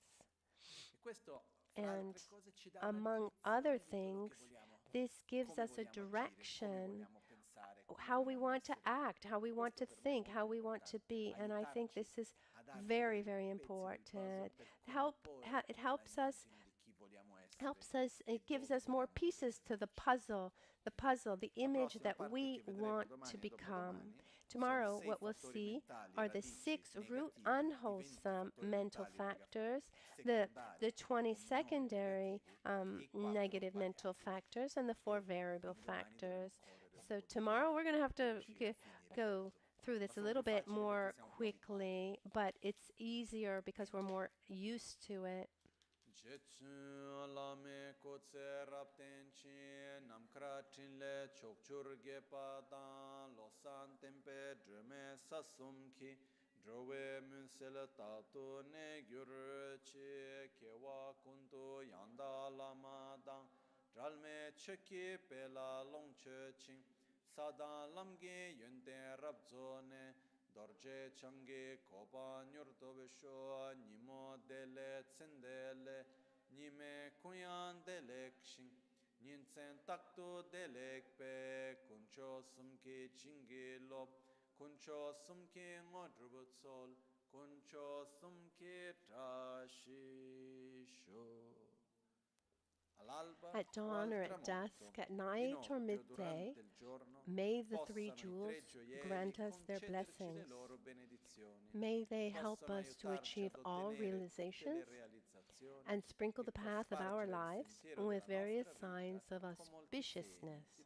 E questo, fra And altre cose, ci dà among una other direzione di quello things, che vogliamo, this gives come us a vogliamo agire, come direction vogliamo pensare, come how we vogliamo want to essere. act, how we want Questo to per me è think, how molto we want to importante, be. And I think aiutarci this is a darci very, quei very pezzi del puzzle important. per comporre It helps us l'immagine di chi vogliamo essere it e gives dove us more vogliamo pieces giungere. to the puzzle, the La image prossima that parte we che vedremo want domani to e become. dopodomani Tomorrow, sono 6 what we'll fattori see mentali, are the radici 6 root negativi, i 20 unwholesome fattori mental mentali factors, secondari the o 20 non secondary negativi e i 4 negative mental variabili factors, and the 4 che variable quindi domani dovremo factors. correre un So po' di tomorrow più we're going to have per to riuscire a finire go tutto. through Ma this a sono little più bit facili perché more siamo più abituati. quickly, but it's easier because we're more used to it. Jetsun lame kotse rapten chin namkra chinle chokchur gepa dan losan tempe drume sasum ki drowe munsel tatu ne gyur chi kewa kuntu yanda lama dan dralme cheki pela longche ching sadan lamge yunten rabzone dorje changi kopa nyurto besho nimo dele tsendele nime kunyan dele kshin ninsen takto dele pe kuncho sumki chingi lop kuncho sumki ngodrubu tsol kuncho sumki tashi sho. At dawn or at dusk, at night or midday, may the three jewels grant us their blessings. May they help us to achieve all realizations and sprinkle the path of our lives with various signs of auspiciousness.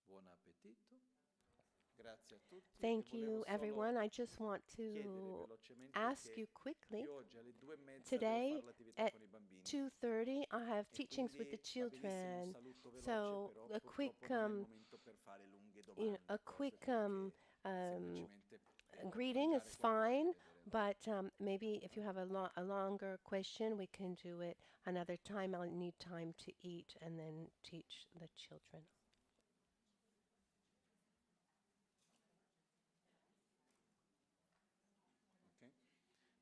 Buon appetito. Grazie a tutti. Thank you, everyone. I just want to ask you quickly. Today at 2:30, I have teachings with the children. So a quick greeting is fine, but maybe if you have a longer question, we can do it another time. I'll need time to eat and then teach the children.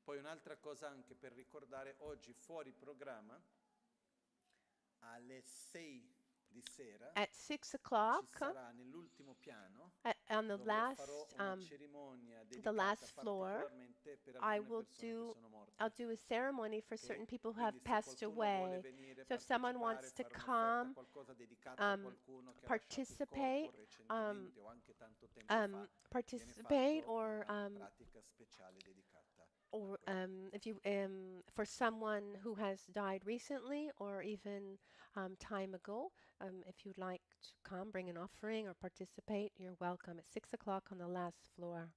Poi un'altra cosa anche per ricordare, oggi fuori programma alle 6 di sera at 6 o'clock ci sarà nell'ultimo piano on the dove farò una cerimonia dedicata particolarmente per alcune persone che sono morte. I'll do a ceremony for certain people who have Quindi se passed qualcuno away. vuole venire, So if someone wants to come, qualcosa dedicato a qualcuno che participate, ha lasciato il corpo recentemente o anche tanto tempo fa, participate or pratica speciale dedicata. Or if you for someone who has died recently or even time ago, if you'd like to come, bring an offering or participate, you're welcome at 6 o'clock on the last floor.